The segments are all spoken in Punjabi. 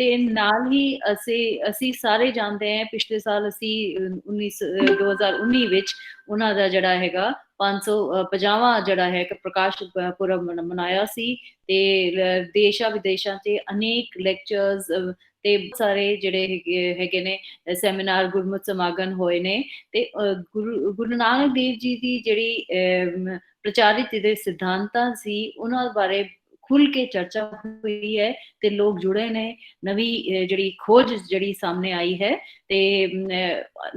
ਤੇ ਨਾਲ ਹੀ ਅਸੀਂ ਸਾਰੇ ਜਾਣਦੇ ਹਾਂ ਪਿਛਲੇ ਸਾਲ ਅਸੀਂ 2019 ਵਿੱਚ ਉਹਨਾਂ ਦਾ ਜਿਹੜਾ ਹੈਗਾ 550ਵਾਂ ਜਿਹੜਾ ਹੈ ਪ੍ਰਕਾਸ਼ ਪੁਰਬ ਮਨਾਇਆ ਸੀ ਤੇ ਦੇਸ਼ਾਂ ਵਿਦੇਸ਼ਾਂ ਤੇ ਅਨੇਕ ਲੈਕਚਰਸ ਤੇ ਸਾਰੇ ਜਿਹੜੇ ਹੈਗੇ ਨੇ ਸੈਮੀਨਾਰ ਗੁਰਮਤਿ ਸਮਾਗਮ ਹੋਏ ਨੇ ਤੇ ਗੁਰੂ ਨਾਨਕ ਦੇਵ ਜੀ ਦੀ ਜਿਹੜੀ ਪ੍ਰਚਾਰਿਤ ਦੇ ਸਿਧਾਂਤਾਂ ਸੀ ਉਹਨਾਂ ਬਾਰੇ ਖੁੱਲ ਕੇ ਚਰਚਾ ਹੋਈ ਹੈ ਤੇ ਲੋਕ ਜੁੜੇ ਨੇ ਨਵੀਂ ਜਿਹੜੀ ਖੋਜ ਜਿਹੜੀ ਸਾਹਮਣੇ ਆਈ ਹੈ ਤੇ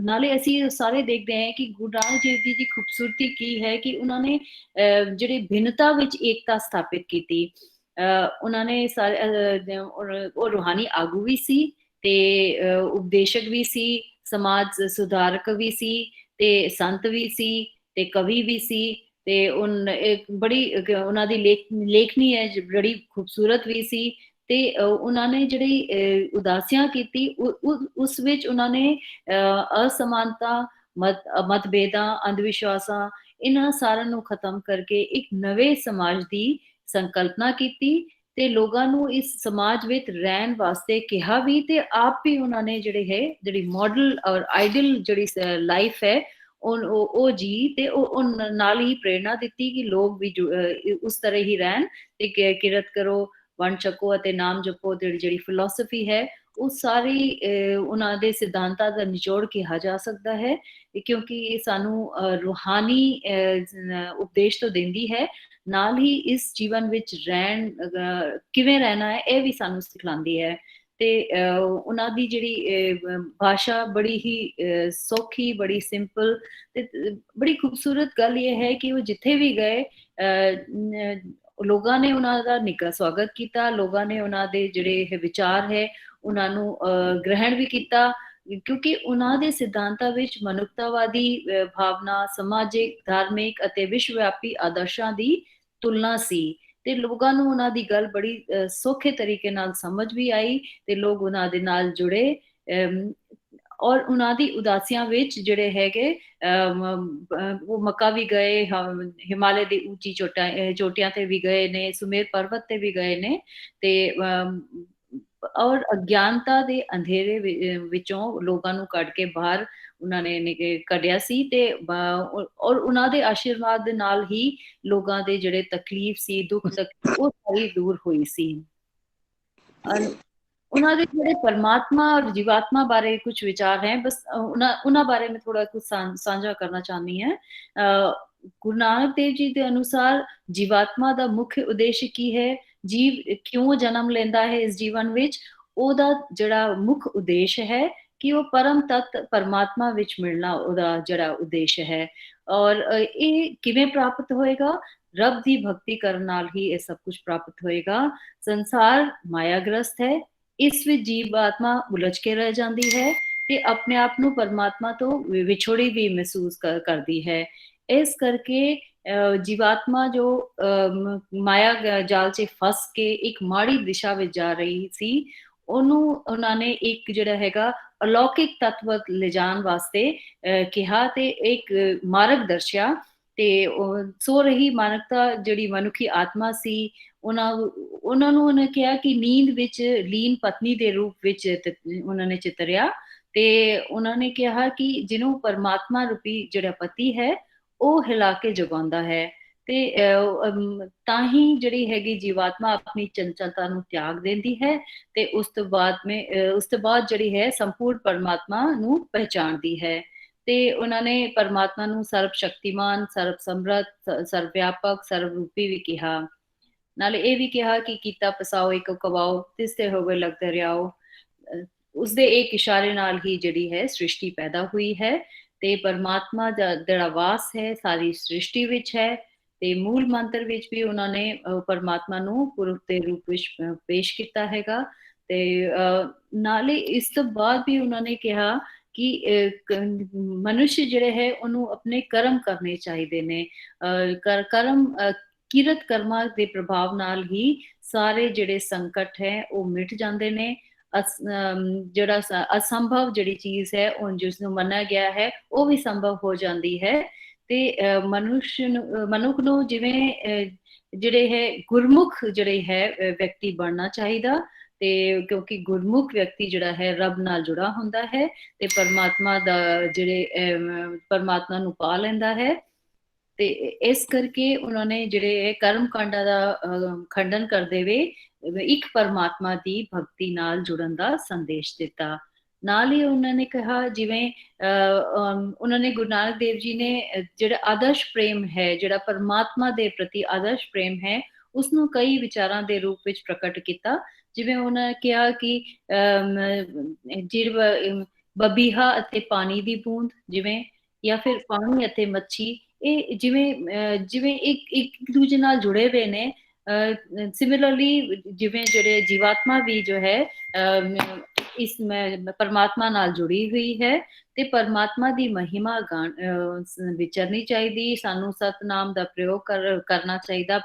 ਨਾਲੇ ਅਸੀਂ ਸਾਰੇ ਦੇਖਦੇ ਹਾਂ ਕਿ ਗੁਰੂ ਨਾਨਕ ਦੇਵ ਜੀ ਦੀ ਖੂਬਸੂਰਤੀ ਕੀ ਹੈ ਕਿ ਉਹਨਾਂ ਨੇ ਜਿਹੜੀ ਭਿੰਨਤਾ ਵਿੱਚ ਏਕਤਾ ਸਥਾਪਿਤ ਕੀਤੀ ਉਹਨਾਂ ਨੇ ਸਾਰੇ ਉਹ ਰੂਹਾਨੀ ਆਗੂ ਵੀ ਸੀ ਤੇ ਉਪਦੇਸ਼ਕ ਵੀ ਸੀ ਸਮਾਜ ਸੁਧਾਰਕ ਵੀ ਸੀ ਤੇ ਸੰਤ ਵੀ ਸੀ ਤੇ ਕਵੀ ਵੀ ਸੀ ਤੇ ਬੜੀ ਉਹਨਾਂ ਦੀ ਲੇਖਣੀ ਹੈ ਬੜੀ ਖੂਬਸੂਰਤ ਵੀ ਸੀ ਤੇ ਉਹਨਾਂ ਨੇ ਜਿਹੜੀ ਉਦਾਸੀਆਂ ਕੀਤੀ ਉਸ ਵਿੱਚ ਉਹਨਾਂ ਨੇ ਅਸਮਾਨਤਾ ਮਤਭੇਦਾਂ ਅੰਧ ਵਿਸ਼ਵਾਸਾਂ ਇਹਨਾਂ ਸਾਰਿਆਂ ਨੂੰ ਖਤਮ ਕਰਕੇ ਇੱਕ ਨਵੇਂ ਸਮਾਜ ਦੀ ਸੰਕਲਪਨਾ ਕੀਤੀ ਤੇ ਲੋਕਾਂ ਨੂੰ ਇਸ ਸਮਾਜ ਵਿੱਚ ਰਹਿਣ ਵਾਸਤੇ ਕਿਹਾ ਵੀ ਤੇ ਆਪ ਵੀ ਉਹਨਾਂ ਨੇ ਜਿਹੜੀ ਮਾਡਲ ਔਰ ਆਈਡਲ ਜਿਹੜੀ ਲਾਈਫ ਹੈ ਉਹ ਜੀ ਤੇ ਉਹ ਨਾਲ ਹੀ ਪ੍ਰੇਰਣਾ ਦਿੱਤੀ ਕਿ ਲੋਕ ਵੀ ਉਸ ਤਰ੍ਹਾਂ ਹੀ ਰਹਿਣ ਤੇ ਕਿਰਤ ਕਰੋ ਵੰਡ ਛਕੋ ਅਤੇ ਨਾਮ ਜਪੋ ਜਿਹੜੀ ਫਿਲਾਸਫੀ ਹੈ ਉਹ ਸਾਰੀ ਉਹਨਾਂ ਦੇ ਸਿਧਾਂਤਾਂ ਦਾ ਨਿਚੋੜ ਕਿਹਾ ਜਾ ਸਕਦਾ ਹੈ ਕਿਉਂਕਿ ਇਹ ਸਾਨੂੰ ਰੂਹਾਨੀ ਉਪਦੇਸ਼ ਤੋਂ ਦਿੰਦੀ ਹੈ ਨਾਲ ਹੀ ਇਸ ਜੀਵਨ ਵਿੱਚ ਕਿਵੇਂ ਰਹਿਣਾ ਹੈ ਇਹ ਵੀ ਸਾਨੂੰ ਸਿਖਾਉਂਦੀ ਹੈ ਤੇ ਉਹਨਾਂ ਦੀ ਜਿਹੜੀ ਭਾਸ਼ਾ ਬੜੀ ਹੀ ਸੌਖੀ ਬੜੀ ਸਿੰਪਲ ਤੇ ਬੜੀ ਖੂਬਸੂਰਤ ਗੱਲ ਇਹ ਹੈ ਕਿ ਉਹ ਜਿੱਥੇ ਵੀ ਗਏ ਲੋਕਾਂ ਨੇ ਉਹਨਾਂ ਦਾ ਨਿੱਘਾ ਸਵਾਗਤ ਕੀਤਾ ਲੋਕਾਂ ਨੇ ਉਹਨਾਂ ਦੇ ਜਿਹੜੇ ਵਿਚਾਰ ਹੈ ਉਹਨਾਂ ਨੂੰ ਗ੍ਰਹਿਣ ਵੀ ਕੀਤਾ ਕਿਉਂਕਿ ਉਹਨਾਂ ਦੇ ਸਿਧਾਂਤਾਂ ਵਿੱਚ ਮਨੁੱਖਤਾਵਾਦੀ ਭਾਵਨਾ ਸਮਾਜਿਕ ਧਾਰਮਿਕ ਅਤੇ ਵਿਸ਼ਵਵਿਆਪੀ ਆਦਰਸ਼ਾਂ ਦੀ ਤੁਲਨਾ ਸੀ ਤੇ ਲੋਕਾਂ ਨੂੰ ਉਹਨਾਂ ਦੀ ਗੱਲ ਬੜੀ ਸੌਖੇ ਤਰੀਕੇ ਨਾਲ ਸਮਝ ਵੀ ਆਈ ਤੇ ਲੋਕ ਉਹਨਾਂ ਦੇ ਨਾਲ ਜੁੜੇ ਔਰ ਉਹਨਾਂ ਦੀ ਉਦਾਸੀਆਂ ਵਿੱਚ ਜਿਹੜੇ ਹੈਗੇ ਉਹ ਮੱਕਾ ਵੀ ਗਏ ਹਿਮਾਲਯ ਦੀ ਉੱਚੀ ਚੋਟੀਆਂ ਤੇ ਵੀ ਗਏ ਨੇ ਸੁਮੇਰ ਪਰਬਤ ਤੇ ਵੀ ਗਏ ਨੇ ਤੇ ਔਰ ਅਗਿਆਨਤਾ ਦੇ ਅੰਧੇਰੇ ਵਿੱਚੋਂ ਲੋਕਾਂ ਨੂੰ ਕੱਢ ਕੇ ਬਾਹਰ ਉਹਨਾਂ ਨੇ ਕੱਢਿਆ ਸੀ ਤੇ ਔਰ ਉਹਨਾਂ ਦੇ ਆਸ਼ੀਰਵਾਦ ਦੇ ਨਾਲ ਹੀ ਲੋਕਾਂ ਦੇ ਜਿਹੜੇ ਤਕਲੀਫ ਸੀ ਦੁੱਖ ਤਕਲੀਫ ਉਹ ਸਾਰੀ ਦੂਰ ਹੋਈ ਸੀ ਉਹਨਾਂ ਦੇ ਜਿਹੜੇ ਪਰਮਾਤਮਾ ਔਰ ਜੀਵਾਤਮਾ ਬਾਰੇ ਕੁਝ ਵਿਚਾਰ ਹੈ ਬਸ ਉਹਨਾਂ ਬਾਰੇ ਮੈਂ ਥੋੜਾ ਕੁਝ ਸਾਂਝਾ ਕਰਨਾ ਚਾਹੁੰਦੀ ਹਾਂ ਗੁਰੂ ਨਾਨਕ ਦੇਵ ਜੀ ਦੇ ਅਨੁਸਾਰ ਜੀਵਾਤਮਾ ਦਾ ਮੁੱਖ ਉਦੇਸ਼ ਕੀ ਹੈ ਜੀਵ ਕਿਉਂ ਜਨਮ ਲੈਂਦਾ ਹੈ ਇਸ ਜੀਵਨ ਵਿੱਚ ਉਹਦਾ ਜਿਹੜਾ ਮੁੱਖ ਉਦੇਸ਼ ਹੈ ਕਿ ਉਹ ਪਰਮ ਤੱਤ ਪਰਮਾਤਮਾ ਵਿੱਚ ਮਿਲਣਾ ਉਹਦਾ ਜਿਹੜਾ ਉਦੇਸ਼ ਹੈ ਔਰ ਇਹ ਕਿਵੇਂ ਪ੍ਰਾਪਤ ਹੋਏਗਾ ਰੱਬ ਦੀ ਭਗਤੀ ਕਰਨ ਨਾਲ ਹੀ ਇਹ ਸਭ ਕੁਝ ਪ੍ਰਾਪਤ ਹੋਏਗਾ ਸੰਸਾਰ ਮਾਇਆਗ੍ਰਸਤ ਹੈ ਇਸ ਵਿੱਚ ਜੀਵ ਆਤਮਾ ਉਲਝ ਕੇ ਰਹਿ ਜਾਂਦੀ ਹੈ ਤੇ ਆਪਣੇ ਆਪ ਨੂੰ ਪਰਮਾਤਮਾ ਤੋਂ ਵਿਛੋੜੀ ਵੀ ਮਹਿਸੂਸ ਕਰਦੀ ਹੈ ਇਸ ਕਰਕੇ ਜੀਵਾਤਮਾ ਜੋ ਮਾਇਆ ਜਾਲ 'ਚ ਫਸ ਕੇ ਇੱਕ ਮਾੜੀ ਦਿਸ਼ਾ ਵਿੱਚ ਜਾ ਰਹੀ ਸੀ ਉਹਨੂੰ ਉਹਨਾਂ ਨੇ ਇੱਕ ਜਿਹੜਾ ਹੈਗਾ ਅਲੌਕਿਕ ਤੱਤਵ ਲਿਜਾਣ ਵਾਸਤੇ ਕਿਹਾ ਤੇ ਇੱਕ ਮਾਰਗ ਦਰਸ਼ਿਆ ਤੇ ਸੋ ਰਹੀ ਮਾਨਵਤਾ ਜਿਹੜੀ ਮਨੁੱਖੀ ਆਤਮਾ ਸੀ ਉਹਨਾਂ ਨੂੰ ਉਹਨੇ ਕਿਹਾ ਕਿ ਨੀਂਦ ਵਿੱਚ ਲੀਨ ਪਤਨੀ ਦੇ ਰੂਪ ਵਿੱਚ ਉਹਨਾਂ ਨੇ ਚਿਤਰਿਆ ਤੇ ਉਹਨਾਂ ਨੇ ਕਿਹਾ ਕਿ ਜਿਹਨੂੰ ਪਰਮਾਤਮਾ ਰੂਪੀ ਜਿਹੜਾ ਪਤੀ ਹੈ ਉਹ ਹਿਲਾ ਕੇ ਜਗਾਉਂਦਾ ਹੈ ਤੇ ਤਾਂ ਹੀ ਜਿਹੜੀ ਹੈਗੀ ਜੀਵਾਤਮਾ ਆਪਣੀ ਚੰਚਲਤਾ ਨੂੰ ਤਿਆਗ ਦਿੰਦੀ ਹੈ ਤੇ ਉਸ ਤੋਂ ਬਾਅਦ ਜਿਹੜੀ ਹੈ ਸੰਪੂਰਨ ਪਰਮਾਤਮਾ ਨੂੰ ਪਹਿਚਾਣਦੀ ਹੈ ਤੇ ਉਹਨਾਂ ਨੇ ਪਰਮਾਤਮਾ ਨੂੰ ਸਰਬ ਸ਼ਕਤੀਮਾਨ ਸਰਬ ਸਮਰੱਥ ਸਰਬ ਵਿਆਪਕ ਸਰਬ ਰੂਪੀ ਵੀ ਕਿਹਾ ਨਾਲੇ ਇਹ ਵੀ ਕਿਹਾ ਕਿ ਕੀਤਾ ਪਸਾਓ ਇੱਕ ਕਵਾਓ ਤਿਸ ਤੇ ਹੋਵੇ ਲਗ ਦਰਿਆਓ ਉਸਦੇ ਇੱਕ ਇਸ਼ਾਰੇ ਨਾਲ ਹੀ ਜਿਹੜੀ ਹੈ ਸ੍ਰਿਸ਼ਟੀ ਪੈਦਾ ਹੋਈ ਹੈ ਤੇ ਪਰਮਾਤਮਾ ਦਾ ਜਿਹੜਾ ਵਾਸ ਹੈ ਸਾਰੀ ਸ੍ਰਿਸ਼ਟੀ ਵਿੱਚ ਹੈ ਤੇ ਮੂਲ ਮੰਤਰ ਵਿੱਚ ਵੀ ਉਹਨਾਂ ਨੇ ਪਰਮਾਤਮਾ ਨੂੰ ਪੁਰਖ ਦੇ ਰੂਪ ਵਿੱਚ ਪੇਸ਼ ਕੀਤਾ ਹੈਗਾ ਤੇ ਨਾਲੇ ਇਸ ਤੋਂ ਬਾਅਦ ਵੀ ਉਹਨਾਂ ਨੇ ਕਿਹਾ ਕਿ ਮਨੁੱਖ ਜਿਹੜੇ ਹੈ ਉਹਨੂੰ ਆਪਣੇ ਕਰਮ ਕਰਨੇ ਚਾਹੀਦੇ ਨੇ ਕਰਮ ਕਿਰਤ ਕਰਮਾਂ ਦੇ ਪ੍ਰਭਾਵ ਨਾਲ ਹੀ ਸਾਰੇ ਜਿਹੜੇ ਸੰਕਟ ਹੈ ਉਹ ਮਿਟ ਜਾਂਦੇ ਨੇ ਜਿਹੜਾ ਅਸੰਭਵ ਜਿਹੜੀ ਚੀਜ਼ ਹੈ ਉਹ ਜਿਸ ਨੂੰ ਮੰਨਿਆ ਗਿਆ ਹੈ ਉਹ ਵੀ ਸੰਭਵ ਹੋ ਜਾਂਦੀ ਹੈ ਤੇ ਮਨੁੱਖ ਨੂੰ ਜਿਵੇਂ ਜਿਹੜੇ ਹੈ ਗੁਰਮੁਖ ਜਿਹੜੇ ਹੈ ਵਿਅਕਤੀ ਬਣਨਾ ਚਾਹੀਦਾ ਤੇ ਕਿਉਂਕਿ ਗੁਰਮੁਖ ਵਿਅਕਤੀ ਜਿਹੜਾ ਹੈ ਰੱਬ ਨਾਲ ਜੁੜਾ ਹੁੰਦਾ ਹੈ ਤੇ ਪਰਮਾਤਮਾ ਦਾ ਜਿਹੜੇ ਪਰਮਾਤਮਾ ਨੂੰ ਪਾ ਲੈਂਦਾ ਹੈ। ਤੇ ਇਸ ਕਰਕੇ ਉਹਨਾਂ ਨੇ ਜਿਹੜੇ ਕਰਮ ਕਾਂਡਾਂ ਦਾ ਖੰਡਨ ਕਰਦੇ ਵੇ ਇੱਕ ਪਰਮਾਤਮਾ ਦੀ ਭਗਤੀ ਨਾਲ ਜੁੜਨ ਦਾ ਸੰਦੇਸ਼ ਦਿੱਤਾ। ਨਾਲ ਹੀ ਉਹਨਾਂ ਨੇ ਕਿਹਾ ਜਿਵੇਂ ਉਹਨਾਂ ਨੇ ਗੁਰੂ ਨਾਨਕ ਦੇਵ ਜੀ ਨੇ ਜਿਹੜਾ ਆਦਰਸ਼ ਪ੍ਰੇਮ ਹੈ, ਜਿਹੜਾ ਪਰਮਾਤਮਾ ਦੇ ਪ੍ਰਤੀ ਆਦਰਸ਼ ਪ੍ਰੇਮ ਹੈ, ਉਸਨੂੰ ਕਈ ਵਿਚਾਰਾਂ ਦੇ ਰੂਪ ਵਿੱਚ ਪ੍ਰਕਟ ਕੀਤਾ। ਜਿਵੇਂ ਉਹਨਾਂ ਨੇ ਕਿਹਾ ਕਿ ਬਬੀਹਾ ਅਤੇ ਪਾਣੀ ਦੀ ਬੂੰਦ, ਜਿਵੇਂ ਜਾਂ ਫਿਰ ਪਾਣੀ ਅਤੇ ਮੱਛੀ, ਇਹ ਜਿਵੇਂ ਇੱਕ ਦੂਜੇ ਨਾਲ ਜੁੜੇ ਹੋਏ ਨੇ। ਸਿਮਿਲਰਲੀ ਜਿਵੇਂ ਜਿਹੜੇ ਜੀਵਾਤਮਾ ਵੀ ਜੋ ਹੈ ਇਸ ਪਰਮਾਤਮਾ ਨਾਲ ਜੁੜੀ ਹੋਈ ਹੈ ਤੇ ਪਰਮਾਤਮਾ ਦੀ ਮਹਿਮਾ ਵਿਚਰਨੀ ਚਾਹੀਦੀ। ਸਾਨੂੰ ਸਤਨਾਮ ਦਾ ਪ੍ਰਯੋਗ ਕਰਨਾ ਚਾਹੀਦਾ।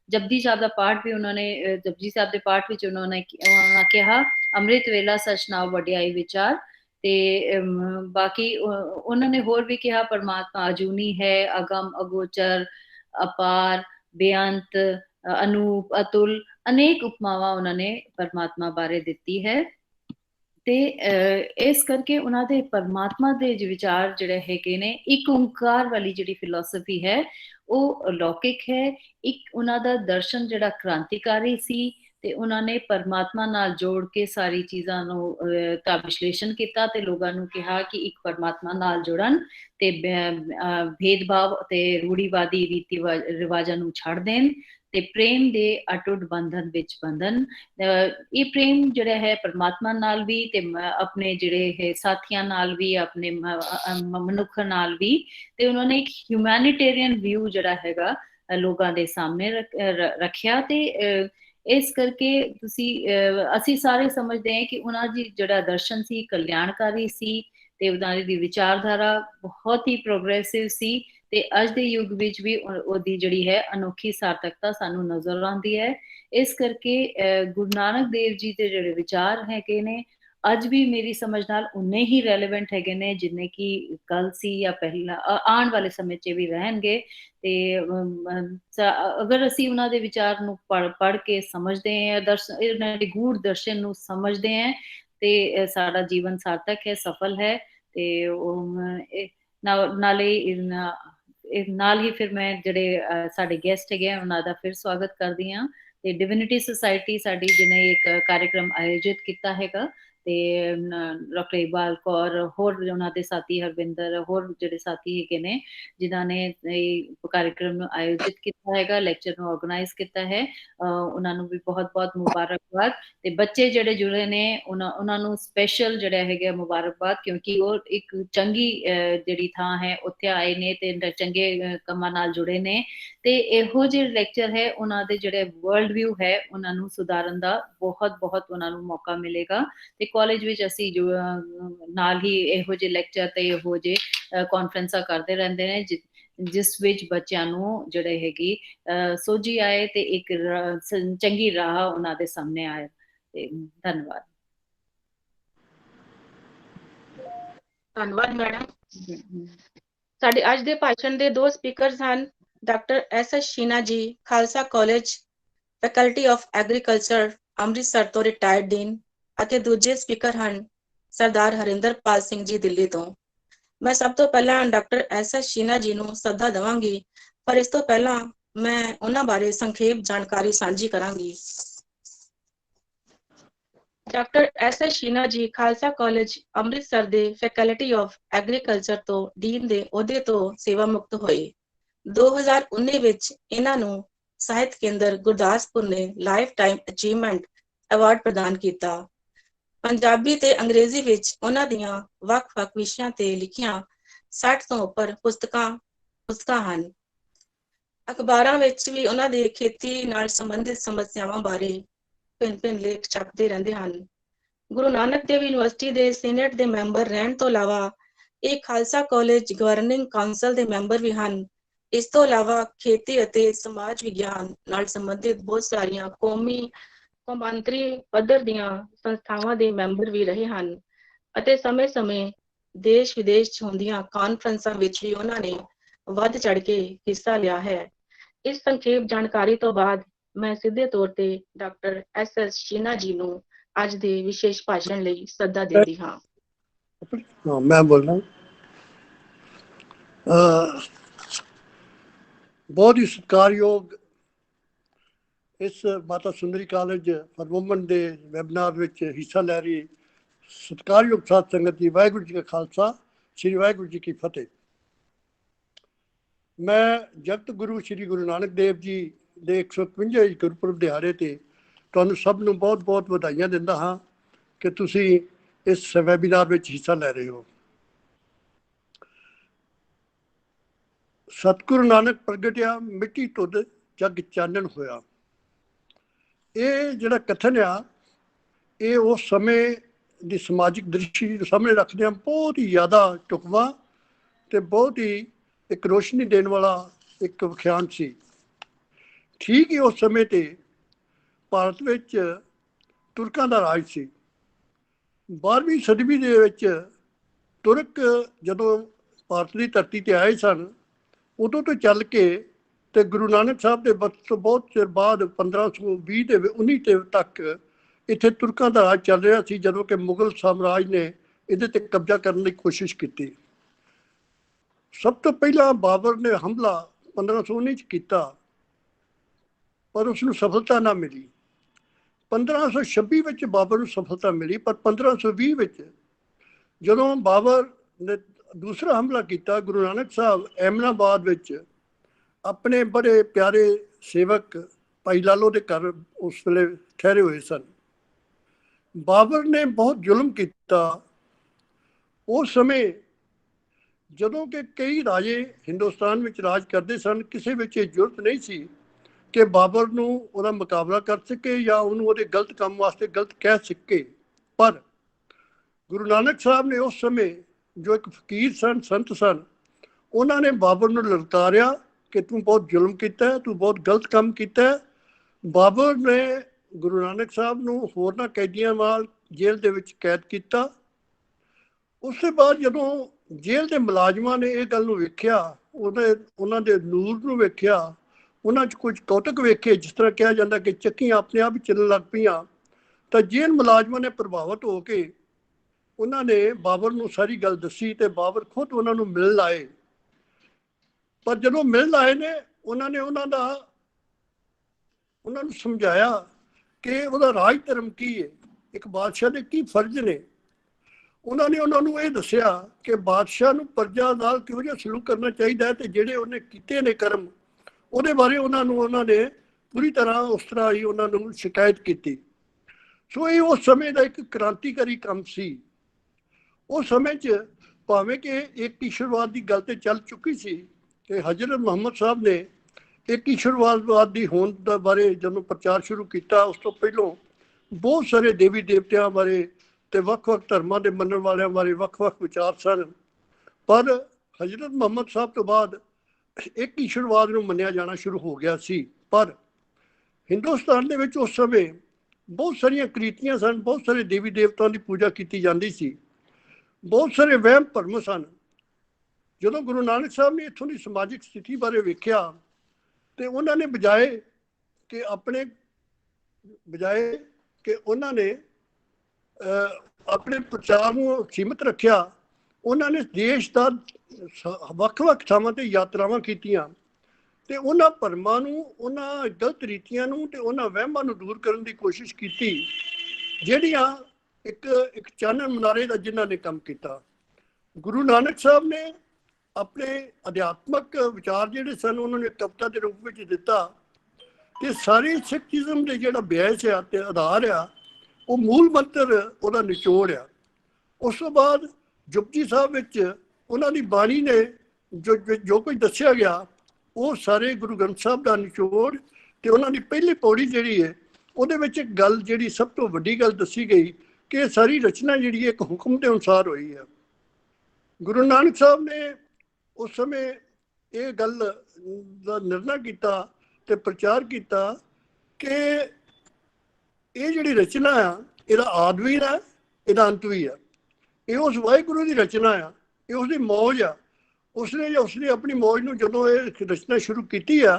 ਜਪਜੀ ਸਾਹਿਬ ਦਾ ਪਾਠ ਵੀ ਉਹਨਾਂ ਨੇ, ਜਪਜੀ ਸਾਹਿਬ ਦੇ ਪਾਠ ਵਿੱਚ ਉਹਨਾਂ ਨੇ ਕਿਹਾ ਅੰਮ੍ਰਿਤ ਵੇਲਾ ਸਚ ਨਾਮ ਵਡਿਆਈ ਵਿਚਾਰ। ਤੇ ਬਾਕੀ ਉਹਨਾਂ ਨੇ ਹੋਰ ਵੀ ਕਿਹਾ ਪਰਮਾਤਮਾ ਅਜੂਨੀ ਹੈ, ਅਗਮ ਅਗੋਚਰ, ਅਪਾਰ, ਬੇਅੰਤ, ਅਨੂਪ, ਅਤੁਲ, ਅਨੇਕ ਉਪਮਾਵਾਂ ਉਹਨਾਂ ਨੇ ਪਰਮਾਤਮਾ ਬਾਰੇ ਦਿੱਤੀ ਹੈ। ਤੇ ਇਸ ਕਰਕੇ ਉਹਨਾਂ ਦੇ ਪਰਮਾਤਮਾ ਦੇ ਵਿਚਾਰ ਜਿਹੜੇ ਹੈਗੇ ਨੇ, ਇੱਕ ਓਂਕਾਰ ਵਾਲੀ ਜਿਹੜੀ ਫਿਲਾਸਫੀ ਹੈ ਉਹ ਅਲੌਕਿਕ ਹੈ। ਇੱਕ ਉਹਨਾਂ ਦਾ ਦਰਸ਼ਨ ਜਿਹੜਾ ਕ੍ਰਾਂਤੀਕਾਰੀ ਸੀ ਤੇ ਉਹਨਾਂ ਨੇ ਪਰਮਾਤਮਾ ਨਾਲ ਜੋੜ ਕੇ ਸਾਰੀ ਚੀਜ਼ਾਂ ਨੂੰ ਦਾ ਵਿਸ਼ਲੇਸ਼ਣ ਕੀਤਾ ਤੇ ਲੋਕਾਂ ਨੂੰ ਕਿਹਾ ਕਿ ਇੱਕ ਪਰਮਾਤਮਾ ਨਾਲ ਜੁੜਨ ਤੇ ਭੇਦਭਾਵ ਤੇ ਰੂੜੀਵਾਦੀ ਰੀਤੀ ਰਿਵਾਜਾਂ ਨੂੰ ਛੱਡ ਦੇਣ ਤੇ ਪ੍ਰੇਮ ਦੇ ਅਟੁੱਟ ਬੰਧਨ ਵਿੱਚ ਬੰਧਨ। ਇਹ ਪ੍ਰੇਮ ਜਿਹੜਾ ਹੈ ਪਰਮਾਤਮਾ ਨਾਲ ਵੀ ਤੇ ਆਪਣੇ ਜਿਹੜੇ ਹੈ ਸਾਥੀਆਂ ਨਾਲ ਵੀ, ਆਪਣੇ ਮਨੁੱਖ ਨਾਲ ਵੀ। ਤੇ ਉਹਨਾਂ ਨੇ ਇੱਕ ਹਿਊਮੈਨਿਟੇਰੀਅਨ ਵਿਊ ਜਿਹੜਾ ਹੈਗਾ ਲੋਕਾਂ ਦੇ ਸਾਹਮਣੇ ਰੱਖਿਆ। ਤੇ ਇਸ ਕਰਕੇ ਅਸੀਂ ਸਾਰੇ ਸਮਝਦੇ ਹਾਂ ਕਿ ਉਹਨਾਂ ਦੀ ਜਿਹੜਾ ਦਰਸ਼ਨ ਸੀ ਕਲਿਆਣਕਾਰੀ ਸੀ ਤੇ ਉਹਨਾਂ ਦੀ ਵਿਚਾਰਧਾਰਾ ਬਹੁਤ ਹੀ ਪ੍ਰੋਗਰੈਸਿਵ ਸੀ ਤੇ ਅੱਜ ਦੇ ਯੁੱਗ ਵਿੱਚ ਵੀ ਉਹਦੀ ਜਿਹੜੀ ਹੈ ਅਨੋਖੀ ਸਾਰਥਕਤਾ ਸਾਨੂੰ ਨਜ਼ਰ ਆਉਂਦੀ ਹੈ। ਇਸ ਕਰਕੇ ਗੁਰੂ ਨਾਨਕ ਦੇਵ ਜੀ ਦੇ ਜਿਹੜੇ ਵਿਚਾਰ ਹੈਗੇ ਨੇ ਅੱਜ ਵੀ ਮੇਰੀ ਸਮਝ ਨਾਲ ਉਨੇ ਹੀ ਰੈਲੇਵੈਂਟ ਹੈਗੇ ਨੇ ਜਿੰਨੇ ਕਿ ਕੱਲ ਸੀ ਜਾਂ ਪਹਿਲਾਂ ਆਉਣ ਵਾਲੇ ਸਮੇਂ 'ਚ ਵੀ ਰਹਿਣਗੇ। ਤੇ ਅਗਰ ਅਸੀਂ ਉਹਨਾਂ ਦੇ ਵਿਚਾਰ ਨੂੰ ਪੜ੍ਹ ਕੇ ਸਮਝਦੇ ਹਾਂ, ਇਹਨਾਂ ਦੇ ਗੂੜ ਦਰਸ਼ਨ ਨੂੰ ਸਮਝਦੇ ਹਾਂ ਤੇ ਸਾਡਾ ਜੀਵਨ ਸਾਰਥਕ ਹੈ, ਸਫਲ ਹੈ। ਤੇ ਨਾਲ ਹੀ ਫਿਰ ਮੈਂ ਜਿਹੜੇ ਸਾਡੇ ਗੈਸਟ ਹੈਗੇ ਆ ਉਹਨਾਂ ਦਾ ਫਿਰ ਸਵਾਗਤ ਕਰਦੀ ਹਾਂ। ਤੇ ਡਿਵਿਨਿਟੀ ਸੁਸਾਇਟੀ ਸਾਡੀ ਜਿਹਨੇ ਇੱਕ ਕਾਰਜਕ੍ਰਮ ਆਯੋਜਿਤ ਕੀਤਾ ਹੈਗਾ ਤੇ ਡਾਕਟਰ ਇਕਬਾਲ ਕੌਰ, ਹੋਰ ਉਹਨਾਂ ਦੇ ਸਾਥੀ ਹਰਵਿੰਦਰ, ਹੋਰ ਜਿਹੜੇ ਸਾਥੀ ਹੈਗੇ ਨੇ ਜਿਨ੍ਹਾਂ ਨੇ ਇਹ ਕਾਰਜਕ੍ਰਮ ਨੂੰ ਆਯੋਜਿਤ ਕੀਤਾ ਹੈਗਾ, ਲੈਕਚਰ ਨੂੰ ਆਰਗੇਨਾਈਜ਼ ਕੀਤਾ ਹੈ, ਉਹਨਾਂ ਨੂੰ ਵੀ ਬਹੁਤ ਬਹੁਤ ਮੁਬਾਰਕਬਾਦ। ਤੇ ਬੱਚੇ ਜਿਹੜੇ ਜੁੜੇ ਨੇ ਉਹਨਾਂ ਨੂੰ ਸਪੈਸ਼ਲ ਜਿਹੜਾ ਹੈਗਾ ਮੁਬਾਰਕਬਾਦ, ਕਿਉਂਕਿ ਉਹ ਇੱਕ ਚੰਗੀ ਜਿਹੜੀ ਥਾਂ ਹੈ ਉੱਥੇ ਆਏ ਨੇ ਤੇ ਚੰਗੇ ਕੰਮਾਂ ਨਾਲ ਜੁੜੇ ਨੇ। ਤੇ ਇਹੋ ਜਿਹੇ ਲੈਕਚਰ ਹੈ ਉਹਨਾਂ ਦੇ ਜਿਹੜੇ ਵਰਲਡ ਵਿਊ ਹੈ ਉਹਨਾਂ ਨੂੰ ਸੁਧਾਰਨ ਦਾ ਬਹੁਤ ਬਹੁਤ ਉਹਨਾਂ ਨੂੰ ਮੌਕਾ ਮਿਲੇਗਾ। ਤੇ ਕਾਲਜ ਵਿੱਚ ਅਸੀਂ ਜੋ ਨਾਲ ਹੀ ਇਹੋ ਜਿਹੇ ਲੈਕਚਰ ਤੇ ਇਹੋ ਜਿਹੇ ਕਾਨਫਰੰਸਾਂ ਕਰਦੇ ਰਹਿੰਦੇ ਨੇ ਜਿਸ ਵਿੱਚ ਬੱਚਿਆਂ ਨੂੰ ਜਿਹੜੇ ਹੈਗੀ ਸੋਝੀ ਆਏ ਤੇ ਇੱਕ ਚੰਗੀ ਰਾਹ ਉਹਨਾਂ ਦੇ ਸਾਹਮਣੇ ਆਏ। ਤੇ ਧੰਨਵਾਦ। ਧੰਨਵਾਦ ਮੈਡਮ। ਸਾਡੇ ਅੱਜ ਦੇ ਭਾਸ਼ਣ ਦੇ ਦੋ ਸਪੀਕਰਸ ਹਨ, ਡਾਕਟਰ ਐਸ.ਐਸ. ਸ਼ੀਨਾ ਜੀ, Khalsa college, faculty of agriculture, Amritsar ਤੋਂ ਰਿਟਾਇਰਡ ਡੀਨ, ਅਤੇ ਦੂਜੇ ਸਪੀਕਰ ਹਨ ਸਰਦਾਰ ਹਰਿੰਦਰਪਾਲ ਸਿੰਘ ਜੀ, ਦਿੱਲੀ ਤੋਂ। ਮੈਂ ਸਭ ਤੋਂ ਪਹਿਲਾਂ ਡਾਕਟਰ ਐਸ.ਐਸ. ਸ਼ੀਨਾ ਜੀ ਨੂੰ ਸੱਦਾ ਦੇਵਾਂਗੀ, ਪਰ ਇਸ ਤੋਂ ਪਹਿਲਾਂ ਮੈਂ ਉਹਨਾਂ ਬਾਰੇ ਸੰਖੇਪ ਜਾਣਕਾਰੀ ਸਾਂਝੀ ਕਰਾਂਗੀ। Doctor SS. ਸ਼ੀਨਾ ਜੀ ਖਾਲਸਾ ਕਾਲਜ ਅੰਮ੍ਰਿਤਸਰ ਦੇ ਫੈਕਲਟੀ ਆਫ ਐਗਰੀਕਲਚਰ ਤੋਂ ਡੀਨ ਦੇ ਅਹੁਦੇ ਤੋਂ ਸੇਵਾ ਮੁਕਤ ਹੋਏ। 2019 ਵਿੱਚ ਇਹਨਾਂ ਨੂੰ ਸਾਹਿਤ ਕੇਂਦਰ ਗੁਰਦਾਸਪੁਰ ਨੇ ਲਾਈਫ ਟਾਈਮ ਅਚੀਵਮੈਂਟ ਅਵਾਰਡ ਪ੍ਰਦਾਨ ਕੀਤਾ। ਪੰਜਾਬੀ ਤੇ ਅੰਗਰੇਜ਼ੀ ਵਿੱਚ ਉਹਨਾਂ ਦੀਆਂ ਵੱਖ-ਵੱਖ ਵਿਸ਼ਿਆਂ ਤੇ ਲਿਖੀਆਂ 60 ਤੋਂ ਉੱਪਰ ਪੁਸਤਕਾਂ ਹਨ। ਅਖਬਾਰਾਂ ਵਿੱਚ ਵੀ ਉਹਨਾਂ ਦੇ ਖੇਤੀ ਨਾਲ ਸੰਬੰਧਿਤ ਸਮੱਸਿਆਵਾਂ ਬਾਰੇ ਭਿੰਨ-ਭਿੰਨ ਲੇਖ ਛਪਦੇ ਰਹਿੰਦੇ ਹਨ। ਗੁਰੂ ਨਾਨਕ ਦੇਵ ਯੂਨੀਵਰਸਿਟੀ ਦੇ ਸੀਨੇਟ ਦੇ ਮੈਂਬਰ ਰਹਿਣ ਤੋਂ ਇਲਾਵਾ ਇਹ ਖਾਲਸਾ ਕਾਲਜ ਗਵਰਨਿੰਗ ਕਾਉਂਸਲ ਦੇ ਮੈਂਬਰ ਵੀ ਹਨ। ਇਸ ਤੋਂ ਇਲਾਵਾ ਖੇਤੀ ਅਤੇ ਸਮਾਜ ਵਿਗਿਆਨ ਨਾਲ ਸੰਬੰਧਿਤ ਬਹੁਤ ਸਾਰੀਆਂ ਕੌਮਾਂਤਰੀ ਪੱਧਰ ਦੀਆਂ ਸੰਸਥਾਵਾਂ ਦੇ ਮੈਂਬਰ ਵੀ ਰਹੇ ਹਨ ਅਤੇ ਸਮੇਂ-ਸਮੇਂ ਦੇਸ਼ ਵਿਦੇਸ਼ 'ਚ ਹੁੰਦੀਆਂ ਕਾਨਫਰੰਸਾਂ ਵਿੱਚ ਵੀ ਉਹਨਾਂ ਨੇ ਵੱਧ ਚੜ੍ਹ ਕੇ ਹਿੱਸਾ ਲਿਆ ਹੈ। ਇਸ ਸੰਖੇਪ ਜਾਣਕਾਰੀ ਤੋਂ ਬਾਅਦ ਮੈਂ ਸਿੱਧੇ ਤੌਰ ਤੇ ਡਾਕਟਰ ਐਸ.ਐਸ. ਸ਼ੀਨਾ ਜੀ ਨੂੰ ਅੱਜ ਦੇ ਵਿਸ਼ੇਸ਼ ਭਾਸ਼ਣ ਲਈ ਸੱਦਾ ਦਿੰਦੀ ਹਾਂ। हाँ, मैं बोल रहा हूँ। बहुत ही सत्कारयोग इस Mata Sundari college for woman के वैबनार में हिस्सा लै रही सत्कारयोग साध संगत जी, वाहिगुरू जी का खालसा, श्री वाहिगुरू जी की फतेह। मैं जगत गुरु श्री गुरु नानक देव जी के 155 गुरपुरब दिहाड़े ते तुहानू सब नू बहुत बहुत बधाइयां दिंदा हाँ कि तुसी इस वैबीनार में हिस्सा लै रहे हो। सतगुरु नानक प्रगटिया मिट्टी धुद जग चानन होया। ये जिहड़ा कथन आ ये उस समय की समाजिक दृष्टि सामने रखदे बहुत ही ज़्यादा ढुकवा ते बहुत ही एक रोशनी देने वाला एक विख्यान सी। ठीक ही उस समय ते भारत विच तुर्कां दा राज सी। 12वीं सदी दे विच तुर्क जदों भारत की धरती ते आए सन उदों तो चल के ते गुरु नानक साहब के वक्त तो बहुत चिर बाद 1520 के 19 तक इत्थे तुर्कां दा राज चल रहा सी, जदों कि मुगल साम्राज ने इहदे ते कब्जा करने की कोशिश की। सब तो पहला बाबर ने हमला 1519 किया पर उसनूं सफलता ना मिली। 1526 विच बाबर नूं सफलता मिली पर 1520 विच जदों बाबर ने दूसरा हमला किया, गुरु नानक साहब एमनाबाद विच अपने बड़े प्यारे सेवक भाई लालो के घर उस वेले ठहरे हुए सन। बाबर ने बहुत जुल्म किया। उस समय जदों कि कई राजे हिंदुस्तान में राज करते सन, किसी विच ये जरूरत नहीं सी कि बाबर नूं उहदा मुकाबला कर सके या उहनूं उहदे गलत काम वास्ते गलत कह सके। पर गुरु नानक साहब ने उस समय जो एक फकीर सन, संत सन, उन्होंने बाबर नूं ललकारिया कि तू बहुत जुल्म किया है, तू बहुत गलत काम किया है। बाबर ने गुरु नानक साहब नूं होरनां कैदियां नाल जेल दे विच कैद किया। उस तो बाद जदों जेल के मुलाजमान ने यह गल वेख्या, उन्हां दे नूर नूं वेख्या, उन्हां च कुछ कौतक वेखे, जिस तरह कहा जाता कि चक्कियां अपने आप ही चलण लग पईयां, तो जेल मुलाजमान ने प्रभावित होकर उन्होंने बाबर नूं सारी गल दसी ते बाबर खुद उन्होंने मिलण आए। पर जदों मिलण आए ने उन्होंने उन्होंने समझाया कि वह राज धर्म की है, एक बादशाह के की फर्ज ने। उन्होंने उन्होंने ये दसिया कि बादशाह नूं प्रजा नाल किहो जिहा सलूक करना चाहिए ते जिहड़े उन्हें कीते ने कर्म उहदे बारे उन्होंने पूरी तरह उस तरह ही उन्होंने शिकायत की। सो ये उस समय का एक क्रांतिकारी काम सी। उस समय च भावें कि एक ईश्वरवाद की गल तो चल चुकी सी कि हजरत मुहम्मद साहब ने एक ईश्वरवाद की होंद के बारे जदों प्रचार शुरू किया, उस तो पहलों बहुत सारे देवी देवतियां बारे ते वख-वख धर्मां दे मनण वालियां बारे वख-वख विचार सन। पर हजरत मुहम्मद साहब तो बाद एक ईश्वरवाद नूं मन्निया जाना शुरू हो गया सी। पर हिंदुस्तान दे विच उस समय बहुत सारियां कृतियां सन, बहुत सारे देवी देवताओं की पूजा की जाती सी, बहुत सारे वहम भरम सन। जदों गुरु नानक साहब ने इत्थों की समाजिक स्थिति बारे वेख्या तो उन्होंने बजाय कि उन्होंने अपने प्रचार को सीमित रखा, उन्होंने देश का वख-वख थावां ते यात्रावां कीतियां ते उन्हां भरमां नूं, उन्हां गलत रीतियां नूं ते उन्हां वहमां नूं दूर करने की कोशिश की जिहड़ियां एक चानन मुनारे का जिन्हां ने काम किया। गुरु नानक साहब ने अपने अध्यात्मक विचार जिहड़े सन उन्होंने कविता के रूप में दिता कि सारी सिखिज्म के जिहड़ा बेस आ ते आधार आ वो मूल मंत्र उहदा निचोड़ आ। उस तो बाद जुपजी साहब विच उन्हां दी बाणी ने जो कुछ दसिया गया वो सारे गुरु ग्रंथ साहब का निचोड़ ते उन्हां दी पहली पौड़ी जिहड़ी है उहदे विच एक गल जिहड़ी सब तो वड्डी गल दसी गई कि सारी रचना जिहड़ी एक हुक्म के अनुसार हुई है। गुरु नानक साहब ने उस समय ये गल का निर्णय किया ते प्रचार किया कि ये जिहड़ी रचना आ इहदा आदि भी है, इहदा अंत भी है। ये उस वाहिगुरू की रचना आ, ये उसकी मौज आ। उसने अपनी मौज नूं जदों ये रचना शुरू की है,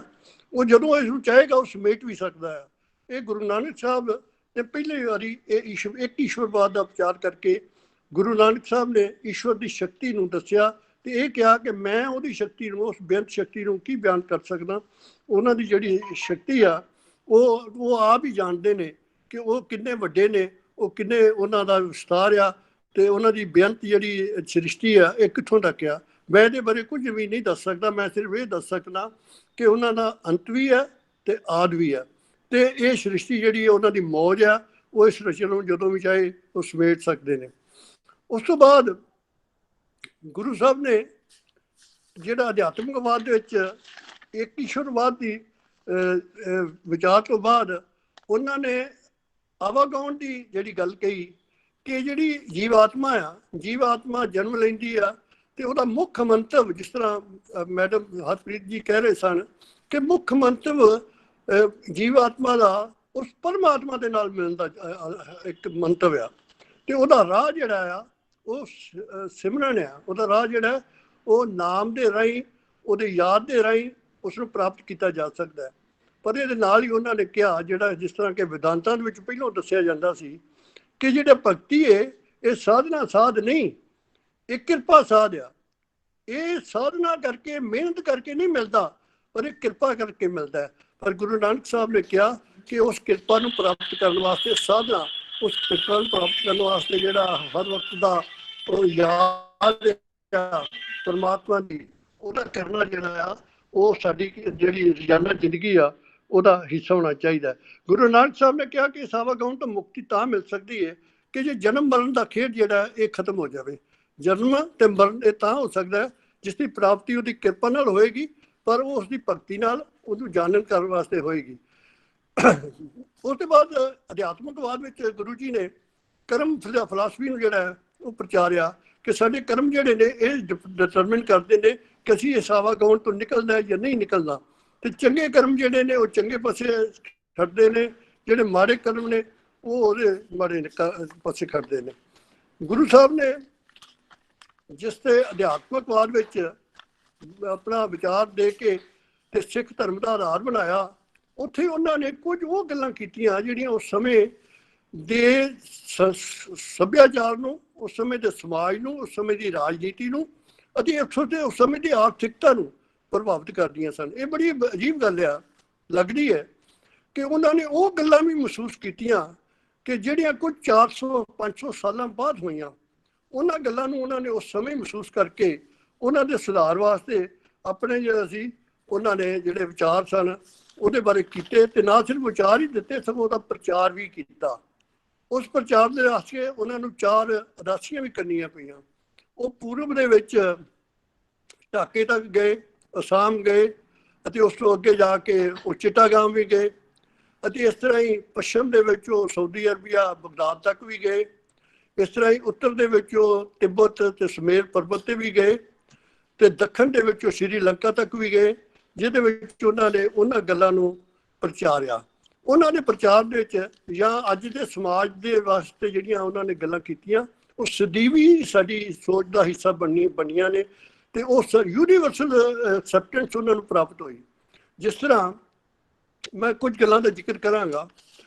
वो जदों इसनूं चाहेगा वो समेट भी सकता है। ये गुरु नानक साहब ਤੇ ਪਹਿਲੀ ਵਾਰੀ ਇਹ ਇੱਕ ਈਸ਼ਵਰਵਾਦ ਦਾ ਪ੍ਰਚਾਰ ਕਰਕੇ ਗੁਰੂ ਨਾਨਕ ਸਾਹਿਬ ਨੇ ਈਸ਼ਵਰ ਦੀ ਸ਼ਕਤੀ ਨੂੰ ਦੱਸਿਆ ਤੇ ਇਹ ਕਿਹਾ ਕਿ ਮੈਂ ਉਹਦੀ ਸ਼ਕਤੀ ਨੂੰ, ਉਸ ਬੇਅੰਤ ਸ਼ਕਤੀ ਨੂੰ ਕੀ ਬਿਆਨ ਕਰ ਸਕਦਾ। ਉਹਨਾਂ ਦੀ ਜਿਹੜੀ ਸ਼ਕਤੀ ਆ ਉਹ ਆਪ ਹੀ ਜਾਣਦੇ ਨੇ ਕਿ ਉਹ ਕਿੰਨੇ ਵੱਡੇ ਨੇ, ਉਹ ਕਿੰਨੇ ਉਹਨਾਂ ਦਾ ਵਿਸਤਾਰ ਆ ਤੇ ਉਹਨਾਂ ਦੀ ਬੇਅੰਤ ਜਿਹੜੀ ਸ੍ਰਿਸ਼ਟੀ ਆ ਇਹ ਕਿੱਥੋਂ ਤੱਕ ਆ। ਮੈਂ ਇਹਦੇ ਬਾਰੇ ਕੁਝ ਵੀ ਨਹੀਂ ਦੱਸ ਸਕਦਾ, ਮੈਂ ਸਿਰਫ ਇਹ ਦੱਸ ਸਕਦਾ ਕਿ ਉਹਨਾਂ ਦਾ ਅੰਤ ਵੀ ਹੈ ਤੇ ਆਦ ਵੀ ਹੈ ਤੇ ਇਹ ਸ੍ਰਿਸ਼ਟੀ ਜਿਹੜੀ ਉਹਨਾਂ ਦੀ ਮੌਜ ਆ, ਉਹ ਇਸ ਰਚਨਾ ਨੂੰ ਜਦੋਂ ਵੀ ਚਾਹੇ ਉਹ ਸਮੇਟ ਸਕਦੇ ਨੇ। ਉਸ ਤੋਂ ਬਾਅਦ ਗੁਰੂ ਸਾਹਿਬ ਨੇ ਜਿਹੜਾ ਅਧਿਆਤਮਕਵਾਦ ਦੇ ਵਿੱਚ ਇੱਕ ਈਸ਼ਵਰਵਾਦ ਦੀ ਵਿਚਾਰ ਤੋਂ ਬਾਅਦ ਉਹਨਾਂ ਨੇ ਆਵਾਗਾਉਣ ਦੀ ਜਿਹੜੀ ਗੱਲ ਕਹੀ ਕਿ ਜਿਹੜੀ ਜੀਵਾਤਮਾ ਆ, ਜੀਵਾਤਮਾ ਜਨਮ ਲੈਂਦੀ ਆ ਤੇ ਉਹਦਾ ਮੁੱਖ ਮੰਤਵ, ਜਿਸ ਤਰ੍ਹਾਂ ਮੈਡਮ ਹਰਪ੍ਰੀਤ ਜੀ ਕਹਿ ਰਹੇ ਸਨ ਕਿ ਮੁੱਖ ਮੰਤਵ ਜੀਵਾਤਮਾ ਦਾ ਉਸ ਪਰਮਾਤਮਾ ਦੇ ਨਾਲ ਮਿਲਣ ਦਾ ਇੱਕ ਮੰਤਵ ਆ ਤੇ ਉਹਦਾ ਰਾਹ ਜਿਹੜਾ ਆ ਉਹ ਸਿਮਰਨ ਆ। ਉਹਦਾ ਰਾਹ ਜਿਹੜਾ ਉਹ ਨਾਮ ਦੇ ਰਾਹੀਂ, ਉਹਦੇ ਯਾਦ ਦੇ ਰਾਹੀਂ ਉਸ ਨੂੰ ਪ੍ਰਾਪਤ ਕੀਤਾ ਜਾ ਸਕਦਾ ਹੈ। ਪਰ ਇਹਦੇ ਨਾਲ ਹੀ ਉਹਨਾਂ ਨੇ ਕਿਹਾ, ਜਿਹੜਾ ਜਿਸ ਤਰ੍ਹਾਂ ਕਿ ਵਿਦਾਂਤਾਂ ਦੇ ਵਿੱਚ ਪਹਿਲਾਂ ਦੱਸਿਆ ਜਾਂਦਾ ਸੀ ਕਿ ਜਿਹੜਾ ਭਗਤੀ ਹੈ ਇਹ ਸਾਧਨਾ ਸਾਧ ਨਹੀਂ, ਇਹ ਕਿਰਪਾ ਸਾਧ ਆ। ਇਹ ਸਾਧਨਾ ਕਰਕੇ, ਮਿਹਨਤ ਕਰਕੇ ਨਹੀਂ ਮਿਲਦਾ, ਪਰ ਇਹ ਕਿਰਪਾ ਕਰਕੇ ਮਿਲਦਾ ਹੈ। ਪਰ ਗੁਰੂ ਨਾਨਕ ਸਾਹਿਬ ਨੇ ਕਿਹਾ ਕਿ ਉਸ ਕਿਰਪਾ ਨੂੰ ਪ੍ਰਾਪਤ ਕਰਨ ਵਾਸਤੇ ਸਾਧਨਾ, ਉਸ ਕਿਰਪਾ ਨੂੰ ਪ੍ਰਾਪਤ ਕਰਨ ਵਾਸਤੇ ਜਿਹੜਾ ਹਰ ਵਕਤ ਦਾ ਉਹ ਯਾਦ ਪਰਮਾਤਮਾ ਦੀ, ਉਹਦਾ ਕਰਨਾ ਜਿਹੜਾ ਆ ਉਹ ਸਾਡੀ ਜਿਹੜੀ ਰੋਜ਼ਾਨਾ ਜ਼ਿੰਦਗੀ ਆ ਉਹਦਾ ਹਿੱਸਾ ਹੋਣਾ ਚਾਹੀਦਾ। ਗੁਰੂ ਨਾਨਕ ਸਾਹਿਬ ਨੇ ਕਿਹਾ ਕਿ ਇਸ ਆਵਾਗਾਉਣ ਤੋਂ ਮੁਕਤੀ ਤਾਂ ਮਿਲ ਸਕਦੀ ਹੈ ਕਿ ਜੇ ਜਨਮ ਮਰਨ ਦਾ ਖੇਡ ਜਿਹੜਾ ਇਹ ਖਤਮ ਹੋ ਜਾਵੇ। ਜਨਮ ਤੇ ਮਰਨ ਇਹ ਤਾਂ ਹੋ ਸਕਦਾ ਹੈ ਜਿਸ ਦੀ ਪ੍ਰਾਪਤੀ ਉਹਦੀ ਕਿਰਪਾ ਨਾਲ ਹੋਏਗੀ, ਪਰ ਉਹ ਉਸਦੀ ਭਗਤੀ ਨਾਲ ਉਹਨੂੰ ਜਾਣਨ ਕਰਨ ਵਾਸਤੇ ਹੋਏਗੀ। ਉਸ ਤੋਂ ਬਾਅਦ ਅਧਿਆਤਮਕਵਾਦ ਵਿੱਚ ਗੁਰੂ ਜੀ ਨੇ ਕਰਮ ਫਿਲਾਸਫੀ ਨੂੰ ਜਿਹੜਾ ਉਹ ਪ੍ਰਚਾਰਿਆ ਕਿ ਸਾਡੇ ਕਰਮ ਜਿਹੜੇ ਨੇ ਇਹ ਡਿਟਰਮਿਨ ਕਰਦੇ ਨੇ ਕਿ ਅਸੀਂ ਇਸ ਆਵਾਗਾਉਣ ਤੋਂ ਨਿਕਲਣਾ ਜਾਂ ਨਹੀਂ ਨਿਕਲਣਾ। ਤੇ ਚੰਗੇ ਕਰਮ ਜਿਹੜੇ ਨੇ ਉਹ ਚੰਗੇ ਪਾਸੇ ਖੜਦੇ ਨੇ, ਜਿਹੜੇ ਮਾੜੇ ਕਰਮ ਨੇ ਉਹ ਉਹਦੇ ਮਾੜੇ ਪਾਸੇ ਖੜਦੇ ਨੇ। ਗੁਰੂ ਸਾਹਿਬ ਨੇ ਜਿਸ ਤੇ ਅਧਿਆਤਮਕਵਾਦ ਵਿੱਚ ਆਪਣਾ ਵਿਚਾਰ ਦੇ ਕੇ ਤੇ ਸਿੱਖ ਧਰਮ ਦਾ ਆਧਾਰ ਬਣਾਇਆ, ਉੱਥੇ ਉਹਨਾਂ ਨੇ ਕੁਝ ਉਹ ਗੱਲਾਂ ਕੀਤੀਆਂ ਜਿਹੜੀਆਂ ਉਸ ਸਮੇਂ ਦੇ ਸੱਭਿਆਚਾਰ ਨੂੰ, ਉਸ ਸਮੇਂ ਦੇ ਸਮਾਜ ਨੂੰ, ਉਸ ਸਮੇਂ ਦੀ ਰਾਜਨੀਤੀ ਨੂੰ ਅਤੇ ਉਸ ਸਮੇਂ ਦੀ ਆਰਥਿਕਤਾ ਨੂੰ ਪ੍ਰਭਾਵਿਤ ਕਰਦੀਆਂ ਸਨ। ਇਹ ਬੜੀ ਅਜੀਬ ਗੱਲ ਆ ਲੱਗਦੀ ਹੈ ਕਿ ਉਹਨਾਂ ਨੇ ਉਹ ਗੱਲਾਂ ਵੀ ਮਹਿਸੂਸ ਕੀਤੀਆਂ ਕਿ ਜਿਹੜੀਆਂ ਕੁਝ 400-500 ਸਾਲਾਂ ਬਾਅਦ ਹੋਈਆਂ। ਉਹਨਾਂ ਗੱਲਾਂ ਨੂੰ ਉਹਨਾਂ ਨੇ ਉਸ ਸਮੇਂ ਮਹਿਸੂਸ ਕਰਕੇ ਉਹਨਾਂ ਦੇ ਸੁਧਾਰ ਵਾਸਤੇ ਆਪਣੇ ਜਿਹੜਾ ਸੀ ਉਹਨਾਂ ਨੇ ਜਿਹੜੇ ਵਿਚਾਰ ਸਨ ਉਹਦੇ ਬਾਰੇ ਕੀਤੇ ਤੇ ਨਾ ਸਿਰਫ ਵਿਚਾਰ ਹੀ ਦਿੱਤੇ, ਸਗੋਂ ਉਹਦਾ ਪ੍ਰਚਾਰ ਵੀ ਕੀਤਾ। ਉਸ ਪ੍ਰਚਾਰ ਦੇ ਵਾਸਤੇ ਉਹਨਾਂ ਨੂੰ 4 ਉਦਾਸੀਆਂ ਵੀ ਕਰਨੀਆਂ ਪਈਆਂ। ਉਹ ਪੂਰਬ ਦੇ ਵਿੱਚ ਢਾਕੇ ਤੱਕ ਗਏ, ਅਸਾਮ ਗਏ ਅਤੇ ਉਸ ਤੋਂ ਅੱਗੇ ਜਾ ਕੇ ਉਹ ਚਿੱਟਾਗਾਮ ਵੀ ਗਏ ਅਤੇ ਇਸ ਤਰ੍ਹਾਂ ਹੀ ਪੱਛਮ ਦੇ ਵਿੱਚ ਉਹ ਸਾਊਦੀ ਅਰਬੀਆ ਬਗਦਾਦ ਤੱਕ ਵੀ ਗਏ। ਇਸ ਤਰ੍ਹਾਂ ਹੀ ਉੱਤਰ ਦੇ ਵਿੱਚ ਉਹ ਤਿੱਬਤ ਤੇ ਸਮੇਰ ਪਰਬਤ ਤੇ ਵੀ ਗਏ ਤੇ ਦੱਖਣ ਦੇ ਵਿੱਚ ਉਹ ਸ਼੍ਰੀਲੰਕਾ ਤੱਕ ਵੀ ਗਏ, ਜਿਹਦੇ ਵਿੱਚ ਉਹਨਾਂ ਨੇ ਉਹਨਾਂ ਗੱਲਾਂ ਨੂੰ ਪ੍ਰਚਾਰਿਆ। ਉਹਨਾਂ ਦੇ ਪ੍ਰਚਾਰ ਦੇ ਵਿੱਚ ਜਾਂ ਅੱਜ ਦੇ ਸਮਾਜ ਦੇ ਵਾਸਤੇ ਜਿਹੜੀਆਂ ਉਹਨਾਂ ਨੇ ਗੱਲਾਂ ਕੀਤੀਆਂ ਉਹ ਸਦੀਵੀ ਸਾਡੀ ਸੋਚ ਦਾ ਹਿੱਸਾ ਬਣੀਆਂ ਨੇ ਤੇ ਉਹ ਯੂਨੀਵਰਸਲ ਐਕਸੈਪਟੈਂਸ ਉਹਨਾਂ ਨੂੰ ਪ੍ਰਾਪਤ ਹੋਈ। ਜਿਸ ਤਰ੍ਹਾਂ ਮੈਂ ਕੁਝ ਗੱਲਾਂ ਦਾ ਜ਼ਿਕਰ ਕਰਾਂਗਾ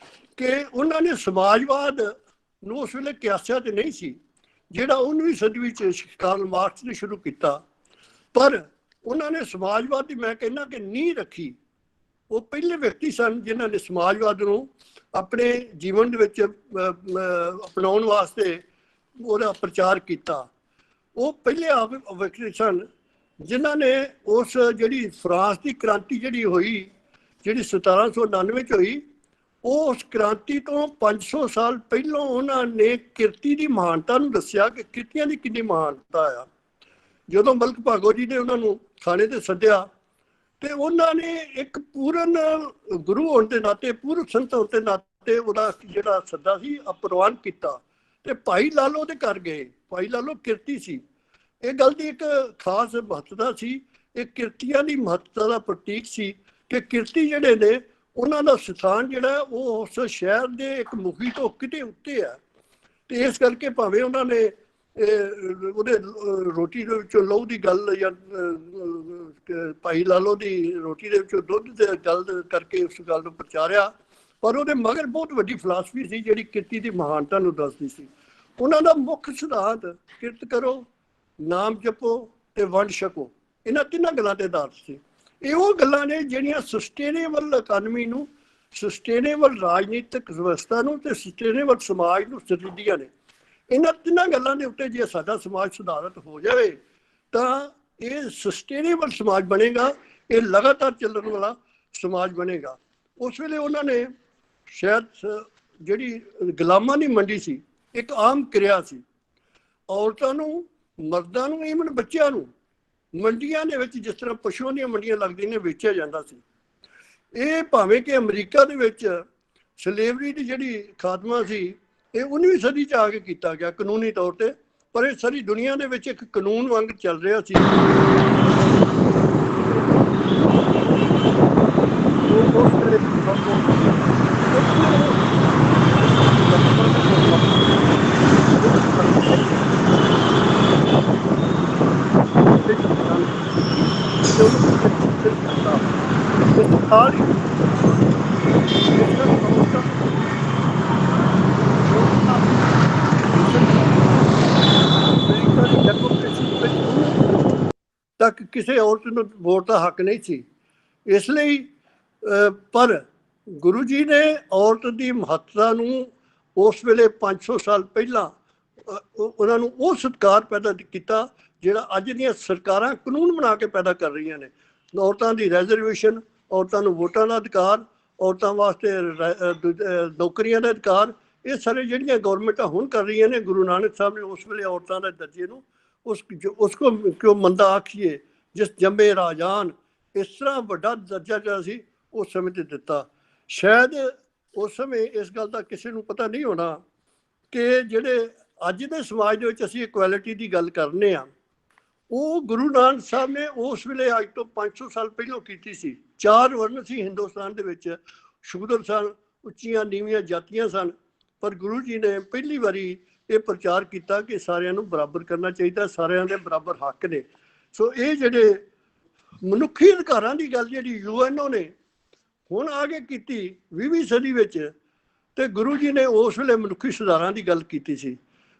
ਕਿ ਉਹਨਾਂ ਨੇ ਸਮਾਜਵਾਦ ਨੂੰ ਉਸ ਵੇਲੇ ਕਿਆਸਿਆ ਤੇ ਨਹੀਂ ਸੀ, ਜਿਹੜਾ 19ਵੀਂ ਸਦੀ ਵਿੱਚ ਕਾਰਲ ਮਾਰਕਸ ਨੇ ਸ਼ੁਰੂ ਕੀਤਾ, ਪਰ ਉਹਨਾਂ ਨੇ ਸਮਾਜਵਾਦ ਦੀ ਮੈਂ ਕਹਿੰਦਾ ਕਿ ਨੀਂਹ ਰੱਖੀ। ਉਹ ਪਹਿਲੇ ਵਿਅਕਤੀ ਸਨ ਜਿਨ੍ਹਾਂ ਨੇ ਸਮਾਜਵਾਦ ਨੂੰ ਆਪਣੇ ਜੀਵਨ ਦੇ ਵਿੱਚ ਅਪਣਾਉਣ ਵਾਸਤੇ ਉਹਦਾ ਪ੍ਰਚਾਰ ਕੀਤਾ। ਉਹ ਪਹਿਲੇ ਆਪ ਵਿਅਕਤੀ ਸਨ ਜਿਨ੍ਹਾਂ ਨੇ ਉਸ ਜਿਹੜੀ ਫਰਾਂਸ ਦੀ ਕ੍ਰਾਂਤੀ ਜਿਹੜੀ ਹੋਈ, ਜਿਹੜੀ 1799 ਚ ਹੋਈ, ਉਸ ਕ੍ਰਾਂਤੀ ਤੋਂ 500 ਸਾਲ ਪਹਿਲਾਂ ਉਹਨਾਂ ਨੇ ਕਿਰਤੀ ਦੀ ਮਹਾਨਤਾ ਨੂੰ ਦੱਸਿਆ ਕਿ ਕਿਰਤੀਆਂ ਦੀ ਕਿੰਨੀ ਮਹਾਨਤਾ ਆ। ਜਦੋਂ ਮਲਕ ਭਾਗੋ ਜੀ ਨੇ ਉਹਨਾਂ ਨੂੰ ਖਾਣੇ ਤੇ ਸੱਦਿਆ ਤੇ ਉਹਨਾਂ ਨੇ ਇੱਕ ਪੂਰਨ ਗੁਰੂ ਹੋਣ ਦੇ ਨਾਤੇ, ਪੂਰਨ ਸੰਤ ਹੋਣ ਦੇ ਨਾਤੇ ਉਹਦਾ ਜਿਹੜਾ ਸੱਦਾ ਸੀ ਪ੍ਰਵਾਨ ਕੀਤਾ ਤੇ ਭਾਈ ਲਾਲੋ ਦੇ ਘਰ ਗਏ। ਭਾਈ ਲਾਲੋ ਕਿਰਤੀ ਸੀ। ਇਹ ਗੱਲ ਦੀ ਇੱਕ ਖਾਸ ਮਹੱਤਤਾ ਸੀ। ਇਹ ਕਿਰਤੀਆਂ ਦੀ ਮਹੱਤਤਾ ਦਾ ਪ੍ਰਤੀਕ ਸੀ ਕਿ ਕਿਰਤੀ ਜਿਹੜੇ ਨੇ ਉਹਨਾਂ ਦਾ ਸਥਾਨ ਜਿਹੜਾ ਉਹ ਉਸ ਸ਼ਹਿਰ ਦੇ ਇੱਕ ਮੁਖੀ ਤੋਂ ਕਿਤੇ ਉੱਤੇ ਆ ਤੇ ਇਸ ਕਰਕੇ ਭਾਵੇਂ ਉਹਨਾਂ ਨੇ ਉਹਦੇ ਰੋਟੀ ਦੇ ਵਿੱਚੋਂ ਲਹੂ ਦੀ ਗੱਲ ਜਾਂ ਭਾਈ ਲਾਲੋ ਦੀ ਰੋਟੀ ਦੇ ਵਿੱਚੋਂ ਦੁੱਧ ਦੀ ਗੱਲ ਕਰਕੇ ਉਸ ਗੱਲ ਨੂੰ ਪ੍ਰਚਾਰਿਆ, ਪਰ ਉਹਦੇ ਮਗਰ ਬਹੁਤ ਵੱਡੀ ਫਿਲਾਸਫੀ ਸੀ ਜਿਹੜੀ ਕਿਰਤੀ ਦੀ ਮਹਾਨਤਾ ਨੂੰ ਦੱਸਦੀ ਸੀ। ਉਹਨਾਂ ਦਾ ਮੁੱਖ ਸਿਧਾਂਤ ਕਿਰਤ ਕਰੋ, ਨਾਮ ਜਪੋ ਤੇ ਵੰਡ ਛਕੋ, ਇਹਨਾਂ ਤਿੰਨਾਂ ਗੱਲਾਂ ਤੇ ਆਧਾਰਿਤ ਸੀ। ਇਹ ਉਹ ਗੱਲਾਂ ਨੇ ਜਿਹੜੀਆਂ ਸਸਟੇਨੇਬਲ ਇਕਾਨਮੀ ਨੂੰ, ਸਸਟੇਨੇਬਲ ਰਾਜਨੀਤਿਕ ਵਿਵਸਥਾ ਨੂੰ ਤੇ ਸਸਟੇਨੇਬਲ ਸਮਾਜ ਨੂੰ ਸਥਿਤੀਆਂ ਨੇ। ਇਹਨਾਂ ਤਿੰਨਾਂ ਗੱਲਾਂ ਦੇ ਉੱਤੇ ਜੇ ਸਾਡਾ ਸਮਾਜ ਸੁਧਾਰਿਤ ਹੋ ਜਾਵੇ ਤਾਂ ਇਹ ਸਸਟੇਨੇਬਲ ਸਮਾਜ ਬਣੇਗਾ, ਇਹ ਲਗਾਤਾਰ ਚੱਲਣ ਵਾਲਾ ਸਮਾਜ ਬਣੇਗਾ। ਉਸ ਵੇਲੇ ਉਹਨਾਂ ਨੇ ਸ਼ਾਇਦ ਜਿਹੜੀ ਗੁਲਾਮਾਂ ਦੀ ਮੰਡੀ ਸੀ ਇੱਕ ਆਮ ਕਿਰਿਆ ਸੀ। ਔਰਤਾਂ ਨੂੰ, ਮਰਦਾਂ ਨੂੰ, ਈਵਨ ਬੱਚਿਆਂ ਨੂੰ ਮੰਡੀਆਂ ਦੇ ਵਿੱਚ ਜਿਸ ਤਰ੍ਹਾਂ ਪਸ਼ੂਆਂ ਦੀਆਂ ਮੰਡੀਆਂ ਲੱਗਦੀਆਂ ਨੇ ਵੇਚਿਆ ਜਾਂਦਾ ਸੀ। ਇਹ ਭਾਵੇਂ ਕਿ ਅਮਰੀਕਾ ਦੇ ਵਿੱਚ ਸਲੇਵਰੀ ਦੀ ਜਿਹੜੀ ਖਾਤਮਾ ਸੀ ਇਹ 19ਵੀਂ ਸਦੀ 'ਚ ਆ ਕੇ ਕੀਤਾ ਗਿਆ ਕਾਨੂੰਨੀ ਤੌਰ ਤੇ, ਪਰ ਇਹ ਸਾਰੀ ਦੁਨੀਆ ਦੇ ਵਿੱਚ ਇੱਕ ਕਾਨੂੰਨ ਵਾਂਗ ਚੱਲ ਰਿਹਾ ਸੀ। ਤੱਕ ਕਿਸੇ ਔਰਤ ਨੂੰ ਵੋਟ ਦਾ ਹੱਕ ਨਹੀਂ ਸੀ। ਇਸ ਲਈ ਪਰ ਗੁਰੂ ਜੀ ਨੇ ਔਰਤ ਦੀ ਮਹੱਤਤਾ ਨੂੰ ਉਸ ਵੇਲੇ 500 ਸਾਲ ਪਹਿਲਾਂ ਉਹਨਾਂ ਨੂੰ ਉਹ ਸਤਿਕਾਰ ਪੈਦਾ ਕੀਤਾ ਜਿਹੜਾ ਅੱਜ ਦੀਆਂ ਸਰਕਾਰਾਂ ਕਾਨੂੰਨ ਬਣਾ ਕੇ ਪੈਦਾ ਕਰ ਰਹੀਆਂ ਨੇ। ਔਰਤਾਂ ਦੀ ਰਿਜ਼ਰਵੇਸ਼ਨ, ਔਰਤਾਂ ਨੂੰ ਵੋਟਾਂ ਦਾ ਅਧਿਕਾਰ, ਔਰਤਾਂ ਵਾਸਤੇ ਨੌਕਰੀਆਂ ਦਾ ਅਧਿਕਾਰ, ਇਹ ਸਾਰੇ ਜਿਹੜੀਆਂ ਗੌਰਮੈਂਟਾਂ ਹੁਣ ਕਰ ਰਹੀਆਂ ਨੇ। ਗੁਰੂ ਨਾਨਕ ਸਾਹਿਬ ਨੇ ਉਸ ਵੇਲੇ ਔਰਤਾਂ ਦੇ ਦਰਜੇ ਨੂੰ ਉਸਕੋ ਕਿਉਂ ਮੰਦਾ ਆਖੀਏ ਜਿਸ ਜੰਮੇ ਰਾਜਾਨ, ਇਸ ਤਰ੍ਹਾਂ ਵੱਡਾ ਦਰਜਾ ਜਿਹੜਾ ਸੀ ਉਸ ਸਮੇਂ ਤੇ ਦਿੱਤਾ। ਸ਼ਾਇਦ ਉਸ ਸਮੇਂ ਇਸ ਗੱਲ ਦਾ ਕਿਸੇ ਨੂੰ ਪਤਾ ਨਹੀਂ ਹੋਣਾ ਕਿ ਜਿਹੜੇ ਅੱਜ ਦੇ ਸਮਾਜ ਦੇ ਵਿੱਚ ਅਸੀਂ ਇਕੁਐਲਿਟੀ ਦੀ ਗੱਲ ਕਰਨੇ ਆ, ਉਹ ਗੁਰੂ ਨਾਨਕ ਸਾਹਿਬ ਨੇ ਉਸ ਵੇਲੇ ਅੱਜ ਤੋਂ 500 ਸਾਲ ਪਹਿਲਾਂ ਕੀਤੀ ਸੀ। 4 ਵਰਨ ਸੀ ਹਿੰਦੁਸਤਾਨ ਦੇ ਵਿੱਚ, ਸ਼ੂਦਰ ਸਨ, ਉੱਚੀਆਂ ਨੀਵੀਆਂ ਜਾਤੀਆਂ ਸਨ, ਪਰ ਗੁਰੂ ਜੀ ਨੇ ਪਹਿਲੀ ਵਾਰੀ ਇਹ ਪ੍ਰਚਾਰ ਕੀਤਾ ਕਿ ਸਾਰਿਆਂ ਨੂੰ ਬਰਾਬਰ ਕਰਨਾ ਚਾਹੀਦਾ, ਸਾਰਿਆਂ ਦੇ ਬਰਾਬਰ ਹੱਕ ਨੇ। ਸੋ ਇਹ ਜਿਹੜੇ ਮਨੁੱਖੀ ਅਧਿਕਾਰਾਂ ਦੀ ਗੱਲ ਜਿਹੜੀ ਯੂਐਨਓ ਨੇ ਹੁਣ ਆ ਕੇ ਕੀਤੀ 20ਵੀਂ ਸਦੀ ਵਿੱਚ, ਤੇ ਗੁਰੂ ਜੀ ਨੇ ਉਸ ਵੇਲੇ ਮਨੁੱਖੀ ਸੁਧਾਰਾਂ ਦੀ ਗੱਲ ਕੀਤੀ ਸੀ।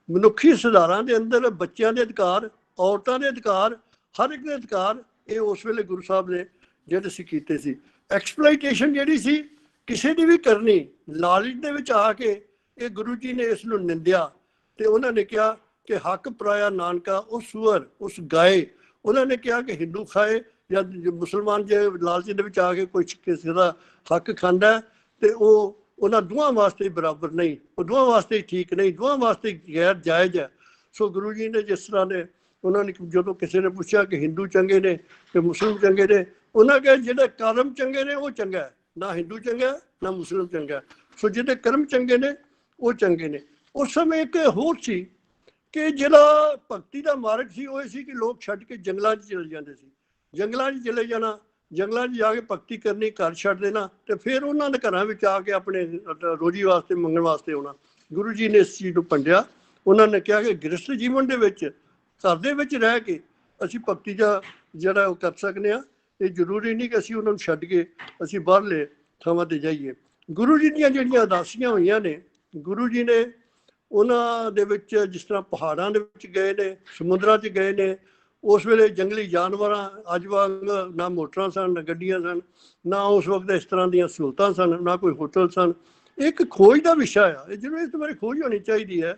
ਮਨੁੱਖੀ ਸੁਧਾਰਾਂ ਦੇ ਅੰਦਰ ਬੱਚਿਆਂ ਦੇ ਅਧਿਕਾਰ, ਔਰਤਾਂ ਦੇ ਅਧਿਕਾਰ, ਹਰ ਇੱਕ ਦੇ ਅਧਿਕਾਰ, ਇਹ ਉਸ ਵੇਲੇ ਗੁਰੂ ਸਾਹਿਬ ਨੇ ਜਿਹੜੇ ਸੀ ਕੀਤੇ ਸੀ। ਐਕਸਪਲੋਇਟੇਸ਼ਨ ਜਿਹੜੀ ਸੀ ਕਿਸੇ ਦੀ ਵੀ ਕਰਨੀ, ਲਾਲਚ ਦੇ ਵਿੱਚ ਆ ਕੇ, ਇਹ ਗੁਰੂ ਜੀ ਨੇ ਇਸ ਨੂੰ ਨਿੰਦਿਆ ਤੇ ਉਹਨਾਂ ਨੇ ਕਿਹਾ ਕਿ ਹੱਕ ਪਰਾਇਆ ਨਾਨਕਾ ਉਸ ਸੂਅਰ ਉਸ ਗਾਏ। ਉਹਨਾਂ ਨੇ ਕਿਹਾ ਕਿ ਹਿੰਦੂ ਖਾਏ ਜਾਂ ਮੁਸਲਮਾਨ ਜੇ ਲਾਲਚ ਦੇ ਵਿੱਚ ਆ ਕੇ ਕੋਈ ਕਿਸੇ ਦਾ ਹੱਕ ਖਾਂਦਾ ਤੇ ਉਹ ਉਹਨਾਂ ਦੋਵਾਂ ਵਾਸਤੇ ਬਰਾਬਰ ਨਹੀਂ, ਉਹ ਦੋਵਾਂ ਵਾਸਤੇ ਠੀਕ ਨਹੀਂ, ਦੋਵਾਂ ਵਾਸਤੇ ਗੈਰ ਜਾਇਜ਼ ਹੈ। ਸੋ ਗੁਰੂ ਜੀ ਨੇ ਜਿਸ ਤਰ੍ਹਾਂ ਦੇ, ਉਹਨਾਂ ਨੇ ਜਦੋਂ ਕਿਸੇ ਨੇ ਪੁੱਛਿਆ ਕਿ ਹਿੰਦੂ ਚੰਗੇ ਨੇ ਕਿ ਮੁਸਲਿਮ ਚੰਗੇ ਨੇ, ਉਹਨਾਂ ਕਿਹਾ ਜਿਹੜੇ ਕਰਮ ਚੰਗੇ ਨੇ ਉਹ ਚੰਗਾ, ਨਾ ਹਿੰਦੂ ਚੰਗਾ ਨਾ ਮੁਸਲਿਮ ਚੰਗਾ। ਸੋ ਜਿਹੜੇ ਕਰਮ ਚੰਗੇ ਨੇ ਉਹ ਚੰਗੇ ਨੇ। ਉਸ ਸਮੇਂ ਇੱਕ ਹੋਰ ਸੀ ਕਿ ਜਿਹੜਾ ਭਗਤੀ ਦਾ ਮਾਰਗ ਸੀ ਉਹ ਇਹ ਸੀ ਕਿ ਲੋਕ ਛੱਡ ਕੇ ਜੰਗਲਾਂ 'ਚ ਚਲੇ ਜਾਂਦੇ ਸੀ। ਜੰਗਲਾਂ 'ਚ ਚਲੇ ਜਾਣਾ, ਜੰਗਲਾਂ 'ਚ ਜਾ ਕੇ ਭਗਤੀ ਕਰਨੀ, ਘਰ ਛੱਡ ਦੇਣਾ ਤੇ ਫਿਰ ਉਹਨਾਂ ਦੇ ਘਰਾਂ ਵਿੱਚ ਆ ਕੇ ਆਪਣੇ ਰੋਜੀ ਵਾਸਤੇ ਮੰਗਣ ਵਾਸਤੇ ਆਉਣਾ। ਗੁਰੂ ਜੀ ਨੇ ਇਸ ਚੀਜ਼ ਨੂੰ ਭੰਡਿਆ। ਉਹਨਾਂ ਨੇ ਕਿਹਾ ਕਿ ਗ੍ਰਸਥ ਜੀਵਨ ਦੇ ਵਿੱਚ ਘਰ ਦੇ ਵਿੱਚ ਰਹਿ ਕੇ ਅਸੀਂ ਭਗਤੀ ਦਾ ਜਿਹੜਾ ਉਹ ਕਰ ਸਕਦੇ ਹਾਂ। ਇਹ ਜ਼ਰੂਰੀ ਨਹੀਂ ਕਿ ਅਸੀਂ ਉਹਨਾਂ ਨੂੰ ਛੱਡ ਕੇ ਅਸੀਂ ਬਾਹਰਲੇ ਥਾਵਾਂ 'ਤੇ ਜਾਈਏ। ਗੁਰੂ ਜੀ ਦੀਆਂ ਜਿਹੜੀਆਂ ਉਦਾਸੀਆਂ ਹੋਈਆਂ ਨੇ, ਗੁਰੂ ਜੀ ਨੇ ਉਹਨਾਂ ਦੇ ਵਿੱਚ ਜਿਸ ਤਰ੍ਹਾਂ ਪਹਾੜਾਂ ਦੇ ਵਿੱਚ ਗਏ ਨੇ, ਸਮੁੰਦਰਾਂ 'ਚ ਗਏ ਨੇ। ਉਸ ਵੇਲੇ ਜੰਗਲੀ ਜਾਨਵਰਾਂ, ਅੱਜ ਵਾਂਗ ਨਾ ਮੋਟਰਾਂ ਸਨ, ਨਾ ਗੱਡੀਆਂ ਸਨ, ਨਾ ਉਸ ਵਕਤ ਇਸ ਤਰ੍ਹਾਂ ਦੀਆਂ ਸਹੂਲਤਾਂ ਸਨ, ਨਾ ਕੋਈ ਹੋਟਲ ਸਨ। ਇੱਕ ਖੋਜ ਦਾ ਵਿਸ਼ਾ ਆ, ਇਹ ਜ਼ਰੂਰ ਇਸ ਬਾਰੇ ਖੋਜ ਹੋਣੀ ਚਾਹੀਦੀ ਹੈ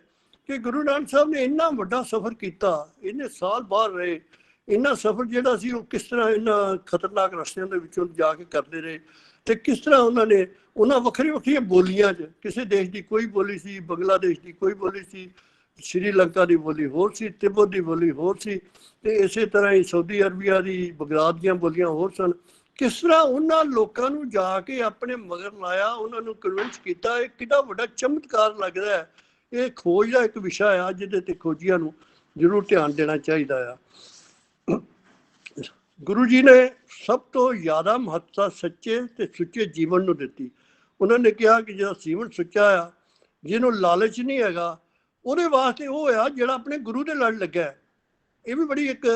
ਕਿ ਗੁਰੂ ਨਾਨਕ ਸਾਹਿਬ ਨੇ ਇੰਨਾ ਵੱਡਾ ਸਫ਼ਰ ਕੀਤਾ, ਇੰਨੇ ਸਾਲ ਬਾਹਰ ਰਹੇ, ਇੰਨਾ ਸਫ਼ਰ ਜਿਹੜਾ ਸੀ ਉਹ ਕਿਸ ਤਰ੍ਹਾਂ ਇਹਨਾਂ ਖਤਰਨਾਕ ਰਸਤਿਆਂ ਦੇ ਵਿੱਚੋਂ ਜਾ ਕੇ ਕਰਦੇ ਰਹੇ ਤੇ ਕਿਸ ਤਰ੍ਹਾਂ ਉਹਨਾਂ ਵੱਖਰੀਆਂ ਵੱਖਰੀਆਂ ਬੋਲੀਆਂ 'ਚ, ਕਿਸੇ ਦੇਸ਼ ਦੀ ਕੋਈ ਬੋਲੀ ਸੀ, ਬੰਗਲਾਦੇਸ਼ ਦੀ ਕੋਈ ਬੋਲੀ ਸੀ, ਸ਼੍ਰੀਲੰਕਾ ਦੀ ਬੋਲੀ ਹੋਰ ਸੀ, ਤਿੱਬਤ ਦੀ ਬੋਲੀ ਹੋਰ ਸੀ, ਤੇ ਇਸੇ ਤਰ੍ਹਾਂ ਹੀ ਸਾਊਦੀ ਅਰਬੀਆ ਦੀ, ਬਗਦਾਦ ਦੀਆਂ ਬੋਲੀਆਂ ਹੋਰ ਸਨ। ਕਿਸ ਤਰ੍ਹਾਂ ਉਹਨਾਂ ਲੋਕਾਂ ਨੂੰ ਜਾ ਕੇ ਆਪਣੇ ਮਗਰ ਲਾਇਆ, ਉਹਨਾਂ ਨੂੰ ਕਨਵਿੰਸ ਕੀਤਾ। ਇਹ ਕਿੰਨਾ ਵੱਡਾ ਚਮਤਕਾਰ ਲੱਗਦਾ ਹੈ। ਇਹ ਖੋਜ ਦਾ ਇੱਕ ਵਿਸ਼ਾ ਆ ਜਿਹਦੇ ਤੇ ਖੋਜੀਆਂ ਨੂੰ ਜ਼ਰੂਰ ਧਿਆਨ ਦੇਣਾ ਚਾਹੀਦਾ ਆ। ਗੁਰੂ ਜੀ ਨੇ ਸਭ ਤੋਂ ਜ਼ਿਆਦਾ ਮਹੱਤਤਾ ਸੱਚੇ ਤੇ ਸੁੱਚੇ ਜੀਵਨ ਨੂੰ ਦਿੱਤੀ। ਉਹਨਾਂ ਨੇ ਕਿਹਾ ਕਿ ਜਿਹੜਾ ਜੀਵਨ ਸੁੱਚਾ ਆ, ਜਿਹਨੂੰ ਲਾਲਚ ਨਹੀਂ ਹੈਗਾ, ਉਹਦੇ ਵਾਸਤੇ ਉਹ ਆ ਜਿਹੜਾ ਆਪਣੇ ਗੁਰੂ ਦੇ ਲੜ ਲੱਗਾ। ਇਹ ਵੀ ਬੜੀ ਇੱਕ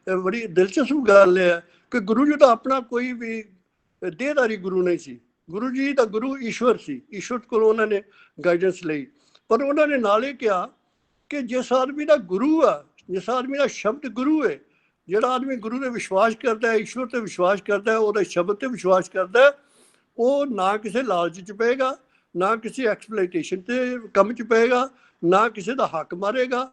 ਬੜੀ ਦਿਲਚਸਪ ਗੱਲ ਹੈ ਕਿ ਗੁਰੂ ਜੀ ਦਾ ਆਪਣਾ ਕੋਈ ਵੀ ਦੇਹਧਾਰੀ ਗੁਰੂ ਨਹੀਂ ਸੀ। ਗੁਰੂ ਜੀ ਦਾ ਗੁਰੂ ਈਸ਼ਵਰ ਸੀ, ਈਸ਼ਵਰ ਕੋਲੋਂ ਉਹਨਾਂ ਨੇ ਗਾਈਡੈਂਸ ਲਈ। ਪਰ ਉਹਨਾਂ ਨੇ ਨਾਲ ਇਹ ਕਿਹਾ ਕਿ ਜਿਸ ਆਦਮੀ ਦਾ ਗੁਰੂ ਆ, ਜਿਸ ਆਦਮੀ ਦਾ ਸ਼ਬਦ ਗੁਰੂ ਹੈ, ਜਿਹੜਾ ਆਦਮੀ ਗੁਰੂ ਤੇ ਵਿਸ਼ਵਾਸ ਕਰਦਾ ਹੈ, ਈਸ਼ਵਰ ਤੇ ਵਿਸ਼ਵਾਸ ਕਰਦਾ ਹੈ, ਉਹਦੇ ਸ਼ਬਦ ਤੇ ਵਿਸ਼ਵਾਸ ਕਰਦਾ ਹੈ, ਉਹ ਨਾ ਕਿਸੇ ਲਾਲਚ 'ਚ ਪਏਗਾ, ਨਾ ਕਿਸੇ ਐਕਸਪਲੋਇਟੇਸ਼ਨ ਤੇ ਕੰਮ 'ਚ ਪਏਗਾ, ਨਾ ਕਿਸੇ ਦਾ ਹੱਕ ਮਾਰੇਗਾ,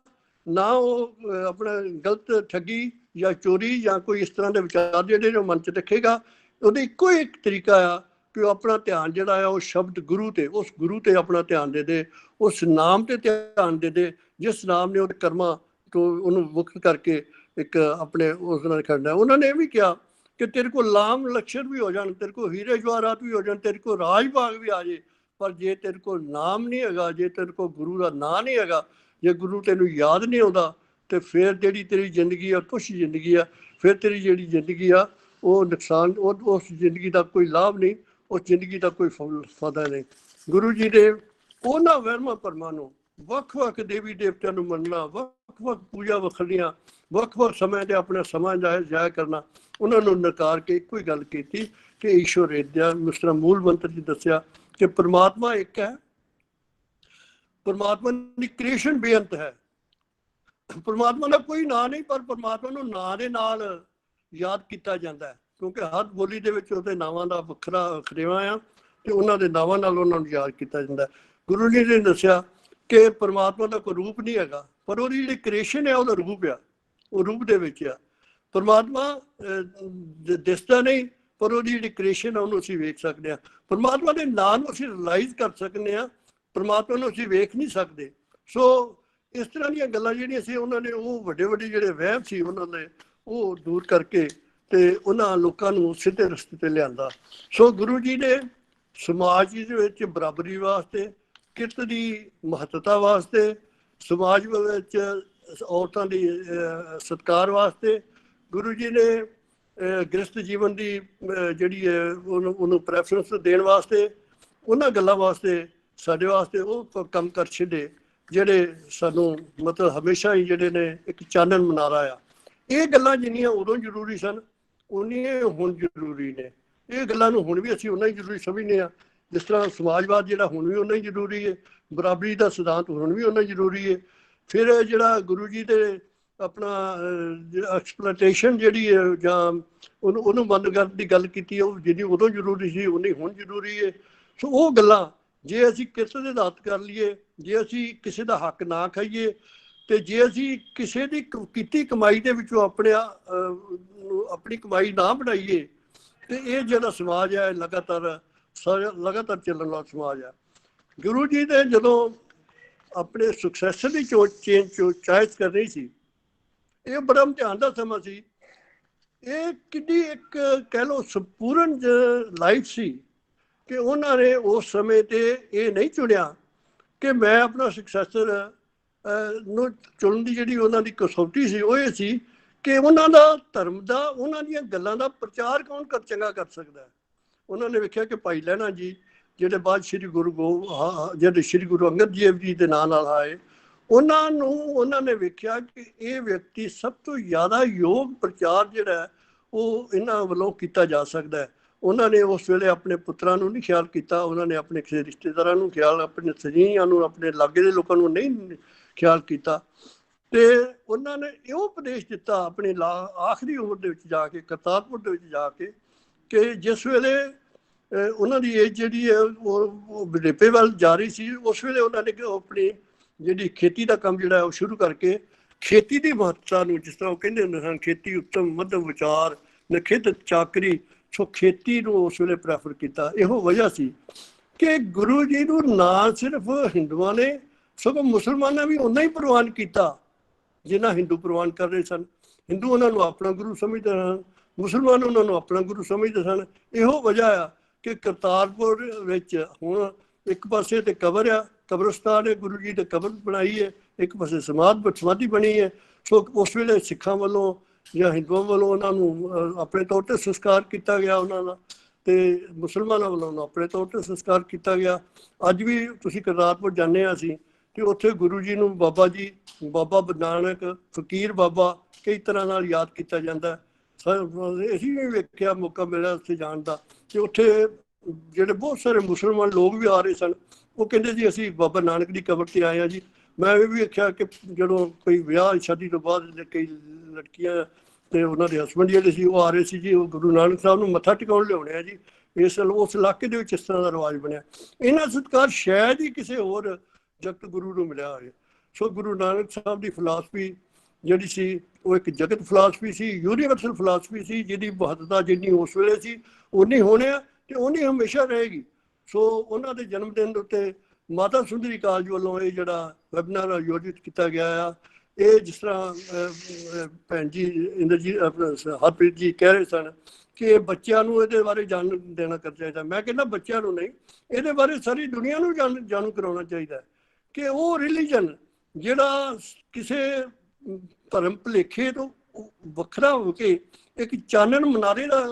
ਨਾ ਉਹ ਆਪਣਾ ਗਲਤ ਠੱਗੀ ਜਾਂ ਚੋਰੀ ਜਾਂ ਕੋਈ ਇਸ ਤਰ੍ਹਾਂ ਦੇ ਵਿਚਾਰ ਜਿਹੜੇ ਉਹ ਮਨ 'ਚ ਰੱਖੇਗਾ। ਉਹਦਾ ਇੱਕੋ ਇੱਕ ਤਰੀਕਾ ਆ ਕਿ ਉਹ ਆਪਣਾ ਧਿਆਨ ਜਿਹੜਾ ਆ ਉਹ ਸ਼ਬਦ ਗੁਰੂ ਤੇ, ਉਸ ਗੁਰੂ ਤੇ ਆਪਣਾ ਧਿਆਨ ਦੇ ਦੇ, ਉਸ ਨਾਮ ਤੇ ਧਿਆਨ ਦੇ ਦੇ ਜਿਸ ਨਾਮ ਨੇ ਉਹਦੇ ਕਰਮਾਂ ਤੋਂ ਉਹਨੂੰ ਮੁਕਤ ਕਰਕੇ ਇੱਕ ਆਪਣੇ ਉਸ ਨਾਲ ਖੜਨਾ। ਉਹਨਾਂ ਨੇ ਇਹ ਵੀ ਕਿਹਾ ਕਿ ਤੇਰੇ ਕੋਲ ਲਾਮ ਲਕਸ਼ਰ ਵੀ ਹੋ ਜਾਣ, ਤੇਰੇ ਕੋਲ ਹੀਰੇ ਜਵਾਹਰਾਤ ਵੀ ਹੋ ਜਾਣ, ਤੇਰੇ ਕੋਲ ਰਾਜ ਭਾਗ ਵੀ ਆ ਜੇ, ਪਰ ਜੇ ਤੇਰੇ ਕੋਲ ਨਾਮ ਨਹੀਂ ਹੈਗਾ, ਜੇ ਤੇਰੇ ਕੋਲ ਗੁਰੂ ਦਾ ਨਾਂ ਨਹੀਂ ਹੈਗਾ, ਜੇ ਗੁਰੂ ਤੈਨੂੰ ਯਾਦ ਨਹੀਂ ਆਉਂਦਾ, ਤੇ ਫਿਰ ਜਿਹੜੀ ਤੇਰੀ ਜ਼ਿੰਦਗੀ ਆ ਕੁਛ ਜ਼ਿੰਦਗੀ ਆ, ਫਿਰ ਤੇਰੀ ਜਿਹੜੀ ਜ਼ਿੰਦਗੀ ਆ ਉਹ ਨੁਕਸਾਨ, ਉਸ ਜ਼ਿੰਦਗੀ ਦਾ ਕੋਈ ਲਾਭ ਨਹੀਂ, ਉਸ ਜ਼ਿੰਦਗੀ ਦਾ ਕੋਈ ਫਾਇਦਾ ਨਹੀਂ। ਗੁਰੂ ਜੀ ਦੇ ਉਹਨਾਂ ਵਹਿਮਾਂ ਭਰਮਾਂ ਨੂੰ, ਵੱਖ-ਵੱਖ ਦੇਵੀ ਦੇਵਤਿਆਂ ਨੂੰ ਮੰਨਣਾ, ਵੱਖ-ਵੱਖ ਪੂਜਾ ਵੱਖਰੀਆਂ, ਵੱਖ-ਵੱਖ ਸਮੇਂ 'ਤੇ ਆਪਣਾ ਸਮਾਂ ਜਾਇਆ ਕਰਨਾ, ਉਹਨਾਂ ਨੂੰ ਨਕਾਰ ਕੇ ਇੱਕੋ ਹੀ ਗੱਲ ਕੀਤੀ ਕਿ ਈਸ਼ਵਰ ਏਦਿਆ, ਜਿਸ ਤਰ੍ਹਾਂ ਮੂਲ ਮੰਤਰ 'ਚ ਦੱਸਿਆ ਕਿ ਪਰਮਾਤਮਾ ਇੱਕ ਹੈ, ਪਰਮਾਤਮਾ ਦੀ ਕ੍ਰੀਏਸ਼ਨ ਬੇਅੰਤ ਹੈ, ਪਰਮਾਤਮਾ ਦਾ ਕੋਈ ਨਾਂ ਨਹੀਂ, ਪਰ ਪਰਮਾਤਮਾ ਨੂੰ ਨਾਂ ਦੇ ਨਾਲ ਯਾਦ ਕੀਤਾ ਜਾਂਦਾ ਹੈ, ਕਿਉਂਕਿ ਹਰ ਬੋਲੀ ਦੇ ਵਿੱਚ ਉਹਦੇ ਨਾਵਾਂ ਦਾ ਵੱਖਰਾ ਵਖਰੇਵਾਂ ਆ, ਤੇ ਉਹਨਾਂ ਦੇ ਨਾਵਾਂ ਨਾਲ ਉਹਨਾਂ ਨੂੰ ਯਾਦ ਕੀਤਾ ਜਾਂਦਾ। ਗੁਰੂ ਜੀ ਨੇ ਦੱਸਿਆ ਕਿ ਪਰਮਾਤਮਾ ਦਾ ਕੋਈ ਰੂਪ ਨਹੀਂ ਹੈਗਾ, ਪਰ ਉਹਦੀ ਜਿਹੜੀ ਕ੍ਰੀਏਸ਼ਨ ਹੈ ਉਹਦਾ ਰੂਪ ਆ, ਉਹ ਰੂਪ ਦੇ ਵਿੱਚ ਆ। ਪਰਮਾਤਮਾ ਦਿਸਦਾ ਨਹੀਂ, ਪਰ ਉਹਦੀ ਜਿਹੜੀ ਕ੍ਰੀਏਸ਼ਨ ਆ ਉਹਨੂੰ ਅਸੀਂ ਵੇਖ ਸਕਦੇ ਹਾਂ। ਪਰਮਾਤਮਾ ਦੇ ਨਾਂ ਨੂੰ ਅਸੀਂ ਰਿਅਲਾਈਜ਼ ਕਰ ਸਕਦੇ ਹਾਂ, ਪਰਮਾਤਮਾ ਨੂੰ ਅਸੀਂ ਵੇਖ ਨਹੀਂ ਸਕਦੇ। ਸੋ ਇਸ ਤਰ੍ਹਾਂ ਦੀਆਂ ਗੱਲਾਂ ਜਿਹੜੀਆਂ ਸੀ, ਉਹਨਾਂ ਨੇ ਉਹ ਵੱਡੇ ਵੱਡੇ ਜਿਹੜੇ ਵਹਿਮ ਸੀ ਉਹਨਾਂ ਨੇ ਉਹ ਦੂਰ ਕਰਕੇ ਤੇ ਉਹਨਾਂ ਲੋਕਾਂ ਨੂੰ ਸਿੱਧੇ ਰਸਤੇ ਤੇ ਲਿਆਂਦਾ। ਸੋ ਗੁਰੂ ਜੀ ਨੇ ਸਮਾਜ ਦੇ ਵਿੱਚ ਬਰਾਬਰੀ ਵਾਸਤੇ, ਕਿਰਤ ਦੀ ਮਹੱਤਤਾ ਵਾਸਤੇ, ਸਮਾਜ ਵਿੱਚ ਔਰਤਾਂ ਦੀ ਸਤਿਕਾਰ ਵਾਸਤੇ, ਗੁਰੂ ਜੀ ਨੇ ਗ੍ਰਸਤ ਜੀਵਨ ਦੀ ਜਿਹੜੀ ਹੈ ਉਹਨੂੰ ਪ੍ਰੈਫਰੈਂਸ ਦੇਣ ਵਾਸਤੇ, ਉਹਨਾਂ ਗੱਲਾਂ ਵਾਸਤੇ ਸਾਡੇ ਵਾਸਤੇ ਉਹ ਕੰਮ ਕਰ ਛੱਡੇ ਜਿਹੜੇ ਸਾਨੂੰ ਮਤਲਬ ਹਮੇਸ਼ਾ ਹੀ ਜਿਹੜੇ ਨੇ ਇੱਕ ਚਾਨਣ ਮਨਾਰਾ ਆ। ਇਹ ਗੱਲਾਂ ਜਿੰਨੀਆਂ ਉਦੋਂ ਜ਼ਰੂਰੀ ਸਨ, ਉਨੀਆਂ ਹੁਣ ਜ਼ਰੂਰੀ ਨੇ। ਇਹ ਗੱਲਾਂ ਨੂੰ ਹੁਣ ਵੀ ਅਸੀਂ ਓਨਾ ਹੀ ਜ਼ਰੂਰੀ ਸਮਝਦੇ ਹਾਂ, ਜਿਸ ਤਰ੍ਹਾਂ ਸਮਾਜਵਾਦ ਜਿਹੜਾ ਹੁਣ ਵੀ ਓਨਾ ਹੀ ਜ਼ਰੂਰੀ ਹੈ, ਬਰਾਬਰੀ ਦਾ ਸਿਧਾਂਤ ਹੁਣ ਵੀ ਓਨਾ ਜ਼ਰੂਰੀ ਹੈ। ਫਿਰ ਜਿਹੜਾ ਗੁਰੂ ਜੀ ਦੇ ਆਪਣਾ ਐਕਸਪਲੋਇਟੇਸ਼ਨ ਜਿਹੜੀ ਹੈ ਜਾਂ ਉਹਨੂੰ ਬੰਦ ਕਰਨ ਦੀ ਗੱਲ ਕੀਤੀ, ਉਹ ਜਿੰਨੀ ਉਦੋਂ ਜ਼ਰੂਰੀ ਸੀ ਉਨੀ ਹੁਣ ਜ਼ਰੂਰੀ ਹੈ। ਸੋ ਉਹ ਗੱਲਾਂ ਜੇ ਅਸੀਂ ਕਿਸੇ ਦੇ ਦਾਤ ਕਰ ਲਈਏ, ਜੇ ਅਸੀਂ ਕਿਸੇ ਦਾ ਹੱਕ ਨਾ ਖਾਈਏ, ਤੇ ਜੇ ਅਸੀਂ ਕਿਸੇ ਦੀ ਕੀਤੀ ਕਮਾਈ ਦੇ ਵਿੱਚੋਂ ਆਪਣੀ ਕਮਾਈ ਨਾ ਬਣਾਈਏ, ਤੇ ਇਹ ਜਿਹੜਾ ਸਮਾਜ ਹੈ ਲਗਾਤਾਰ ਚੱਲਣ ਵਾਲਾ ਸਮਾਜ ਹੈ। ਗੁਰੂ ਜੀ ਨੇ ਜਦੋਂ ਆਪਣੇ ਸੁਕਸੈਸਰ ਦੀ ਚੋਇਸ ਕਰਨੀ ਸੀ, ਇਹ ਬੜਾ ਇਮਤਿਹਾਨ ਦਾ ਸਮਾਂ ਸੀ। ਇਹ ਕਿੰਨੀ ਇੱਕ ਕਹਿ ਲਓ ਸੰਪੂਰਨ ਲਾਈਫ ਸੀ ਕਿ ਉਹਨਾਂ ਨੇ ਉਸ ਸਮੇਂ ਤੇ ਇਹ ਨਹੀਂ ਚੁਣਿਆ ਕਿ ਮੈਂ ਆਪਣਾ ਸਕਸੈਸਰ ਨੂੰ ਚੁਣਨ ਦੀ ਜਿਹੜੀ ਉਹਨਾਂ ਦੀ ਕਸੌਟੀ ਸੀ ਉਹ ਇਹ ਸੀ ਕਿ ਉਹਨਾਂ ਦਾ ਧਰਮ ਦਾ, ਉਹਨਾਂ ਦੀਆਂ ਗੱਲਾਂ ਦਾ ਪ੍ਰਚਾਰ ਕੌਣ ਚੰਗਾ ਕਰ ਸਕਦਾ ਹੈ। ਉਹਨਾਂ ਨੇ ਵੇਖਿਆ ਕਿ ਭਾਈ ਲਹਿਣਾ ਜੀ ਜਿਹੜੇ ਬਾਅਦ ਸ਼੍ਰੀ ਗੁਰੂ ਅੰਗਦ ਦੇਵ ਜੀ ਦੇ ਨਾਂ ਨਾਲ ਆਏ, ਉਹਨਾਂ ਨੇ ਵੇਖਿਆ ਕਿ ਇਹ ਵਿਅਕਤੀ ਸਭ ਤੋਂ ਜ਼ਿਆਦਾ ਯੋਗ ਪ੍ਰਚਾਰ ਜਿਹੜਾ ਉਹ ਇਹਨਾਂ ਵੱਲੋਂ ਕੀਤਾ ਜਾ ਸਕਦਾ ਹੈ। ਉਹਨਾਂ ਨੇ ਉਸ ਵੇਲੇ ਆਪਣੇ ਪੁੱਤਰਾਂ ਨੂੰ ਨਹੀਂ ਖਿਆਲ ਕੀਤਾ, ਉਹਨਾਂ ਨੇ ਆਪਣੇ ਕਿਸੇ ਰਿਸ਼ਤੇਦਾਰਾਂ ਨੂੰ ਖਿਆਲ, ਆਪਣੇ ਸਜੀਆਂ ਨੂੰ, ਆਪਣੇ ਲਾਗੇ ਦੇ ਲੋਕਾਂ ਨੂੰ ਨਹੀਂ ਖਿਆਲ ਕੀਤਾ। ਤੇ ਉਹਨਾਂ ਨੇ ਇਹ ਉਪਦੇਸ਼ ਦਿੱਤਾ ਆਪਣੀ ਆਖਰੀ ਉਮਰ ਦੇ ਵਿੱਚ ਜਾ ਕੇ, ਕਰਤਾਰਪੁਰ ਦੇ ਵਿੱਚ ਜਾ ਕੇ, ਕਿ ਜਿਸ ਵੇਲੇ ਉਹਨਾਂ ਦੀ ਏਜ ਜਿਹੜੀ ਹੈ ਉਹ ਬੁਢੇਪੇ ਵੱਲ ਜਾ ਰਹੀ ਸੀ, ਉਸ ਵੇਲੇ ਉਹਨਾਂ ਨੇ ਆਪਣੀ ਜਿਹੜੀ ਖੇਤੀ ਦਾ ਕੰਮ ਜਿਹੜਾ ਉਹ ਸ਼ੁਰੂ ਕਰਕੇ ਖੇਤੀ ਦੀ ਮਹੱਤਤਾ ਨੂੰ, ਜਿਸ ਤਰ੍ਹਾਂ ਉਹ ਕਹਿੰਦੇ ਹੁੰਦੇ ਸਨ, ਖੇਤੀ ਉੱਤਮ ਮੱਧਮ ਵਿਚਾਰ ਨਖਿੱਧ ਚਾਕਰੀ, ਸੋ ਖੇਤੀ ਨੂੰ ਉਸ ਵੇਲੇ ਪ੍ਰੈਫਰ ਕੀਤਾ। ਇਹੋ ਵਜ੍ਹਾ ਸੀ ਕਿ ਗੁਰੂ ਜੀ ਨੂੰ ਨਾ ਸਿਰਫ ਹਿੰਦੂਆਂ ਨੇ ਸਗੋਂ ਮੁਸਲਮਾਨਾਂ ਵੀ ਓਨਾ ਹੀ ਪ੍ਰਵਾਨ ਕੀਤਾ ਜਿੰਨਾ ਹਿੰਦੂ ਪ੍ਰਵਾਨ ਕਰ ਰਹੇ ਸਨ। ਹਿੰਦੂ ਉਹਨਾਂ ਨੂੰ ਆਪਣਾ ਗੁਰੂ ਸਮਝਦੇ ਸਨ, ਮੁਸਲਮਾਨ ਉਹਨਾਂ ਨੂੰ ਆਪਣਾ ਗੁਰੂ ਸਮਝਦੇ ਸਨ। ਇਹੋ ਵਜ੍ਹਾ ਆ ਕਿ ਕਰਤਾਰਪੁਰ ਵਿੱਚ ਹੁਣ ਇੱਕ ਪਾਸੇ ਤੇ ਕਬਰ ਆ, ਕਬਰਸਤਾਨ ਹੈ, ਗੁਰੂ ਜੀ ਨੇ ਕਬਰ ਬਣਾਈ ਹੈ, ਇੱਕ ਪਾਸੇ ਸਮਾਧੀ ਬਣੀ ਹੈ। ਸੋ ਉਸ ਵੇਲੇ ਸਿੱਖਾਂ ਵੱਲੋਂ ਜਾਂ ਹਿੰਦੂਆਂ ਵੱਲੋਂ ਉਹਨਾਂ ਨੂੰ ਆਪਣੇ ਤੌਰ 'ਤੇ ਸੰਸਕਾਰ ਕੀਤਾ ਗਿਆ ਉਹਨਾਂ ਦਾ, ਤੇ ਮੁਸਲਮਾਨਾਂ ਵੱਲੋਂ ਆਪਣੇ ਤੌਰ 'ਤੇ ਸੰਸਕਾਰ ਕੀਤਾ ਗਿਆ। ਅੱਜ ਵੀ ਤੁਸੀਂ ਕਰਤਾਰਪੁਰ ਜਾਂਦੇ ਹਾਂ ਅਸੀਂ, ਤੇ ਉੱਥੇ ਗੁਰੂ ਜੀ ਨੂੰ ਬਾਬਾ ਜੀ, ਬਾਬਾ ਨਾਨਕ, ਫਕੀਰ ਬਾਬਾ ਕਈ ਤਰ੍ਹਾਂ ਨਾਲ ਯਾਦ ਕੀਤਾ ਜਾਂਦਾ। ਅਸੀਂ ਵੀ ਵੇਖਿਆ, ਮੌਕਾ ਮਿਲਿਆ ਉੱਥੇ ਜਾਣ ਦਾ, ਤੇ ਉੱਥੇ ਜਿਹੜੇ ਬਹੁਤ ਸਾਰੇ ਮੁਸਲਮਾਨ ਲੋਕ ਵੀ ਆ ਰਹੇ ਸਨ। ਉਹ ਕਹਿੰਦੇ ਜੀ ਅਸੀਂ ਬਾਬਾ ਨਾਨਕ ਦੀ ਕਬਰ ਤੇ ਆਏ ਹਾਂ ਜੀ। ਮੈਂ ਇਹ ਵੀ ਵੇਖਿਆ ਕਿ ਜਦੋਂ ਕੋਈ ਵਿਆਹ ਸ਼ਾਦੀ ਤੋਂ ਬਾਅਦ ਕਈ ਲੜਕੀਆਂ ਤੇ ਉਹਨਾਂ ਦੇ ਹਸਬੈਂਡ ਜਿਹੜੇ ਸੀ ਉਹ ਆ ਰਹੇ ਸੀ ਜੀ, ਉਹ ਗੁਰੂ ਨਾਨਕ ਸਾਹਿਬ ਨੂੰ ਮੱਥਾ ਟਿਕਾਉਣ ਲਿਆਉਣੇ ਆ ਜੀ। ਉਸ ਇਲਾਕੇ ਦੇ ਵਿੱਚ ਇਸ ਤਰ੍ਹਾਂ ਦਾ ਰਿਵਾਜ ਬਣਿਆ। ਇਹਨਾਂ ਸਤਿਕਾਰ ਸ਼ਾਇਦ ਹੀ ਕਿਸੇ ਹੋਰ ਜਗਤ ਗੁਰੂ ਨੂੰ ਮਿਲਿਆ ਹੋਵੇ। ਸੋ ਗੁਰੂ ਨਾਨਕ ਸਾਹਿਬ ਦੀ ਫਿਲਾਸਫੀ ਜਿਹੜੀ ਸੀ ਉਹ ਇੱਕ ਜਗਤ ਫਿਲਾਸਫੀ ਸੀ, ਯੂਨੀਵਰਸਲ ਫਿਲਾਸਫੀ ਸੀ, ਜਿਹਦੀ ਮਹੱਤਤਾ ਜਿੰਨੀ ਉਸ ਵੇਲੇ ਸੀ ਉਨੀ ਹੋਣੀ ਆ ਤੇ ਉਨੀ ਹਮੇਸ਼ਾ ਰਹੇਗੀ। ਸੋ ਉਹਨਾਂ ਦੇ ਜਨਮ ਦਿਨ ਦੇ ਉੱਤੇ ਮਾਤਾ ਸੁੰਦਰੀ ਕਾਲਜ ਵੱਲੋਂ ਇਹ ਜਿਹੜਾ ਵੈਬੀਨਾਰ ਆਯੋਜਿਤ ਕੀਤਾ ਗਿਆ ਆ, ਇਹ ਜਿਸ ਤਰ੍ਹਾਂ ਭੈਣ ਜੀ ਇੰਦਰਜੀਤ ਹਰਪ੍ਰੀਤ ਜੀ ਕਹਿ ਰਹੇ ਸਨ ਕਿ ਬੱਚਿਆਂ ਨੂੰ ਇਹਦੇ ਬਾਰੇ ਜਾਣ ਦੇਣਾ ਕਰਨਾ ਚਾਹੀਦਾ। ਮੈਂ ਕਹਿੰਦਾ ਬੱਚਿਆਂ ਨੂੰ ਨਹੀਂ, ਇਹਦੇ ਬਾਰੇ ਸਾਰੀ ਦੁਨੀਆ ਨੂੰ ਜਾਣੂ ਕਰਾਉਣਾ ਚਾਹੀਦਾ ਕਿ ਉਹ ਰਿਲੀਜਨ ਜਿਹੜਾ ਕਿਸੇ ਧਰਮ ਭੁਲੇਖੇ ਤੋਂ ਵੱਖਰਾ ਹੋ ਕੇ ਇੱਕ ਚਾਨਣ ਮਨਾਰੇ ਦਾ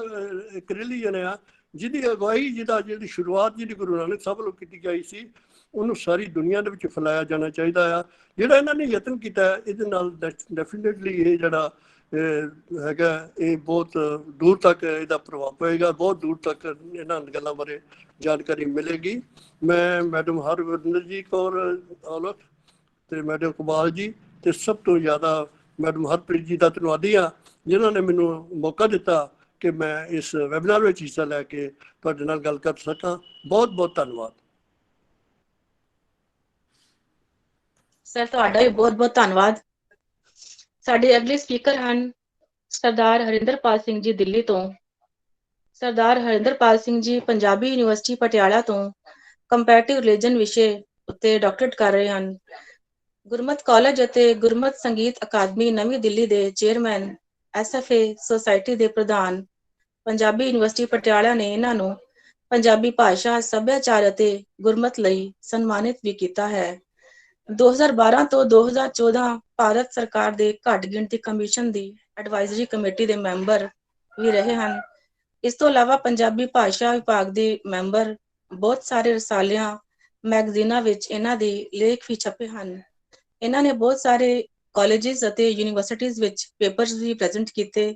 ਇੱਕ ਰਿਲੀਜਨ ਆ, ਜਿਹਦੀ ਅਗਵਾਈ ਜਿਹਦੀ ਸ਼ੁਰੂਆਤ ਜਿਹੜੀ ਗੁਰੂ ਨਾਨਕ ਸਾਹਿਬ ਵੱਲੋਂ ਕੀਤੀ ਗਈ ਸੀ, ਉਹਨੂੰ ਸਾਰੀ ਦੁਨੀਆ ਦੇ ਵਿੱਚ ਫੈਲਾਇਆ ਜਾਣਾ ਚਾਹੀਦਾ ਆ। ਜਿਹੜਾ ਇਹਨਾਂ ਨੇ ਯਤਨ ਕੀਤਾ ਇਹਦੇ ਨਾਲ ਡੈਫੀਨੇਟਲੀ ਇਹ ਜਿਹੜਾ ਹੈਗਾ ਇਹ ਬਹੁਤ ਦੂਰ ਤੱਕ ਇਹਦਾ ਪ੍ਰਭਾਵ ਪਏਗਾ, ਬਹੁਤ ਦੂਰ ਤੱਕ ਇਹਨਾਂ ਗੱਲਾਂ ਬਾਰੇ ਜਾਣਕਾਰੀ ਮਿਲੇਗੀ। ਮੈਂ ਮੈਡਮ ਹਰਵਿੰਦਰ ਕੌਰ ਔਲਖ ਤੇ ਮੈਡਮ ਕਮਾਲ ਜੀ ਤੇ ਸਭ ਤੋਂ ਜ਼ਿਆਦਾ ਮੈਡਮ ਹਰਪ੍ਰੀਤ ਜੀ ਦਾ ਧੰਨਵਾਦੀ ਹਾਂ, ਜਿਨ੍ਹਾਂ ਨੇ ਮੈਨੂੰ ਮੌਕਾ ਦਿੱਤਾ ਕਿ ਮੈਂ ਇਸ ਵੈਬੀਨਾਰ ਵਿੱਚ ਹਿੱਸਾ ਲੈ ਕੇ ਤੁਹਾਡੇ ਨਾਲ ਗੱਲ ਕਰ ਸਕਾਂ। ਬਹੁਤ ਬਹੁਤ ਧੰਨਵਾਦ ਸਰ, ਤੁਹਾਡਾ ਵੀ ਬਹੁਤ ਬਹੁਤ ਧੰਨਵਾਦ। ਸਾਡੇ ਅਗਲੇ ਸਪੀਕਰ ਹਨ ਸਰਦਾਰ ਹਰਿੰਦਰਪਾਲ ਸਿੰਘ ਜੀ ਦਿੱਲੀ ਤੋਂ। ਸਰਦਾਰ ਹਰਿੰਦਰਪਾਲ ਸਿੰਘ ਜੀ ਪੰਜਾਬੀ ਯੂਨੀਵਰਸਿਟੀ ਪਟਿਆਲਾ ਤੋਂ ਕੰਪੈਰੇਟਿਵ ਰਿਲੀਜਨ ਵਿਸ਼ੇ ਉੱਤੇ ਡਾਕਟਰੇਟ ਕਰ ਰਹੇ ਹਨ। ਗੁਰਮਤ ਕਾਲਜ ਅਤੇ ਗੁਰਮਤ ਸੰਗੀਤ ਅਕਾਦਮੀ ਨਵੀਂ ਦਿੱਲੀ ਦੇ ਚੇਅਰਮੈਨ, SFA ਸੁਸਾਇਟੀ ਦੇ ਪ੍ਰਧਾਨ, ਪੰਜਾਬੀ ਯੂਨੀਵਰਸਿਟੀ ਪਟਿਆਲਾ ਨੇ ਇਹਨਾਂ ਨੂੰ ਪੰਜਾਬੀ ਭਾਸ਼ਾ, ਸੱਭਿਆਚਾਰ ਅਤੇ ਗੁਰਮਤ ਲਈ ਸਨਮਾਨਿਤ ਵੀ ਕੀਤਾ ਹੈ। 2012 ਤੋਂ 2014 ਭਾਰਤ ਸਰਕਾਰ ਦੇ ਘੱਟ ਗਿਣਤੀ ਕਮਿਸ਼ਨ ਦੀ ਐਡਵਾਈਜ਼ਰੀ ਕਮੇਟੀ ਦੇ ਮੈਂਬਰ ਵੀ ਰਹੇ ਹਨ। ਇਸ ਤੋਂ ਇਲਾਵਾ ਪੰਜਾਬੀ ਭਾਸ਼ਾ ਵਿਭਾਗ ਦੇ ਮੈਂਬਰ, ਬਹੁਤ ਸਾਰੇ ਰਸਾਲਿਆਂ, ਮੈਗਜ਼ੀਨਾਂ ਵਿੱਚ ਇਹਨਾਂ ਦੇ ਲੇਖ ਵੀ ਛਪੇ ਹਨ। ਇਹਨਾਂ ਨੇ ਬਹੁਤ ਸਾਰੇ ਕਾਲਜਿਸ ਅਤੇ ਯੂਨੀਵਰਸਿਟੀਜ਼ ਵਿੱਚ ਪੇਪਰਸ ਵੀ ਪ੍ਰੈਜ਼ੈਂਟ ਕੀਤੇ।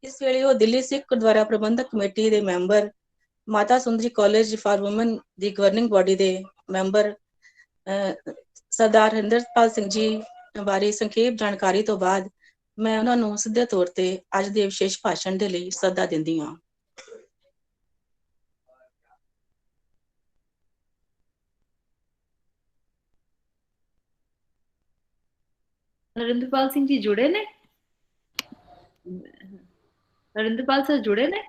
ਇਸ ਵੇਲੇ ਉਹ ਦਿੱਲੀ ਸਿੱਖ ਗੁਰਦੁਆਰਾ ਪ੍ਰਬੰਧਕ ਕਮੇਟੀ ਦੇ member, Mata Sundari college for woman the governing body ਦੇ ਮੈਂਬਰ। ਸਰਦਾਰ ਹਰਿੰਦਰਪਾਲ ਸਿੰਘ ਜੀ ਬਾਰੇ ਸੰਖੇਪ ਜਾਣਕਾਰੀ ਤੋਂ ਬਾਅਦ ਮੈਂ ਉਹਨਾਂ ਨੂੰ ਸਿੱਧੇ ਤੌਰ ਤੇ ਅੱਜ ਦੇ ਵਿਸ਼ੇਸ਼ ਭਾਸ਼ਣ ਦੇ ਲਈ ਸੱਦਾ ਦਿੰਦੀ ਹਾਂ। हरिंदरपाल सिंह जी जुड़े ने? हरिंदरपाल सर जुड़े ने?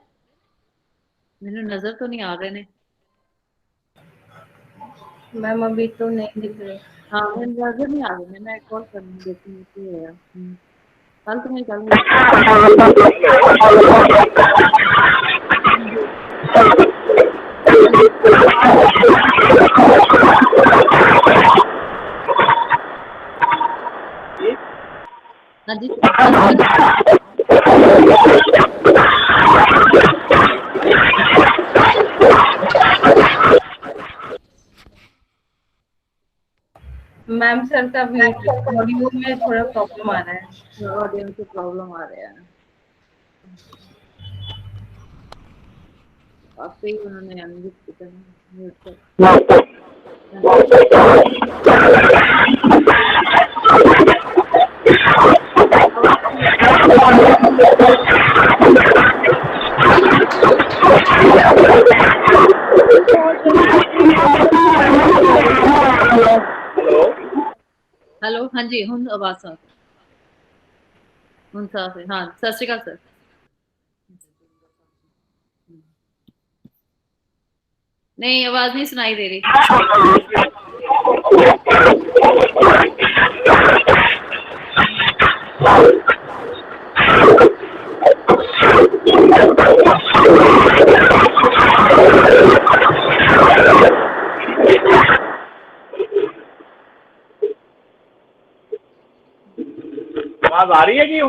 मैंने नजर तो नहीं आ रहे ने। मैम अभी तो नहीं दिख रहे। हाँ, मैंने नजर नहीं आ रहे। मैं कॉल करनी देखती हूँ कि है कल तो मैं कल हाँ जी मैम सर का ऑडियो में थोड़ा प्रॉब्लम आ रहा है। ऑडियो में प्रॉब्लम आ रहा है। आपसे ही उन्होंने अनम्यूट किया ना, म्यूट कर। हेलो, हाँ जी, हुन आवाज साफ, हुन साफ है। हाँ, सत श्री अकाल सर। नहीं, आवाज नहीं सुनाई दे रही। आवाज आ रही है कि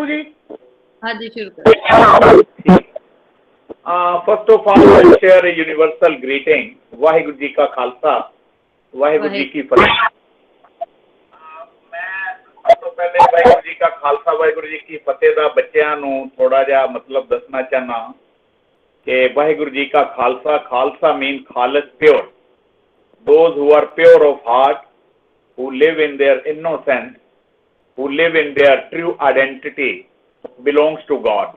शुरू जी? हाँ जी, शुरू करें। First of all I share a universal greeting. Waheguru ji का खालसा, वाहिगुरु जी की फतेह। मैं सब तो पहले वाहिगुरु जी का खालसा, वाहिगुरु जी की फतेह का बच्चों को थोड़ा जा मतलब दसना चाहना कि वाहिगुरु जी का खालसा, खालसा मीन खालिस, pure, those who are pure of heart, who live in their innocence, who live in their true identity, belongs to God.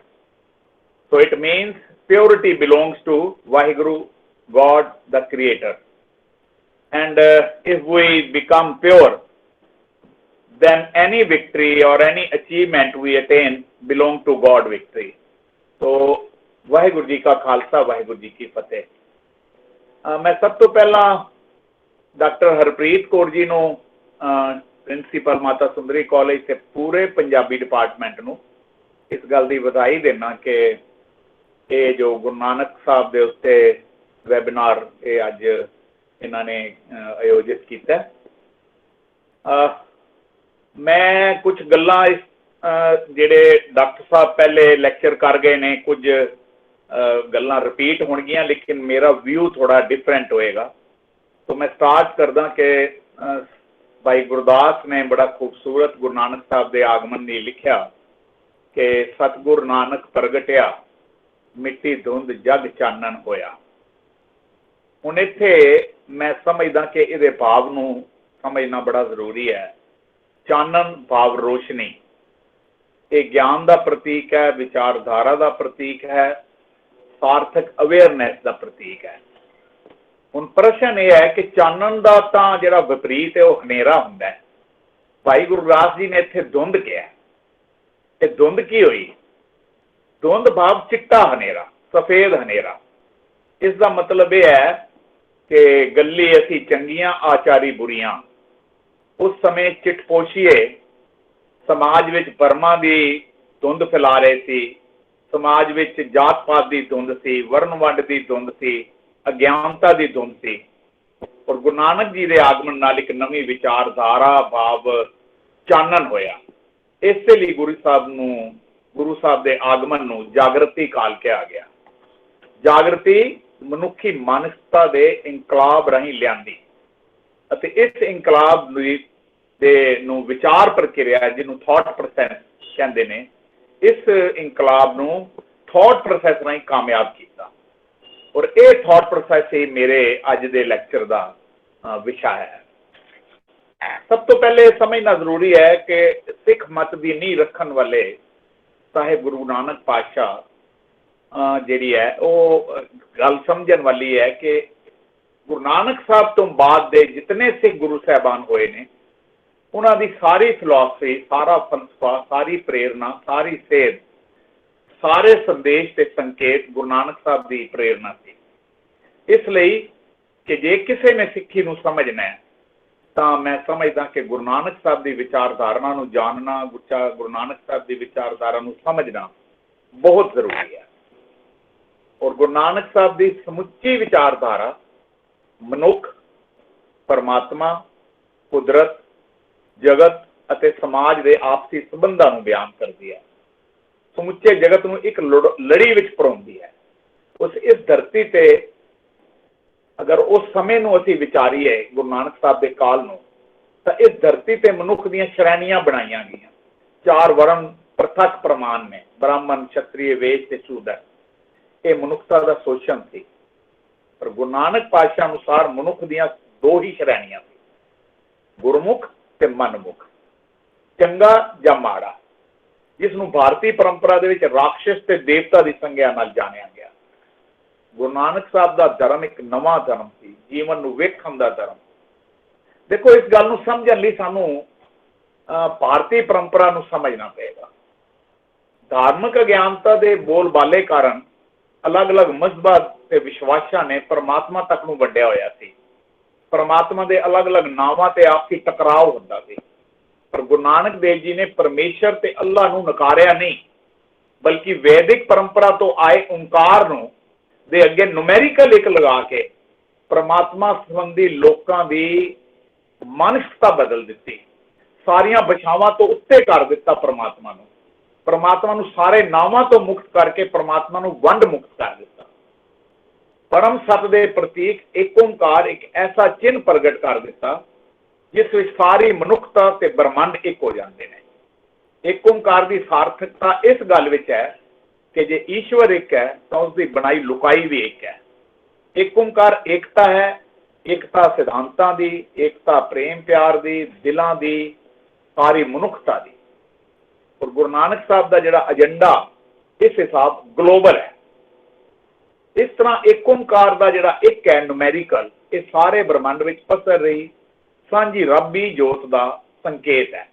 So it means purity belongs to Vaheguru, God the Creator. And if we become pure, then any victory or any achievement we attain belong to God victory. So Waheguru ji का खालसा, वाहिगुरु जी की फतेह। मैं सब तो पहला डॉक्टर हरप्रीत कौर जी ਨੂੰ प्रिंसीपल माता सुंदरी कॉलेज से पूरे पंजाबी डिपार्टमेंट ਨੂੰ इस गल की बधाई देना कि ये जो गुरु नानक साहब के उत्ते वैबिनार ये अज इन्होंने आयोजित किया। मैं कुछ गल्लां इस जेडे डॉक्टर साहब पहले लेक्चर कर गए ने, कुछ गल्लां रिपीट होणगियां, लेकिन मेरा व्यू थोड़ा डिफरेंट होएगा। तो मैं स्टार्ट करदा कि भाई गुरदास ने बड़ा खूबसूरत गुरु नानक साहब के आगमन ने लिखा कि सतगुरु नानक प्रगटिया, मिट्टी धुंध जग चानन होया। हुण इत्थे मैं समझदा कि इहदे भाव नूं समझना बड़ा जरूरी है। चानन भाव रोशनी, ये ज्ञान का प्रतीक है, विचारधारा का प्रतीक है, सार्थक अवेयरनैस का प्रतीक है। हुण प्रश्न यह है कि चानन का तां जिहड़ा विपरीत है वह हनेरा हुंदा है। भाई गुरदास जी ने इत्थे धुंध किया, ते धुंध की हुई? धुंध भाव चिट्टा हनेरा, सफेद हनेरा। इसका मतलब यह है कि गल्ली असी चंगियां, आचारी बुरियां। उस समय चिटपोशिए समाज विच भरमा की धुंध फैला रहे सी, समाज विच जात पात की धुंध सी, वर्ण वंड की धुंध सी, अज्ञानता की धुंध सी। और गुरु नानक जी के आगमन नाल एक नवी विचारधारा भाव चानन होया। इस लिए गुरु साहब के आगमन नूं जागृति काल कहा गया। जागृति मनुखी मानसता के इंकलाब राही लियांदी, अते इस इंकलाब नूं विचार प्रक्रिया जिन्हों थॉट प्रोसैस कहते हैं, इस इंकलाब नूं थॉट प्रोसैस राही कामयाब किया। और ये थॉट प्रोसैस ही मेरे अज दे लैक्चर का विषय है। सब तो पहले समझना जरूरी है कि सिख मत की नींह रखन वाले साहिब गुरु नानक पातशाह जिहड़ी है वो गल समझण वाली है कि गुरु नानक साहब तो बाद दे जितने सिख गुरु साहबान होए ने, उन्हां दी सारी फिलॉसफी, सारा फलसफा, सारी प्रेरणा, सारी सेध, सारे संदेश ते संकेत गुरु नानक साहब की प्रेरणा थी। इसलिए कि जे किसी ने सिक्खी नूं समझना है तो मैं समझदा कि गुरु नानक साहब की विचारधारा नूं जानना, गुरु नानक साहब की विचारधारा नूं समझना बहुत जरूरी है। और गुरु नानक साहब की समुची विचारधारा मनुख, परमात्मा, कुदरत, जगत अते समाज के आपसी संबंधां नूं बयान करती है। समुचे जगत नूं एक लड़ी विच परोंदी है। इस धरती ते अगर उस समय नूं असीं विचारीए गुरु नानक साहब के काल नूं, तां इस धरती ते मनुख दीआं श्रेणियां बनाईआं गईआं। 4 वर्ण प्रथक प्रमाण ने, ब्राह्मण, क्षत्रिय, वैश्य ते शूद्र। ये मनुखता का शोषण सी। पर गुरु नानक पातशाह अनुसार मनुख दीआं 2 ही श्रेणियां सी, गुरमुख ते मनमुख, चंगा या माड़ा, जिसनूं भारतीय परंपरा दे विच राक्षस ते देवता की संज्ञा नाल जानिया गया। गुरु नानक साहब का धर्म एक नवा धर्म सी, जीवन नूं वेखण दा धर्म। देखो, इस गल नूं समझण लई सानूं भारतीय परंपरा नूं समझना पएगा। धार्मिक अज्ञानता के बोलबाले कारण अलग अलग मजहबां ते विश्वासां ने परमात्मा तक नूं वंडिया होया सी। परमात्मा के अलग अलग नावां ते आपसी टकराव हुंदा सी। पर गुरु नानक देव जी ने परमेश्वर ते अल्लाह नूं नकारिया नहीं, बल्कि वैदिक परंपरा तो आए ओंकार नूं दे अगे नुमेरिकल एक लगा के परमात्मा संबंधी लोकां दी मानसिकता बदल दिती। सारियां बछावां तो उत्ते कर दिता परमात्मा नूं। परमात्मा ਨੂੰ ਸਾਰੇ ਨਾਵਾਂ ਤੋਂ ਮੁਕਤ ਕਰਕੇ परमात्मा ਨੂੰ ਵੰਡ ਮੁਕਤ ਕਰ ਦਿੱਤਾ। परम सत ਦੇ ਪ੍ਰਤੀਕ ਇੱਕ ਓੰਕਾਰ ਇੱਕ ਐਸਾ ਚਿੰਨ੍ਹ ਪ੍ਰਗਟ ਕਰ ਦਿੱਤਾ ਜਿਸ ਵਿੱਚ ਸਾਰੀ ਮਨੁੱਖਤਾ ਤੇ ਬ੍ਰਹਮੰਡ ਇੱਕ ਹੋ ਜਾਂਦੇ ਨੇ। ਇੱਕ ਓੰਕਾਰ ਦੀ ਸਾਰਥਕਤਾ ਇਸ ਗੱਲ ਵਿੱਚ ਹੈ ਕਿ ਜੇ ਈਸ਼ਵਰ ਇੱਕ ਹੈ ਤਾਂ ਉਸ ਦੀ ਬਣਾਈ ਲੁਕਾਈ ਵੀ ਇੱਕ ਹੈ। ਇੱਕ ਓੰਕਾਰ ਏਕਤਾ ਹੈ, ਏਕਤਾ ਸਿਧਾਂਤਾਂ ਦੀ, ਏਕਤਾ ਪ੍ਰੇਮ ਪਿਆਰ ਦੀ, ਦਿਲਾਂ ਦੀ, ਸਾਰੀ ਮਨੁੱਖਤਾ ਦੀ। ਔਰ ਗੁਰੂ ਨਾਨਕ ਸਾਹਿਬ ਦਾ ਜਿਹੜਾ ਏਜੰਡਾ ਇਸ ਹਿਸਾਬ ਗਲੋਬਲ ਹੈ। ਇਸ ਤਰ੍ਹਾਂ ਇੱਕ ਓੰਕਾਰ ਦਾ ਜਿਹੜਾ ਇੱਕ ਹੈ ਨੂਮੈਰੀਕਲ, ਇਹ ਸਾਰੇ ਬ੍ਰਹਮੰਡ ਵਿੱਚ ਪਸਰ ਰਹੀ ਸਾਂਝੀ ਰੱਬੀ ਜੋਤ ਦਾ ਸੰਕੇਤ ਹੈ।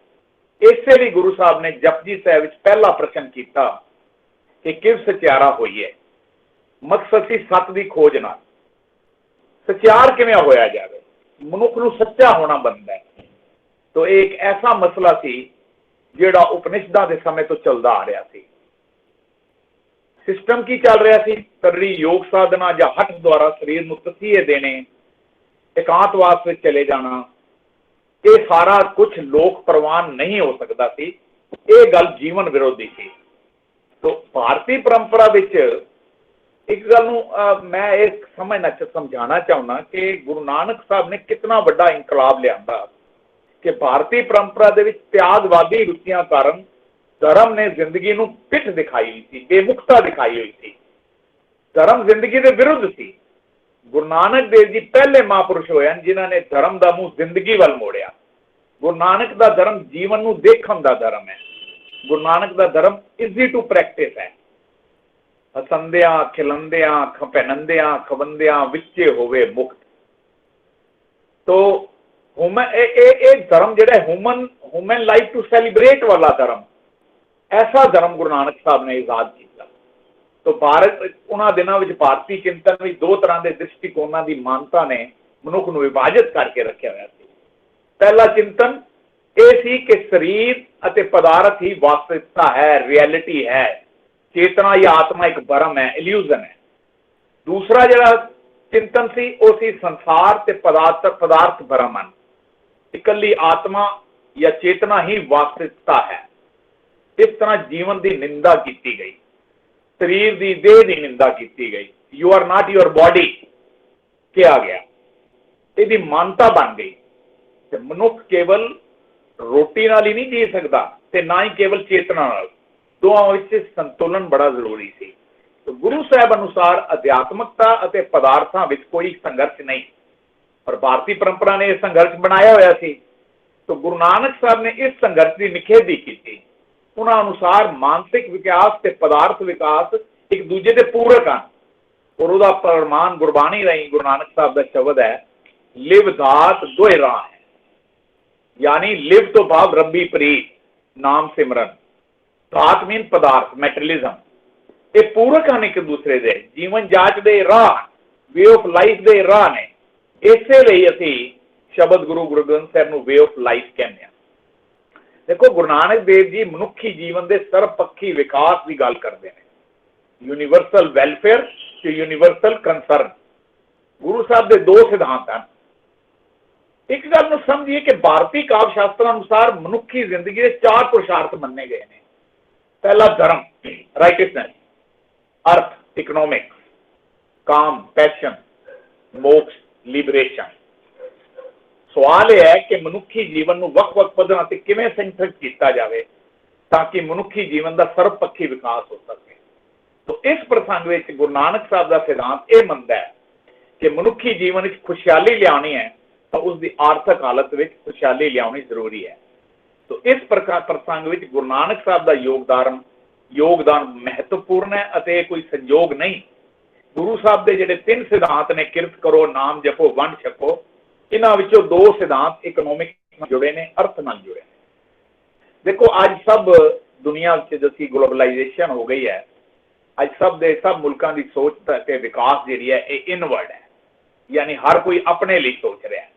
ਇਸੇ ਲਈ ਗੁਰੂ ਸਾਹਿਬ ਨੇ ਜਪਜੀ ਸਾਹਿਬ ਵਿੱਚ ਪਹਿਲਾ ਪ੍ਰਸ਼ਨ ਕੀਤਾ ਕਿ ਕਿਵ ਸਚਿਆਰਾ ਹੋਈਏ। ਮਕਸਦ ਸੀ ਸੱਤ ਦੀ ਖੋਜ ਨਾਲ। ਸਚਿਆਰ ਕਿਵੇਂ ਹੋਇਆ ਜਾਵੇ, ਮਨੁੱਖ ਨੂੰ ਸੱਚਾ ਹੋਣਾ ਬਣਦਾ ਹੈ। ਤੋ ਇਹ ਇੱਕ ਐਸਾ ਮਸਲਾ ਸੀ ਜਿਹੜਾ ਉਪਨਿਸ਼ਦਾਂ ਦੇ ਸਮੇਂ ਤੋਂ ਚੱਲਦਾ ਆ ਰਿਹਾ ਸੀ। ਸਿਸਟਮ ਕੀ ਚੱਲ ਰਿਹਾ ਸੀ? ਕਰੜੀ ਯੋਗ ਸਾਧਨਾ ਜਾਂ ਹੱਠ ਦੁਆਰਾ ਸਰੀਰ ਨੂੰ ਤਸੀਹੇ ਦੇਣੇ, ਇਕਾਂਤਵਾਸ ਵਿੱਚ ਚਲੇ ਜਾਣਾ, ਇਹ ਸਾਰਾ ਕੁਝ ਲੋਕ ਪ੍ਰਵਾਨ ਨਹੀਂ ਹੋ ਸਕਦਾ ਸੀ। ਇਹ ਗੱਲ ਜੀਵਨ ਵਿਰੋਧੀ ਸੀ। ਤੋ ਭਾਰਤੀ ਪਰੰਪਰਾ ਵਿੱਚ ਇੱਕ ਗੱਲ ਨੂੰ ਮੈਂ ਇਹ ਸਮਝਾਉਣਾ ਚਾਹੁੰਦਾ ਕਿ ਗੁਰੂ ਨਾਨਕ ਸਾਹਿਬ ਨੇ ਕਿਤਨਾ ਵੱਡਾ ਇਨਕਲਾਬ ਲਿਆਂਦਾ ਕਿ ਭਾਰਤੀ ਪਰੰਪਰਾ ਦੇ ਵਿੱਚ ਤਿਆਗਵਾਦੀ ਰੁਚੀਆਂ ਕਾਰਨ ਧਰਮ ਨੇ ਜ਼ਿੰਦਗੀ ਨੂੰ ਪਿੱਠ ਦਿਖਾਈ ਹੋਈ ਸੀ, ਬੇਮੁਖਤਾ ਦਿਖਾਈ ਹੋਈ ਸੀ। ਧਰਮ ਜ਼ਿੰਦਗੀ ਦੇ ਵਿਰੁੱਧ ਸੀ। ਗੁਰੂ ਨਾਨਕ ਦੇਵ ਜੀ ਪਹਿਲੇ ਮਹਾਂਪੁਰਸ਼ ਹੋਏ ਹਨ ਜਿਨ੍ਹਾਂ ਨੇ ਧਰਮ ਦਾ ਮੂੰਹ ਜ਼ਿੰਦਗੀ ਵੱਲ ਮੋੜਿਆ। ਗੁਰੂ ਨਾਨਕ ਦਾ ਧਰਮ ਜੀਵਨ ਨੂੰ ਦੇਖਣ ਦਾ ਧਰਮ ਹੈ। ਗੁਰੂ ਨਾਨਕ ਦਾ ਧਰਮ ਈਜ਼ੀ ਟੂ ਪ੍ਰੈਕਟਿਸ ਹੈ। ਹਸੰਦਿਆਂ ਖਿਲੰਦਿਆਂ ਪਹਿਨੰਦਿਆਂ ਖਵੰਦਿਆਂ ਵਿੱਚੇ ਹੋਵੇ ਮੁਕਤ। ਤੋ ਇਹ ਧਰਮ ਜਿਹੜਾ ਹਿਊਮਨ ਲਾਈਫ ਟੂ ਸੈਲੀਬ੍ਰੇਟ ਵਾਲਾ ਧਰਮ, ਐਸਾ ਧਰਮ ਗੁਰੂ ਨਾਨਕ ਸਾਹਿਬ ਨੇ ਇਜਾਦ ਕੀਤਾ। ਤੋ ਭਾਰਤ ਉਹਨਾਂ ਦਿਨਾਂ ਵਿੱਚ ਭਾਰਤੀ ਚਿੰਤਨ ਵਿੱਚ ਦੋ ਤਰ੍ਹਾਂ ਦੇ ਦ੍ਰਿਸ਼ਟੀਕੋਣਾਂ ਦੀ ਮਾਨਤਾ ਨੇ ਮਨੁੱਖ ਨੂੰ ਵਿਭਾਜਿਤ ਕਰਕੇ ਰੱਖਿਆ ਹੋਇਆ ਸੀ। ਪਹਿਲਾ ਚਿੰਤਨ ਇਹ ਸੀ ਕਿ ਸਰੀਰ ਅਤੇ ਪਦਾਰਥ ਹੀ ਵਾਸਤਵਿਕਤਾ ਹੈ, ਰਿਐਲਿਟੀ ਹੈ, ਚੇਤਨਾ ਜਾਂ ਆਤਮਾ ਇੱਕ ਭਰਮ ਹੈ, ਇਲੂਜ਼ਨ ਹੈ। ਦੂਸਰਾ ਜਿਹੜਾ ਚਿੰਤਨ ਸੀ ਉਹ ਸੀ ਸੰਸਾਰ ਤੇ ਪਦਾਰਥ ਭਰਮ ਹਨ, ਇਕੱਲੀ ਆਤਮਾ ਜਾਂ ਚੇਤਨਾ ਹੀ ਵਾਸਤਵਿਕਤਾ ਹੈ। ਇਸ ਤਰ੍ਹਾਂ ਜੀਵਨ ਦੀ ਨਿੰਦਾ ਕੀਤੀ ਗਈ, ਸਰੀਰ ਦੀ ਦੇਹ ਦੀ ਨਿੰਦਾ ਕੀਤੀ ਗਈ। You are not your body ਕਿਹਾ ਗਿਆ, ਇਹਦੀ ਮਾਨਤਾ ਬਣ ਗਈ। ਤੇ ਮਨੁੱਖ ਕੇਵਲ ਰੋਟੀ ਨਾਲ ਹੀ ਨਹੀਂ ਜੀ ਸਕਦਾ ਤੇ ਨਾ ਹੀ ਕੇਵਲ ਚੇਤਨਾ ਨਾਲ, ਦੋਵਾਂ ਵਿੱਚ ਸੰਤੁਲਨ ਬੜਾ ਜ਼ਰੂਰੀ ਸੀ। ਗੁਰੂ ਸਾਹਿਬ ਅਨੁਸਾਰ ਅਧਿਆਤਮਕਤਾ ਅਤੇ ਪਦਾਰਥਾਂ ਵਿੱਚ ਕੋਈ ਸੰਘਰਸ਼ ਨਹੀਂ, ਪਰ ਭਾਰਤੀ ਪਰੰਪਰਾ ਨੇ ਇਹ ਸੰਘਰਸ਼ ਬਣਾਇਆ ਹੋਇਆ ਸੀ। ਤਾਂ ਗੁਰੂ ਨਾਨਕ ਸਾਹਿਬ ਨੇ ਇਸ ਸੰਘਰਸ਼ ਦੀ ਨਿਖੇਧੀ ਕੀਤੀ। ਉਹਨਾਂ ਅਨੁਸਾਰ ਮਾਨਸਿਕ ਵਿਕਾਸ ਤੇ ਪਦਾਰਥ ਵਿਕਾਸ ਇੱਕ ਦੂਜੇ ਦੇ ਪੂਰਕ ਹਨ। ਔਰ ਉਹਦਾ ਪ੍ਰਮਾਣ ਗੁਰਬਾਣੀ ਰਾਹੀਂ ਗੁਰੂ ਨਾਨਕ ਸਾਹਿਬ ਦਾ ਸ਼ਬਦ ਹੈ, ਲਿਵ ਧਾਤ ਦੋਇ ਰਾਹ ਹੈ। यानी लिव तो भाव रब्बी प्रीत नाम सिमरन, धात मीन पदार्थ मैटेरियलिज्म, ये पूरक हैं एक दूसरे दे, जीवन जाच दे राह, वे ऑफ लाइफ दे राह ने। इसे लिए असी शब्द गुरु ग्रंथ साहब नूं वे ऑफ लाइफ कहते हैं। देखो गुरु नानक देव जी मनुखी जीवन के सर्वपक्षी विकास की गल करते हैं, यूनीवर्सल वैलफेयर ते यूनीवर्सल कंसर्न। गुरु साहब के दो सिद्धांत हैं। एक गल नूं समझिए कि भारतीय काव्य शास्त्र अनुसार मनुखी जिंदगी के चार पुरुषार्थ मन्ने गए हैं। पहला धर्म, राइटियसनेस, अर्थ, इकोनॉमिक्स, काम, पैशन, मोक्ष, लिबरेशन। सवाल यह है कि मनुखी जीवन नूं वख-वख पद्धरां ते किवें संगठित किया जाए ताकि मनुखी जीवन का सर्वपक्षी विकास हो सके। तो इस प्रसंग में गुरु नानक साहब का सिद्धांत यह मनता है कि मनुखी जीवन में खुशहाली लियानी है तो उसकी आर्थिक हालत में खुशहाली लियानी जरूरी है। तो इस प्रकार प्रसंग में गुरु नानक साहब का योगदान महत्वपूर्ण है अते कोई संयोग नहीं। गुरु साहब के जिहड़े तीन सिद्धांत ने, किरत करो, नाम जपो, वंड छको, इन्हां विचों दो सिद्धांत इकोनॉमिक नाल जुड़े ने, अर्थ नाल जुड़े ने। देखो अज सब दुनिया जैसी ग्लोबलाइजेशन हो गई है, अज सब मुल्कों की सोच ते विकास जिहड़ी है ये इनवर्ड है, यानी हर कोई अपने लिए सोच रहा है।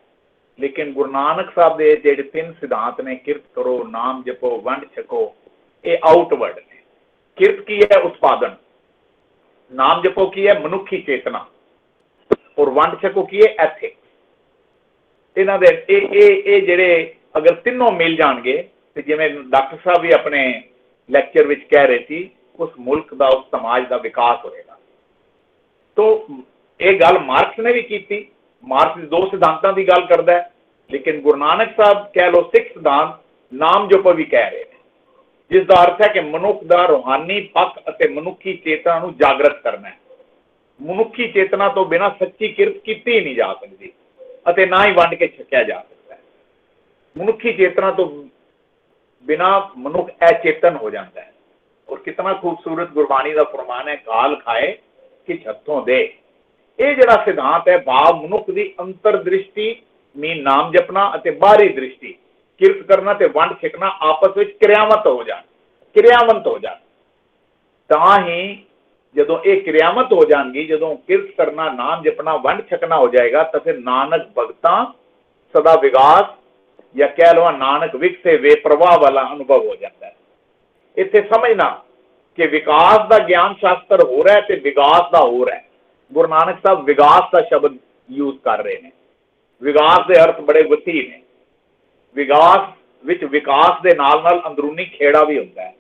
लेकिन गुरु नानक साहब के जिहड़े तीन सिद्धांत ने, किरत करो, नाम जपो, वंड छको, ये आउटवर्ड ने। किरत की है उत्पादन, नाम जपो की है मनुखी चेतना, और वंड छको की है एथिक्स। इन्हां दे जिहड़े अगर तीनों मिल जाएंगे तो जिवें डॉक्टर साहब भी अपने ਲੈਕਚਰ ਵਿੱਚ ਕਹਿ ਰਹੇ ਸੀ, ਉਸ ਮੁਲਕ ਦਾ, ਉਸ ਸਮਾਜ ਦਾ ਵਿਕਾਸ ਹੋਏਗਾ। ਤੋ ਇਹ ਗੱਲ ਮਾਰਕਸ ਨੇ ਵੀ ਕੀਤੀ। ਮਾਰਕਸ ਦੋ ਸਿਧਾਂਤਾਂ ਦੀ ਗੱਲ ਕਰਦਾ ਹੈ, ਲੇਕਿਨ ਗੁਰੂ ਨਾਨਕ ਸਾਹਿਬ ਕਹਿ ਲਓ ਸਿੱਖ ਸਿਧਾਂਤ ਨਾਮ ਜਪੋ ਵੀ ਕਹਿ ਰਹੇ ਨੇ, ਜਿਸ ਦਾ ਅਰਥ ਹੈ ਕਿ ਮਨੁੱਖ ਦਾ ਰੂਹਾਨੀ ਪੱਖ ਅਤੇ ਮਨੁੱਖੀ ਚੇਤਨਾ ਨੂੰ ਜਾਗਰਤ ਕਰਨਾ ਹੈ। ਮਨੁੱਖੀ ਚੇਤਨਾ ਤੋਂ ਬਿਨਾਂ ਸੱਚੀ ਕਿਰਤ ਕੀਤੀ ਹੀ ਨਹੀਂ ਜਾ ਸਕਦੀ ਅਤੇ ਨਾ ਹੀ ਵੰਡ ਕੇ ਛਕਿਆ ਜਾ ਸਕਦਾ ਹੈ। ਮਨੁੱਖੀ ਚੇਤਨਾ ਤੋਂ ਬਿਨਾਂ ਮਨੁੱਖ ਅਚੇਤਨ ਹੋ ਜਾਂਦਾ ਹੈ। ਔਰ ਕਿਤਨਾ ਖੂਬਸੂਰਤ ਗੁਰਬਾਣੀ ਦਾ ਫਰਮਾਨ ਹੈ, ਕਾਲ ਖਾਏ ਕਿ ਹੱਥੋਂ ਦੇ। ਇਹ ਜਿਹੜਾ ਸਿਧਾਂਤ ਹੈ, ਭਾਵ ਮਨੁੱਖ ਦੀ ਅੰਤਰ ਦ੍ਰਿਸ਼ਟੀ ਮੀਨ ਨਾਮ ਜਪਣਾ ਅਤੇ ਬਾਹਰੀ ਦ੍ਰਿਸ਼ਟੀ ਕਿਰਤ ਕਰਨਾ ਤੇ ਵੰਡ ਛਕਣਾ ਆਪਸ ਵਿੱਚ ਕਿਰਿਆਵੰਤ ਹੋ ਜਾਣ, ਤਾਂ ਹੀ ਜਦੋਂ ਇਹ ਕਿਰਿਆਵੰਤ ਹੋ ਜਾਣਗੀ, ਜਦੋਂ ਕਿਰਤ ਕਰਨਾ, ਨਾਮ ਜਪਣਾ, ਵੰਡ ਛਕਣਾ ਹੋ ਜਾਏਗਾ, ਤਾਂ ਫਿਰ ਨਾਨਕ ਭਗਤਾਂ ਸਦਾ ਵਿਕਾਸ ਜਾਂ ਕਹਿ ਲਓ ਨਾਨਕ ਵਿਕਸੇ ਵੇ ਪ੍ਰਵਾਹ ਵਾਲਾ ਅਨੁਭਵ ਹੋ ਜਾਂਦਾ ਹੈ। ਇੱਥੇ ਸਮਝਣਾ ਕਿ ਵਿਕਾਸ ਦਾ ਗਿਆਨ ਸ਼ਾਸਤਰ ਹੋ ਰਿਹਾ ਤੇ ਵਿਕਾਸ ਦਾ ਹੋ ਰਿਹਾ। ਗੁਰੂ ਨਾਨਕ ਸਾਹਿਬ ਵਿਕਾਸ ਦਾ ਸ਼ਬਦ ਯੂਜ਼ ਕਰ ਰਹੇ ਨੇ। ਵਿਕਾਸ ਦੇ ਅਰਥ ਬੜੇ ਵਸੀ ਨੇ। ਵਿਕਾਸ ਵਿੱਚ ਵਿਕਾਸ ਦੇ ਨਾਲ ਨਾਲ ਅੰਦਰੂਨੀ ਖੇੜਾ ਵੀ ਹੁੰਦਾ ਹੈ।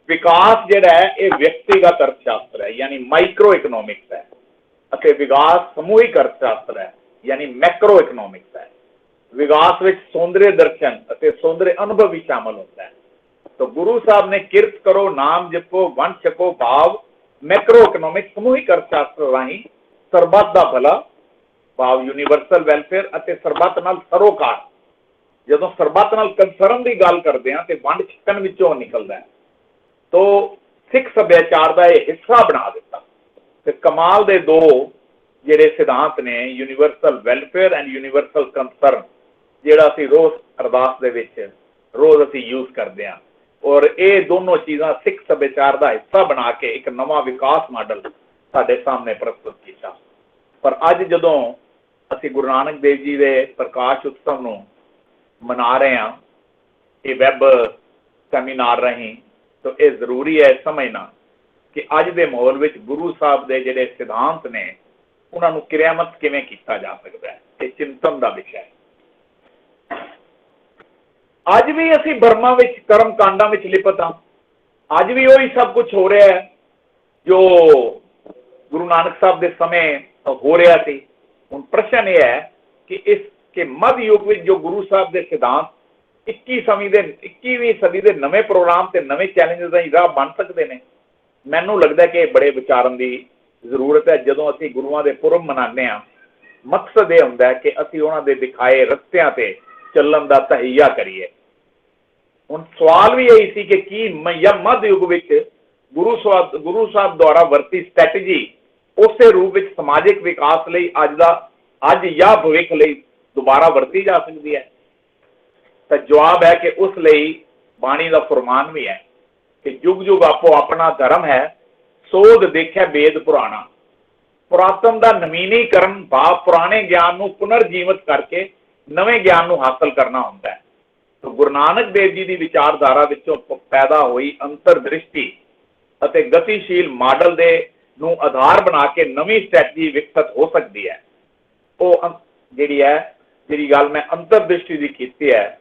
ਵਿਕਾਸ ਜਿਹੜਾ ਹੈ ਇਹ ਵਿਅਕਤੀਗਤ ਅਰਥ ਸ਼ਾਸਤਰ ਹੈ, ਯਾਨੀ ਮਾਈਕਰੋ ਇਕਨੋਮਿਕਸ ਹੈ, ਅਤੇ ਵਿਕਾਸ ਸਮੂਹਿਕ ਅਰਥ ਸ਼ਾਸਤਰ ਹੈ, ਯਾਨੀ ਮੈਕਰੋ ਇਕਨੋਮਿਕਸ ਹੈ। ਵਿਕਾਸ ਵਿੱਚ ਸੌਂਦਰਯ ਦਰਸ਼ਨ ਅਤੇ ਸੌਂਦਰਯ ਅਨੁਭਵ ਵੀ ਸ਼ਾਮਲ ਹੁੰਦਾ ਹੈ। ਤਾਂ ਗੁਰੂ ਸਾਹਿਬ ਨੇ ਕਿਰਤ ਕਰੋ, ਨਾਮ ਜਪੋ, ਵੰਡ ਛਕੋ ਭਾਵ ਮੈਕਰੋ ਇਕਨੋਮਿਕ ਸਮੂਹਿਕ ਅਰਥ ਸ਼ਾਸਤਰ ਰਾਹੀਂ ਸਰਬੱਤ ਦਾ ਭਲਾ ਭਾਵ ਯੂਨੀਵਰਸਲ ਵੈਲਫੇਅਰ ਅਤੇ ਸਰਬੱਤ ਨਾਲ ਸਰੋਕਾਰ, ਜਦੋਂ ਸਰਬੱਤ ਨਾਲ ਕੰਸਰਨ ਦੀ ਗੱਲ ਕਰਦੇ ਹਾਂ ਤੇ ਵੰਡ ਛਕਣ ਵਿੱਚੋਂ ਨਿਕਲਦਾ ਹੈ। ਤੋ ਸਿੱਖ ਸੱਭਿਆਚਾਰ ਦਾ ਇਹ ਹਿੱਸਾ ਬਣਾ ਦਿੱਤਾ। ਤੇ ਕਮਾਲ ਦੇ ਦੋ ਜਿਹੜੇ ਸਿਧਾਂਤ ਨੇ, universal welfare and universal concern, ਜਿਹੜਾ ਅਸੀਂ ਰੋਜ਼ ਅਰਦਾਸ ਦੇ ਵਿੱਚ ਰੋਜ਼ ਅਸੀਂ ਯੂਜ਼ ਕਰਦੇ ਹਾਂ, ਔਰ ਇਹ ਦੋਨੋਂ ਚੀਜ਼ਾਂ ਸਿੱਖ ਸੱਭਿਆਚਾਰ ਦਾ ਹਿੱਸਾ ਬਣਾ ਕੇ ਇੱਕ ਨਵਾਂ ਵਿਕਾਸ ਮਾਡਲ ਸਾਡੇ ਸਾਹਮਣੇ ਪ੍ਰਸਤੁਤ ਕੀਤਾ। ਪਰ ਅੱਜ ਜਦੋਂ ਅਸੀਂ ਗੁਰੂ ਨਾਨਕ ਦੇਵ ਜੀ ਦੇ ਪ੍ਰਕਾਸ਼ ਉਤਸਵ ਨੂੰ ਮਨਾ ਰਹੇ ਹਾਂ ਇਹ ਵੈਬ ਸੈਮੀਨਾਰ ਰਾਹੀਂ, ਤਾਂ ਇਹ ਜ਼ਰੂਰੀ ਹੈ ਸਮਝਣਾ ਕਿ ਅੱਜ ਦੇ ਮਾਹੌਲ ਵਿੱਚ ਗੁਰੂ ਸਾਹਿਬ ਦੇ ਜਿਹੜੇ ਸਿਧਾਂਤ ਨੇ ਉਹਨਾਂ ਨੂੰ ਕਿਰਿਆਮਤ ਕਿਵੇਂ ਕੀਤਾ ਜਾ ਸਕਦਾ ਹੈ। ਇਹ ਚਿੰਤਨ ਦਾ ਵਿਸ਼ਾ ਹੈ। ਅੱਜ ਵੀ ਅਸੀਂ ਬਰਮਾ ਵਿੱਚ ਕਰਮ ਕਾਂਡਾਂ ਵਿੱਚ ਲਿਪਤ ਹਾਂ। ਅੱਜ ਵੀ ਉਹੀ ਸਭ ਕੁਝ ਹੋ ਰਿਹਾ ਹੈ ਜੋ ਗੁਰੂ ਨਾਨਕ ਸਾਹਿਬ ਦੇ ਸਮੇਂ ਹੋ ਰਿਹਾ ਸੀ। ਹੁਣ ਪ੍ਰਸ਼ਨ ਇਹ ਹੈ ਕਿ ਮੱਧ ਯੁੱਗ ਵਿੱਚ ਜੋ ਗੁਰੂ ਸਾਹਿਬ ਦੇ ਸਿਧਾਂਤ 21ਵੀਂ ਸਦੀ ਦੇ ਨਵੇਂ ਪ੍ਰੋਗਰਾਮ ਤੇ ਨਵੇਂ ਚੈਲੰਜਸ ਦਾ ਰਾਹ ਬਣ ਸਕਦੇ ਨੇ। ਮੈਨੂੰ ਲੱਗਦਾ ਕਿ ਇਹ ਬੜੇ ਵਿਚਾਰਨ ਦੀ ਜ਼ਰੂਰਤ ਹੈ। ਜਦੋਂ ਅਸੀਂ ਗੁਰੂਆਂ ਦੇ ਪੁਰਬ ਮਨਾਉਂਦੇ ਹਾਂ, ਮਕਸਦ ਇਹ ਹੁੰਦਾ ਹੈ ਕਿ ਅਸੀਂ ਉਹਨਾਂ ਦੇ ਦਿਖਾਏ ਰਸਤਿਆਂ ਤੇ ਚੱਲਣ ਦਾ ਤਹਈਆ ਕਰੀਏ। ਹੁਣ ਸਵਾਲ ਵੀ ਇਹੀ ਸੀ ਕਿ ਕੀ ਮੱਧ ਯੁੱਗ ਵਿੱਚ ਗੁਰੂ ਸਾਹਿਬ ਦੁਆਰਾ ਵਰਤੀ ਸਟ੍ਰੈਟਜੀ ਉਸੇ ਰੂਪ ਵਿੱਚ ਸਮਾਜਿਕ ਵਿਕਾਸ ਲਈ ਅੱਜ ਜਾਂ ਭਵਿੱਖ ਲਈ ਦੁਬਾਰਾ ਵਰਤੀ ਜਾ ਸਕਦੀ ਹੈ? ਤਾਂ ਜਵਾਬ ਹੈ ਕਿ ਉਸ ਲਈ ਬਾਣੀ ਦਾ ਫਰਮਾਨ ਵੀ ਹੈ ਕਿ ਯੁੱਗ ਯੁੱਗ ਆਪੋ ਆਪਣਾ ਧਰਮ ਹੈ, ਸੋਧ ਦੇਖਿਆ ਵੇਦ ਪੁਰਾਣਾ। ਪੁਰਾਤਨ ਦਾ ਨਵੀਨੀਕਰਨ ਭਾਵ ਪੁਰਾਣੇ ਗਿਆਨ ਨੂੰ ਪੁਨਰ ਜੀਵਿਤ ਕਰਕੇ ਨਵੇਂ ਗਿਆਨ ਨੂੰ ਹਾਸਲ ਕਰਨਾ ਹੁੰਦਾ ਹੈ। ਤਾਂ ਗੁਰੂ ਨਾਨਕ ਦੇਵ ਜੀ ਦੀ ਵਿਚਾਰਧਾਰਾ ਵਿੱਚੋਂ ਪੈਦਾ ਹੋਈ ਅੰਤਰ ਦ੍ਰਿਸ਼ਟੀ ਅਤੇ ਗਤੀਸ਼ੀਲ ਮਾਡਲ ਨੂੰ ਆਧਾਰ ਬਣਾ ਕੇ ਨਵੀਂ ਸਟ੍ਰੈਟਜੀ ਵਿਕਸਿਤ ਹੋ ਸਕਦੀ ਹੈ। ਉਹ ਜਿਹੜੀ ਗੱਲ ਮੈਂ ਅੰਤਰ ਦ੍ਰਿਸ਼ਟੀ ਦੀ ਕੀਤੀ ਹੈ,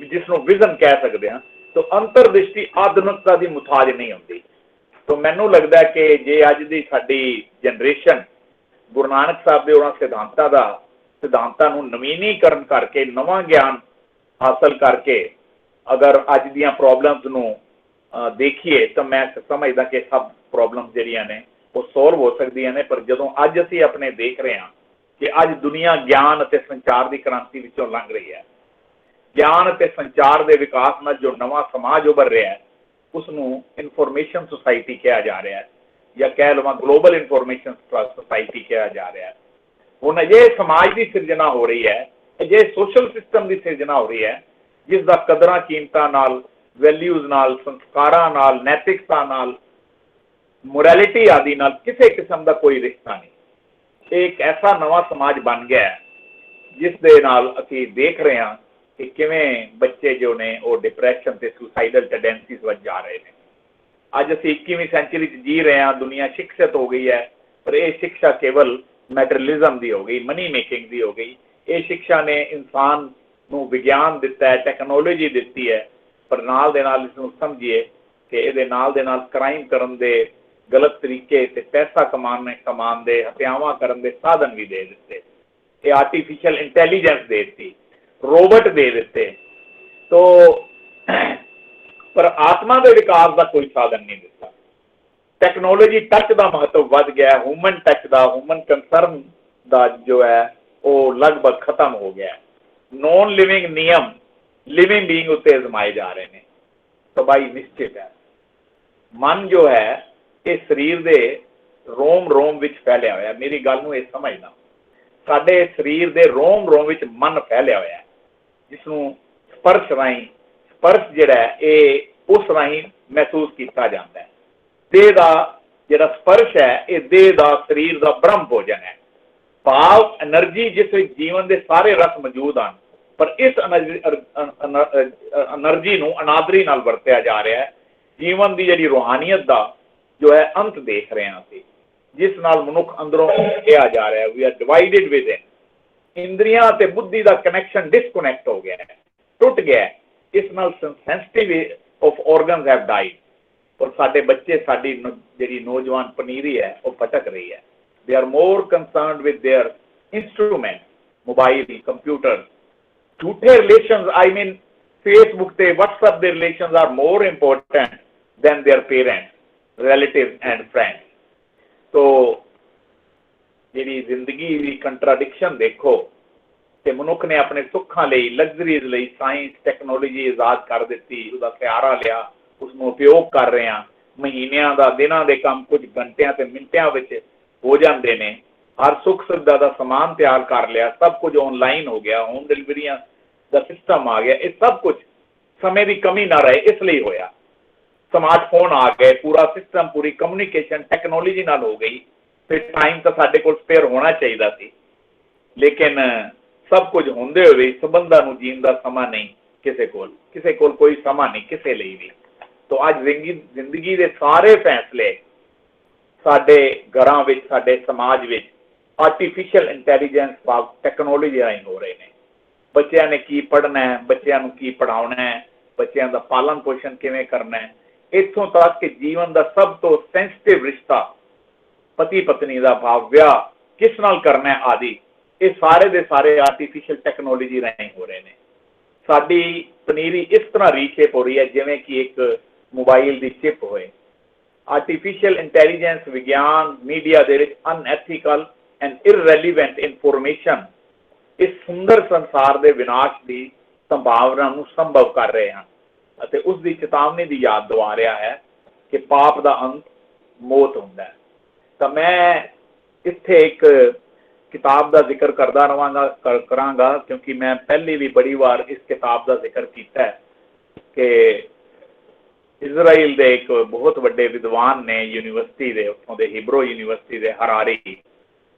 ਜਿਸ ਨੂੰ ਵਿਜ਼ਨ ਕਹਿ ਸਕਦੇ ਹਾਂ, ਤਾਂ ਅੰਤਰ ਦ੍ਰਿਸ਼ਟੀ ਆਧੁਨਿਕਤਾ ਦੀ ਮੁਤਾਜ ਨਹੀਂ ਹੁੰਦੀ। ਤਾਂ ਮੈਨੂੰ ਲੱਗਦਾ ਕਿ ਜੇ ਅੱਜ ਦੀ ਸਾਡੀ ਜਨਰੇਸ਼ਨ ਗੁਰੂ ਨਾਨਕ ਸਾਹਿਬ ਦੇ ਉਹਨਾਂ ਸਿਧਾਂਤਾਂ ਨੂੰ ਨਵੀਨੀਕਰਨ ਕਰਕੇ ਨਵਾਂ ਗਿਆਨ ਹਾਸਲ ਕਰਕੇ ਅਗਰ ਅੱਜ ਦੀਆਂ ਪ੍ਰੋਬਲਮਸ ਨੂੰ ਦੇਖੀਏ ਤਾਂ ਮੈਂ ਸਮਝਦਾ ਕਿ ਸਭ ਪ੍ਰੋਬਲਮ ਜਿਹੜੀਆਂ ਨੇ ਉਹ ਸੋਲਵ ਹੋ ਸਕਦੀਆਂ ਨੇ। ਪਰ ਜਦੋਂ ਅੱਜ ਅਸੀਂ ਆਪਣੇ ਦੇਖ ਰਹੇ ਹਾਂ ਕਿ ਅੱਜ ਦੁਨੀਆ ਗਿਆਨ ਅਤੇ ਸੰਚਾਰ ਦੀ ਕ੍ਰਾਂਤੀ ਵਿੱਚੋਂ ਲੰਘ ਰਹੀ ਹੈ, ਗਿਆਨ ਅਤੇ ਸੰਚਾਰ ਦੇ ਵਿਕਾਸ ਨਾਲ ਜੋ ਨਵਾਂ ਸਮਾਜ ਉੱਭਰ ਰਿਹਾ ਹੈ ਉਸ ਨੂੰ ਇਨਫੋਰਮੇਸ਼ਨ ਸੁਸਾਇਟੀ ਕਿਹਾ ਜਾ ਰਿਹਾ ਹੈ, ਜਾਂ ਕਹਿ ਲਵਾਂ ਗਲੋਬਲ ਇਨਫੋਰਮੇਸ਼ਨ ਸੁਸਾਇਟੀ ਕਿਹਾ ਜਾ ਰਿਹਾ ਹੈ। ਹੁਣ ਅਜਿਹੇ ਸਮਾਜ ਦੀ ਸਿਰਜਣਾ ਹੋ ਰਹੀ ਹੈ, ਅਜਿਹੇ ਸੋਸ਼ਲ ਸਿਸਟਮ ਦੀ ਸਿਰਜਣਾ ਹੋ ਰਹੀ ਹੈ ਜਿਸ ਦਾ ਕਦਰਾਂ ਕੀਮਤਾਂ ਨਾਲ, ਵੈਲਿਊਜ਼ ਨਾਲ, ਸੰਸਕਾਰਾਂ ਨਾਲ, ਨੈਤਿਕਤਾ ਨਾਲ, ਮੋਰੈਲਿਟੀ ਆਦਿ ਨਾਲ ਕਿਸੇ ਕਿਸਮ ਦਾ ਕੋਈ ਰਿਸ਼ਤਾ ਨਹੀਂ। ਇਹ ਇੱਕ ਐਸਾ ਨਵਾਂ ਸਮਾਜ ਬਣ ਗਿਆ ਹੈ ਜਿਸ ਦੇ ਨਾਲ ਅਸੀਂ ਦੇਖ ਰਹੇ ਹਾਂ ਕਿ ਕਿਵੇਂ ਬੱਚੇ ਜੋ ਨੇ ਉਹ ਡਿਪਰੈਸ਼ਨ ਤੇ ਸੁਸਾਈਡਲ ਟੈਂਡੈਂਸੀਜ਼ ਵੱਲ ਜਾ ਰਹੇ ਨੇ। ਅੱਜ ਅਸੀਂ 21ਵੀਂ ਸੈਂਚੁਰੀ 'ਚ ਜੀ ਰਹੇ ਹਾਂ, ਦੁਨੀਆ ਸ਼ਿਕਸ਼ਿਤ ਹੋ ਗਈ ਹੈ, ਪਰ ਇਹ ਸਿੱਖਿਆ ਕੇਵਲ ਮੈਟਰੀਅਲਿਜ਼ਮ ਦੀ ਹੋ ਗਈ, ਮਨੀ ਮੇਕਿੰਗ ਦੀ ਹੋ ਗਈ। ਇਹ ਸਿੱਖਿਆ ਨੇ ਇਨਸਾਨ ਨੂੰ ਵਿਗਿਆਨ ਦਿੱਤਾ ਹੈ, ਟੈਕਨੋਲੋਜੀ ਦਿੱਤੀ ਹੈ, ਪਰ ਨਾਲ ਦੇ ਨਾਲ ਇਸ ਨੂੰ ਸਮਝੀਏ ਕਿ ਇਹਦੇ ਨਾਲ ਦੇ ਨਾਲ ਕ੍ਰਾਈਮ ਕਰਨ ਦੇ ਗਲਤ ਤਰੀਕੇ ਤੇ ਪੈਸਾ ਕਮਾਉਣ ਦੇ ਹੱਤਿਆਵਾਂ ਕਰਨ ਦੇ ਸਾਧਨ ਵੀ ਦੇ ਦਿੱਤੇ। ਇਹ ਆਰਟੀਫਿਸ਼ੀਅਲ ਇੰਟੈਲੀਜੈਂਸ ਦੇ ਦਿੱਤੀ, ਰੋਬੋਟ ਦੇ ਦਿੱਤੇ। ਤੋ ਪਰ ਆਤਮਾ ਦੇ ਵਿਕਾਸ ਦਾ ਕੋਈ ਸਾਧਨ ਨਹੀਂ ਦਿੱਤਾ। ਟੈਕਨੋਲੋਜੀ ਟੱਚ ਦਾ ਮਹੱਤਵ ਵੱਧ ਗਿਆ, ਹਿਊਮਨ ਟੱਚ ਦਾ, ਹਿਊਮਨ ਕੰਸਰਨ ਦਾ ਜੋ ਹੈ ਉਹ ਲਗਭਗ ਖਤਮ ਹੋ ਗਿਆ। ਨੋਨ ਲਿਵਿੰਗ ਨਿਯਮ ਲਿਵਿੰਗ ਬੀਇੰਗ ਉੱਤੇ ਅਜ਼ਮਾਏ ਜਾ ਰਹੇ ਨੇ। ਤਬਾਹੀ ਨਿਸ਼ਚਿਤ ਹੈ। ਮਨ ਜੋ ਹੈ ਇਹ ਸਰੀਰ ਦੇ ਰੋਮ ਵਿੱਚ ਫੈਲਿਆ ਹੋਇਆ। ਮੇਰੀ ਗੱਲ ਨੂੰ ਇਹ ਸਮਝਣਾ, ਸਾਡੇ ਸਰੀਰ ਦੇ ਰੋਮ ਵਿੱਚ ਮਨ ਫੈਲਿਆ ਹੋਇਆ, ਜਿਸ ਨੂੰ ਸਪਰਸ਼ ਜਿਹੜਾ ਹੈ ਇਹ ਉਸ ਰਾਹੀਂ ਮਹਿਸੂਸ ਕੀਤਾ ਜਾਂਦਾ ਹੈ। ਦੇਹ ਦਾ ਜਿਹੜਾ ਸਪਰਸ਼ ਹੈ ਇਹ ਦੇਹ ਦਾ ਸਰੀਰ ਦਾ ਬ੍ਰਹਮ ਭੋਜਨ ਹੈ। ਭਾਵ એનર્ਜੀ ਜਿਸ ਵਿੱਚ ਜੀਵਨ ਦੇ ਸਾਰੇ ਰਸ ਮੌਜੂਦ ਹਨ, ਪਰ ਇਸ એનર્ਜੀ ਨੂੰ ਅਨਾਦਰੀ ਨਾਲ ਵਰਤਿਆ ਜਾ ਰਿਹਾ ਹੈ। ਜੀਵਨ ਦੀ ਜਿਹੜੀ ਰੂਹਾਨੀਅਤ ਦਾ ਜੋ ਹੈ ਅੰਤ ਦੇਖ ਰਹੇ ਹਾਂ ਅਸੀਂ, ਜਿਸ ਨਾਲ ਮਨੁੱਖ ਅੰਦਰੋਂ ਕਿਹਾ ਜਾ ਰਿਹਾ ਵੀ ਆਰ ਡਿਵਾਈਡਡ ਵਿਦਿਨ। ਇੰਦਰੀਆਂ ਤੇ ਬੁੱਧੀ ਦਾ ਕਨੈਕਸ਼ਨ ਡਿਸਕਨੈਕਟ ਹੋ ਗਿਆ ਹੈ, ਟੁੱਟ ਗਿਆ। ਇਸ ਨਾਲ sensitive of organs have died. ਔਰ ਸਾਡੇ ਬੱਚੇ, ਸਾਡੀ ਜਿਹੜੀ ਨੌਜਵਾਨ ਪਨੀਰੀ ਹੈ ਉਹ ਭਟਕ ਰਹੀ ਹੈ। They are more concerned with their instrument, mobile, computer. ਝੂਠੇ ਰਿਲੇਸ਼ਨਸ, ਆਈ ਮੀਨ ਫੇਸਬੁੱਕ ਤੇ WhatsApp ਦੇ relations are more important than their parents, relatives and friends. ਤੋ ਜਿਹੜੀ ਜ਼ਿੰਦਗੀ ਦੀ ਕੰਟਰਾਡਿਕਸ਼ਨ ਦੇਖੋ ਤੇ ਮਨੁੱਖ ਨੇ ਆਪਣੇ ਸੁੱਖਾਂ ਲਈ, ਲਗਜ਼ਰੀਜ਼ ਲਈ ਸਾਇੰਸ ਟੈਕਨੋਲੋਜੀ ਆਜ਼ਾਦ ਕਰ ਦਿੱਤੀ, ਉਹਦਾ ਸਹਾਰਾ ਲਿਆ, ਉਸਨੂੰ ਉਪਯੋਗ ਕਰ ਰਹੇ ਹਾਂ। ਮਹੀਨਿਆਂ ਦਾ, ਦਿਨਾਂ ਦੇ ਕੰਮ ਕੁਝ ਘੰਟਿਆਂ ਤੇ ਮਿੰਟਾਂ ਵਿੱਚ ਹੋ ਜਾਂਦੇ ਨੇ। ਹਰ ਸੁੱਖ ਸੁਵਿਧਾ ਦਾ ਸਮਾਨ ਤਿਆਰ ਕਰ ਲਿਆ, ਸਭ ਕੁਝ ਆਨਲਾਈਨ ਹੋ ਗਿਆ, ਹੋਮ ਡਿਲੀਵਰੀਆਂ ਦਾ ਸਿਸਟਮ ਆ ਗਿਆ। ਇਹ ਸਭ ਕੁਝ ਸਮੇਂ ਦੀ ਕਮੀ ਨਾ ਰਹੇ ਇਸ ਲਈ ਹੋਇਆ। ਸਮਾਰਟਫੋਨ ਆ ਗਏ, ਪੂਰਾ ਸਿਸਟਮ, ਪੂਰੀ ਕਮਿਊਨੀਕੇਸ਼ਨ ਟੈਕਨੋਲੋਜੀ ਨਾਲ ਹੋ ਗਈ। ਫਿਰ ਟਾਈਮ ਤਾਂ ਸਾਡੇ ਕੋਲ ਸਪੇਅਰ ਹੋਣਾ ਚਾਹੀਦਾ ਸੀ, ਲੇਕਿਨ ਸਭ ਕੁਝ ਹੁੰਦੇ ਹੋਏ ਸੰਬੰਧਾਂ ਨੂੰ ਜੀਣ ਦਾ ਸਮਾਂ ਨਹੀਂ ਕਿਸੇ ਕੋਲ ਕੋਈ ਸਮਾਂ ਨਹੀਂ ਕਿਸੇ ਲਈ ਵੀ। ਤੋ ਅੱਜ ਜ਼ਿੰਦਗੀ ਦੇ ਸਾਰੇ ਫੈਸਲੇ ਸਾਡੇ ਘਰਾਂ ਵਿੱਚ, ਸਾਡੇ ਸਮਾਜ ਵਿੱਚ ਆਰਟੀਫਿਸ਼ੀਅਲ ਇੰਟੈਲੀਜੈਂਸ ਭਾਵ ਟੈਕਨੋਲੋਜੀ ਰਾਹੀਂ ਹੋ ਰਹੇ ਨੇ। ਬੱਚਿਆਂ ਨੇ ਕੀ ਪੜ੍ਹਨਾ ਹੈ, ਬੱਚਿਆਂ ਨੂੰ ਕੀ ਪੜ੍ਹਾਉਣਾ ਹੈ, ਬੱਚਿਆਂ ਦਾ ਪਾਲਣ ਪੋਸ਼ਣ ਕਿਵੇਂ ਕਰਨਾ ਹੈ, ਇੱਥੋਂ ਤੱਕ ਕਿ ਜੀਵਨ ਦਾ ਸਭ ਤੋਂ ਸੈਂਸਿਟਿਵ ਰਿਸ਼ਤਾ ਪਤੀ ਪਤਨੀ ਦਾ ਭਾਵ ਵਿਆਹ ਕਿਸ ਨਾਲ ਕਰਨਾ ਹੈ ਆਦਿ, ਇਹ ਸਾਰੇ ਦੇ ਸਾਰੇ ਆਰਟੀਫਿਸ਼ੀਅਲ ਟੈਕਨੋਲੋਜੀ ਰਾਹੀਂ ਹੋ ਰਹੇ ਨੇ। ਸਾਡੀ ਪਨੀਰੀ ਇਸ ਤਰ੍ਹਾਂ ਰੀਸ਼ੇਪ ਹੋ ਰਹੀ ਹੈ ਜਿਵੇਂ ਕਿ ਇੱਕ ਮੋਬਾਈਲ ਦੀ ਚਿਪ ਹੋਏ। ਆਰਟੀਫਿਸ਼ੀਅਲ ਇੰਟੈਲੀਜੈਂਸ, ਵਿਗਿਆਨ, ਮੀਡੀਆ ਦੇ ਵਿੱਚ ਅਨਐਥੀਕਲ ਐਂਡ ਇਰਰੈਲੀਵੈਂਟ ਇਨਫੋਰਮੇਸ਼ਨ ਇਸ ਸੁੰਦਰ ਸੰਸਾਰ ਦੇ ਵਿਨਾਸ਼ ਦੀ ਸੰਭਾਵਨਾ ਨੂੰ ਸੰਭਵ ਕਰ ਰਹੇ ਹਨ ਅਤੇ ਉਸ ਦੀ ਚੇਤਾਵਨੀ ਦੀ ਯਾਦ ਦਿਵਾ ਰਿਹਾ ਹੈ ਕਿ ਪਾਪ ਦਾ ਅੰਤ ਮੌਤ ਹੁੰਦਾ ਹੈ। ਤਾਂ ਮੈਂ ਇੱਥੇ ਇੱਕ ਕਿਤਾਬ ਦਾ ਜ਼ਿਕਰ ਕਰਦਾ ਕਰਾਂਗਾ ਕਿਉਂਕਿ ਮੈਂ ਪਹਿਲੇ ਵੀ ਬੜੀ ਵਾਰ ਇਸ ਕਿਤਾਬ ਦਾ ਜ਼ਿਕਰ ਕੀਤਾ ਹੈ ਕਿ ਇਜ਼ਰਾਈਲ ਦੇ ਇੱਕ ਬਹੁਤ ਵੱਡੇ ਵਿਦਵਾਨ ਨੇ, ਯੂਨੀਵਰਸਿਟੀ ਦੇ, ਉੱਥੋਂ ਦੇ ਹੀਬਰੂ ਯੂਨੀਵਰਸਿਟੀ ਦੇ, ਹਰਾਰੀ।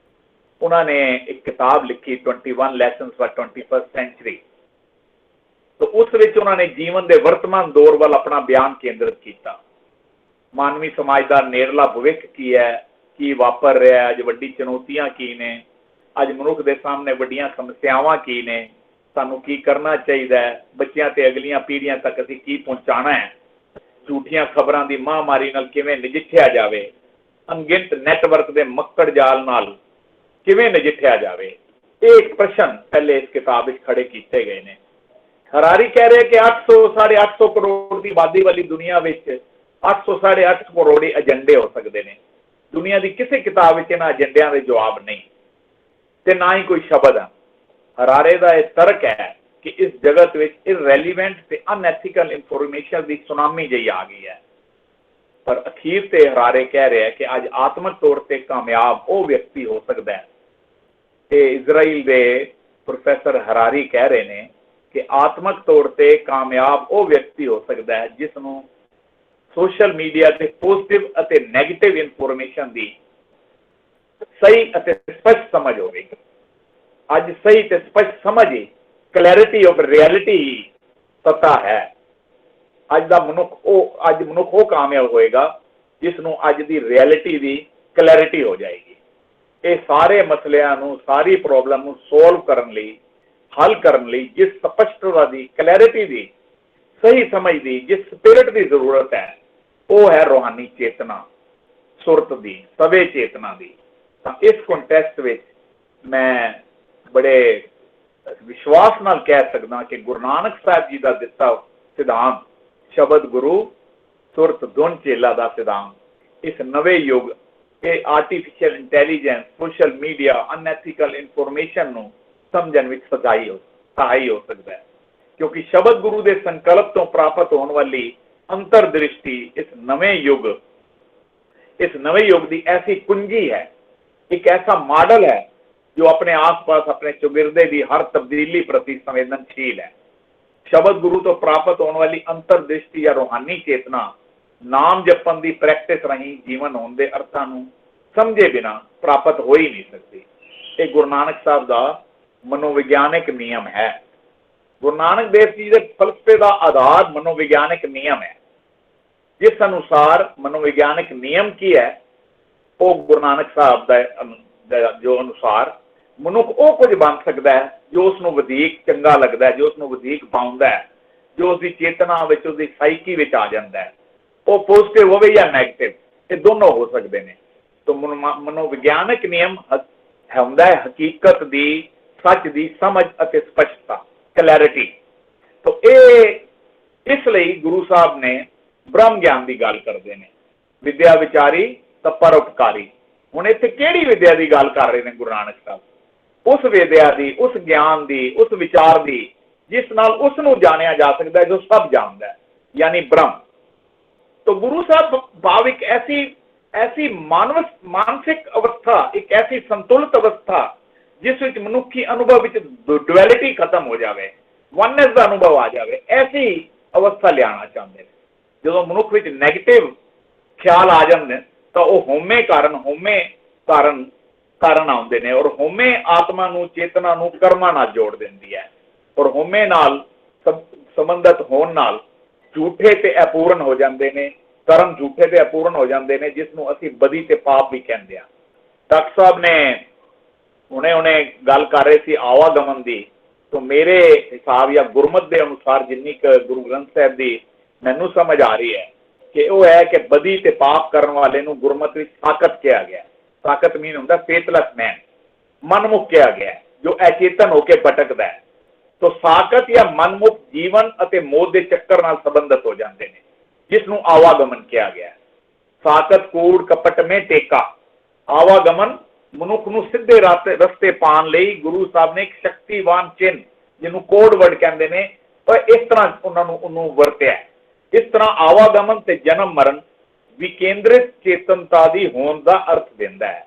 ਉਹਨਾਂ ਨੇ ਇੱਕ ਕਿਤਾਬ ਲਿਖੀ 21 ਲੈਸਨਸ ਫਾਰ 21st ਸੈਂਚੁਰੀ। ਤਾਂ ਉਸ ਵਿੱਚ ਉਹਨਾਂ ਨੇ ਜੀਵਨ ਦੇ ਵਰਤਮਾਨ ਦੌਰ ਵੱਲ ਆਪਣਾ ਬਿਆਨ ਕੇਂਦਰਿਤ ਕੀਤਾ। ਮਾਨਵੀ ਸਮਾਜ ਦਾ ਨੇੜਲਾ ਭਵਿੱਖ ਕੀ ਹੈ, ਕੀ ਵਾਪਰ ਰਿਹਾ, ਅੱਜ ਵੱਡੀ ਚੁਣੌਤੀਆਂ ਕੀ ਨੇ, ਅੱਜ ਮਨੁੱਖ ਦੇ ਸਾਹਮਣੇ ਵੱਡੀਆਂ ਸਮੱਸਿਆਵਾਂ ਕੀ ਨੇ, ਸਾਨੂੰ ਕੀ ਕਰਨਾ ਚਾਹੀਦਾ ਹੈ, ਬੱਚਿਆਂ ਤੇ ਅਗਲੀਆਂ ਪੀੜ੍ਹੀਆਂ ਤੱਕ ਅਸੀਂ ਕੀ ਪਹੁੰਚਾਉਣਾ ਹੈ, ਝੂਠੀਆਂ ਖਬਰਾਂ ਦੀ ਮਹਾਮਾਰੀ ਨਾਲ ਕਿਵੇਂ ਨਜਿੱਠਿਆ ਜਾਵੇ, ਅਣਗਿਣਤ ਨੈਟਵਰਕ ਦੇ ਮੱਕੜ ਜਾਲ ਨਾਲ ਕਿਵੇਂ ਨਜਿੱਠਿਆ ਜਾਵੇ। ਇਹ ਇੱਕ ਪ੍ਰਸ਼ਨ ਪਹਿਲੇ ਇਸ ਕਿਤਾਬ ਵਿੱਚ ਖੜੇ ਕੀਤੇ ਗਏ ਨੇ। ਹਰਾਰੀ ਕਹਿ ਰਹੇ ਕਿ 800-850 ਕਰੋੜ ਦੀ ਆਬਾਦੀ ਵਾਲੀ ਦੁਨੀਆ ਵਿੱਚ 800-850 ਕਰੋੜੀ ਏਜੰਡੇ ਹੋ ਸਕਦੇ ਨੇ। ਦੁਨੀਆ ਦੀ ਕਿਸੇ ਕਿਤਾਬ ਵਿੱਚ ਇਹਨਾਂ ਏਜੰਡਿਆਂ ਦੇ ਜਵਾਬ ਨਹੀਂ ਤੇ ਨਾ ਹੀ ਕੋਈ ਸ਼ਬਦ ਹੈ। ਹਰਾਰੇ ਦਾ ਇਹ ਤਰਕ ਹੈ ਕਿ ਇਸ ਜਗਤ ਵਿੱਚ ਇਰਰੈਲੀਵੈਂਟ ਤੇ ਅਨਐਥੀਕਲ ਇਨਫੋਰਮੇਸ਼ਨ ਦੀ ਸੁਨਾਮੀ ਜਿਹੀ ਆ ਗਈ ਹੈ। ਪਰ ਅਖੀਰ ਤੇ ਹਰਾਰੇ ਕਹਿ ਰਿਹਾ ਕਿ ਅੱਜ ਆਤਮਿਕ ਤੌਰ ਤੇ ਕਾਮਯਾਬ ਉਹ ਵਿਅਕਤੀ ਹੋ ਸਕਦਾ ਹੈ। ਤੇ ਇਜ਼ਰਾਈਲ ਦੇ ਪ੍ਰੋਫੈਸਰ ਹਰਾਰੀ ਕਹਿ ਰਹੇ ਨੇ ਕਿ ਆਤਮਿਕ ਤੌਰ ਤੇ ਕਾਮਯਾਬ ਉਹ ਵਿਅਕਤੀ ਹੋ ਸਕਦਾ ਹੈ ਜਿਸ ਨੂੰ ਸੋਸ਼ਲ ਮੀਡੀਆ ਤੇ ਪੋਜ਼ਿਟਿਵ ਅਤੇ ਨੈਗੇਟਿਵ ਇਨਫੋਰਮੇਸ਼ਨ ਦੀ ਸਹੀ ਅਤੇ ਸਪਸ਼ਟ ਸਮਝ ਹੋਵੇਗੀ। ਅੱਜ ਸਹੀ ਤੇ ਸਪਸ਼ਟ ਸਮਝ ਹੀ ਕਲੈਰਿਟੀ ਆਫ ਰਿਐਲਿਟੀ ਸੱਤਾ ਹੈ। ਅੱਜ ਮਨੁੱਖ ਉਹ ਕਾਮਯਾਬ ਹੋਏਗਾ ਜਿਸ ਨੂੰ ਅੱਜ ਦੀ ਰਿਐਲਿਟੀ ਦੀ ਕਲੈਰਿਟੀ ਹੋ ਜਾਏਗੀ। ਇਹ ਸਾਰੇ ਮਸਲਿਆਂ ਨੂੰ, ਸਾਰੀ ਪ੍ਰੋਬਲਮ ਨੂੰ ਸੋਲਵ ਕਰਨ ਲਈ, ਹੱਲ ਕਰਨ ਲਈ ਜਿਸ ਸਪਸ਼ਟਤਾ ਦੀ, ਕਲੈਰਿਟੀ ਦੀ सही समझ दी, जिस स्पिरिट की जरूरत है, वो है रूहानी चेतना, सुरत दी, सवे चेतना दी। इस कॉन्टेक्स्ट विच मैं बड़े विश्वास नाल कह सकदा कि गुरु नानक साहब जी का दिता सिद्धांत शब्द गुरु सुरत धुन चेला का सिद्धांत, इस नवे युग के artificial intelligence, social media, unethical information नूं समझण विच सहाई हो सकता है, क्योंकि शब्द गुरु के संकल्प तो प्राप्त होने वाली अंतरदृष्टि इस नवे युग की ऐसी कुंजी है, एक ऐसा मॉडल है जो अपने आसपास अपने चौगिरदे की हर तब्दीली प्रति संवेदनशील है। शब्द गुरु तो प्राप्त होने वाली अंतरदृष्टि या रूहानी चेतना नाम जपन की प्रैक्टिस रही जीवन होने के अर्थां नूं समझे बिना प्राप्त हो ही नहीं सकती। ये गुरु नानक साहब का मनोविज्ञानिक नियम है। गुरु नानक देव जी के फलसफे का आधार मनोविज्ञानिक नियम है, जिस अनुसार मनोविज्ञानिक नियम की है, वो गुरु नानक साहब का जो अनुसार मनुख वो कुछ बन सकता है जो उसनों वधीक चंगा लगता है, जो उसनों वधीक पाउंदा है, जो उसकी चेतना विच, उसकी साइकी विच आ जाता है, वो पॉजिटिव होवे या नैगेटिव, ये दोनों हो सकते हैं। तो मनोविज्ञानिक नियम हुंदा है हकीकत दी, सच दी समझ अते स्पष्टता, क्लैरिटी। तो ये इसलिए गुरु साहब ने ब्रह्म ज्ञान की गल करते हैं, विद्या विचारी तो परोपकारी। हुण इत्थे किहड़ी विद्या की गल कर रहे हैं गुरु नानक साहब? उस विद्या की, उस ज्ञान की, उस विचार की जिस नाल उसनूं जानिया जा सकता है जो सब जानता है, यानी ब्रह्म। तो गुरु साहब भाविक ऐसी मानसिक अवस्था, एक ऐसी संतुलित अवस्था जिस विच मनुखी अनुभव विच डुअलिटी खत्म हो जाए, वननेस का अनुभव आ जाए, ऐसी अवस्था लियाना चाहते हैं। जो मनुख विच नैगेटिव ख्याल आ जाते तो वह होमे कारण आउंदे ने, और होमे आत्मा नूं, चेतना नूं कर्मां नाल जोड़ दिंदी है, और होमे नाल संबंधित होण नाल झूठे ते अपूर्ण हो जाते हैं, कर्म झूठे ते अपूर्ण हो जाते हैं, जिसनों असीं बदी ते पाप भी कहते हैं। डॉक्टर साहब ने हुणे गल कर रहे थे आवागमन की, तो मेरे हिसाब या गुरमत के अनुसार जिन्नी गुरु ग्रंथ साहब की मैनू समझ आ रही है कि वह है कि बदी ते पाप करने वाले नूं गुरमत में साकत किया गया। साकत मीन होंदा फेथलेस मैन, मनमुख किया गया जो अचेतन होकर भटकदा है। तो साकत या मनमुख जीवन अते मौत के चक्कर नाल संबंधित हो जाते हैं, जिसनों आवागमन किया गया। साकत कूड़ कपट में टेका, आवागमन मनुख नूं सीधे रस्ते पाण लई गुरु साहब ने एक शक्तिवान चिन्ह जिन्हों कोड वर्ड कहते हैं, और इस तरह उन्होंने वरत्या। इस तरह आवागमन ते जन्म मरण विकेंद्रित चेतनता की होने का अर्थ देता है।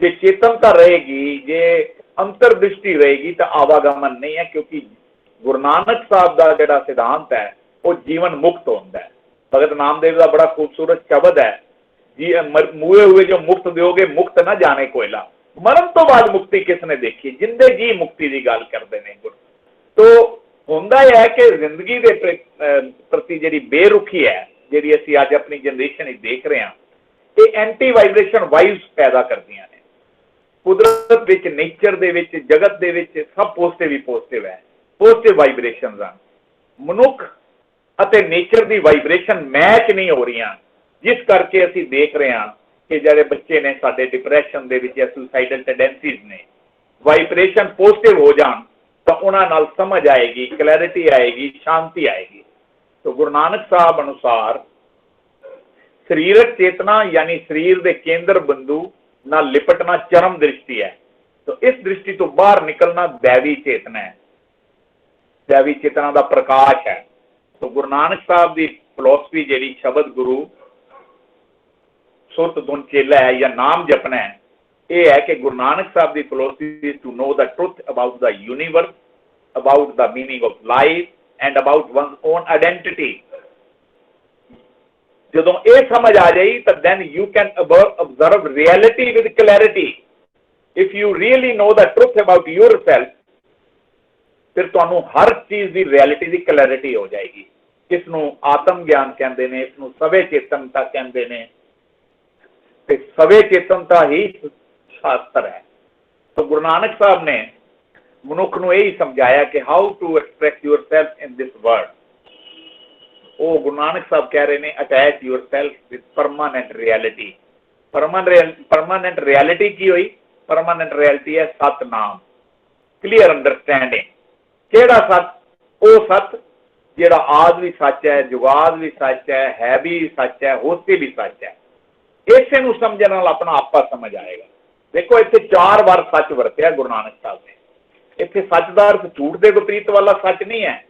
जे चेतनता रहेगी, जे अंतरदृष्टि रहेगी तो आवागमन नहीं है, क्योंकि गुरु नानक साहब का जिहड़ा सिद्धांत है वो जीवन मुक्त होता है। भगत नामदेव का बड़ा खूबसूरत शब्द है, जी मुए हुए जो मुक्त दोगे मुक्त ना जाने कोयला। मरण तो बाद मुक्ति किसने देखी, जिंदे जी मुक्ति की गल करते हैं गुरु। तो होंदा यह है कि जिंदगी के प्रति जी बेरुखी है, जी असी अज अपनी जनरेशन देख रहे हैं, ये एंटी वाइब्रेशन वाइव्स पैदा करदियां ने। कुदरत विच, नेचर दे विच, जगत दे विच सब पॉजिटिव ही पॉजिटिव है, पॉजिटिव वाइब्रेशनस हैं। मनुख अते नेचर की वाइब्रेशन मैच नहीं हो रही, जिस करके असी देख रहे हैं कि जिहड़े बच्चे ने साडे डिप्रैशन दे विच या सुसाइडल टेंडेंसीज ने, वाइब्रेशन पॉजिटिव हो जान तो उन्हां नाल समझ आएगी, क्लैरिटी आएगी, शांति आएगी। तो गुरु नानक साहब अनुसार शरीरक चेतना यानी शरीर के केंद्र बिंदु नाल लिपटना चरम दृष्टि है। तो इस दृष्टि तो बाहर निकलना दैवी चेतना है, दैवी चेतना का प्रकाश है। तो गुरु नानक साहब की फिलोसफी जी शब्द गुरु सुरत धुन चेला है या नाम जपना है, यह है कि गुरु नानक साहब की philosophy to know the truth about the universe, about the meaning of life and about one own identity. जदों ये समझ आ जाए तो then you can observe reality with clarity. If you really know the truth about yourself, फिर तुहानू हर चीज की रियलिटी की क्लैरिटी हो जाएगी। इसनू आत्म ज्ञान कहते हैं, इसनू सवे चेतनता कहते हैं। सवे चेतनता ही शास्त्र है। तो गुरु नानक साहब ने मनुख नू यही समझाया कि how to express yourself in this world. ਉਹ ਗੁਰੂ ਨਾਨਕ ਸਾਹਿਬ ਕਹਿ ਰਹੇ ਨੇ attach yourself with permanent reality. Permanent reality ਕੀ ਹੋਈ? ਪਰਮਾਨੈਂਟ ਰਿਐਲਿਟੀ ਹੈ ਸਤਨਾਮ, ਕਲੀਅਰ ਅੰਡਰਸਟੈਂਡਿੰਗ। ਕਿਹੜਾ ਸੱਚ? ਉਹ ਸੱਚ ਜਿਹੜਾ ਆਦ ਵੀ ਸੱਚ ਹੈ, ਜੁਗਾਦ ਵੀ ਸੱਚ ਹੈ ਵੀ ਸੱਚ ਹੈ, ਹੋਸਤੀ ਵੀ ਸੱਚ ਹੈ। ਇਸੇ ਨੂੰ ਸਮਝਣ ਨਾਲ ਆਪਣਾ ਆਪਾ ਸਮਝ ਆਏਗਾ। ਦੇਖੋ ਇੱਥੇ 4 ਵਾਰ ਸੱਚ ਵਰਤਿਆ ਗੁਰੂ ਨਾਨਕ ਸਾਹਿਬ ਨੇ। ਇੱਥੇ ਸੱਚ ਦਾ ਅਰਥ ਝੂਠ ਦੇ ਵਿਪਰੀਤ ਵਾਲਾ ਸੱਚ ਨਹੀਂ ਹੈ।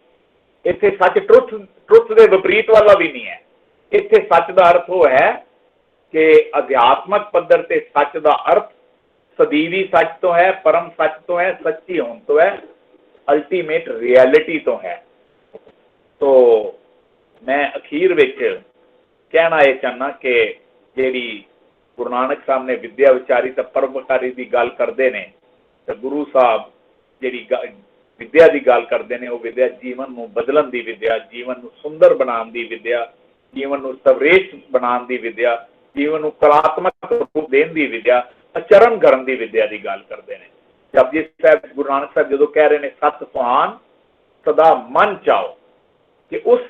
ਇੱਥੇ ਸੱਚ ਟਰੁੱਥ ਦੇ ਵਿਪਰੀਤ ਵਾਲਾ ਵੀ ਨਹੀਂ ਹੈ। ਇੱਥੇ ਸੱਚ ਦਾ ਅਰਥ ਉਹ ਹੈ ਕਿ ਅਧਿਆਤਮਕ ਪੱਧਰ ਤੇ ਸੱਚ ਦਾ ਅਰਥ ਸਦੀਵੀ ਸੱਚ ਤੋਂ ਹੈ, ਪਰਮ ਸੱਚ ਤੋਂ ਹੈ, ਸੱਚੀ ਹੋਣ ਤੋਂ ਹੈ, ਅਲਟੀਮੇਟ ਰਿਐਲਿਟੀ ਤੋਂ ਹੈ। ਤੋ ਮੈਂ ਅਖੀਰ ਵਿੱਚ ਕਹਿਣਾ ਇਹ ਚਾਹੁੰਦਾ ਕਿ ਜਿਹੜੀ ਗੁਰੂ ਨਾਨਕ ਸਾਹਿਬ ਨੇ ਵਿਦਿਆ ਵਿਚਾਰੀ ਤਾਂ ਪਰਉਪਕਾਰੀ ਦੀ ਗੱਲ ਕਰਦੇ ਨੇ, ਤੇ ਗੁਰੂ ਸਾਹਿਬ ਜਿਹੜੀ ਵਿਦਿਆ ਦੀ ਗੱਲ ਕਰਦੇ ਨੇ ਉਹ ਵਿਦਿਆ ਜੀਵਨ ਨੂੰ ਬਦਲਣ ਦੀ ਵਿਦਿਆ, ਜੀਵਨ ਨੂੰ ਸੁੰਦਰ ਬਣਾਉਣ ਦੀ ਵਿਦਿਆ, ਜੀਵਨ ਨੂੰ ਸਵਰੇਸ਼ ਬਣਾਉਣ ਦੀ ਵਿਦਿਆ, ਜੀਵਨ ਨੂੰ ਕਲਾਤਮਕ ਰੂਪ ਦੇਣ ਦੀ ਵਿਦਿਆ, ਆਚਰਣ ਕਰਨ ਦੀ ਵਿਦਿਆ ਦੀ ਗੱਲ ਕਰਦੇ ਨੇ। ਜਪਜੀ ਸਾਹਿਬ ਗੁਰੂ ਨਾਨਕ ਸਾਹਿਬ ਜਦੋਂ ਕਹਿ ਰਹੇ ਨੇ ਸਤ ਸੁਹਾਨ ਸਦਾ ਮਨ ਚਾਓ, ਕਿ ਉਸ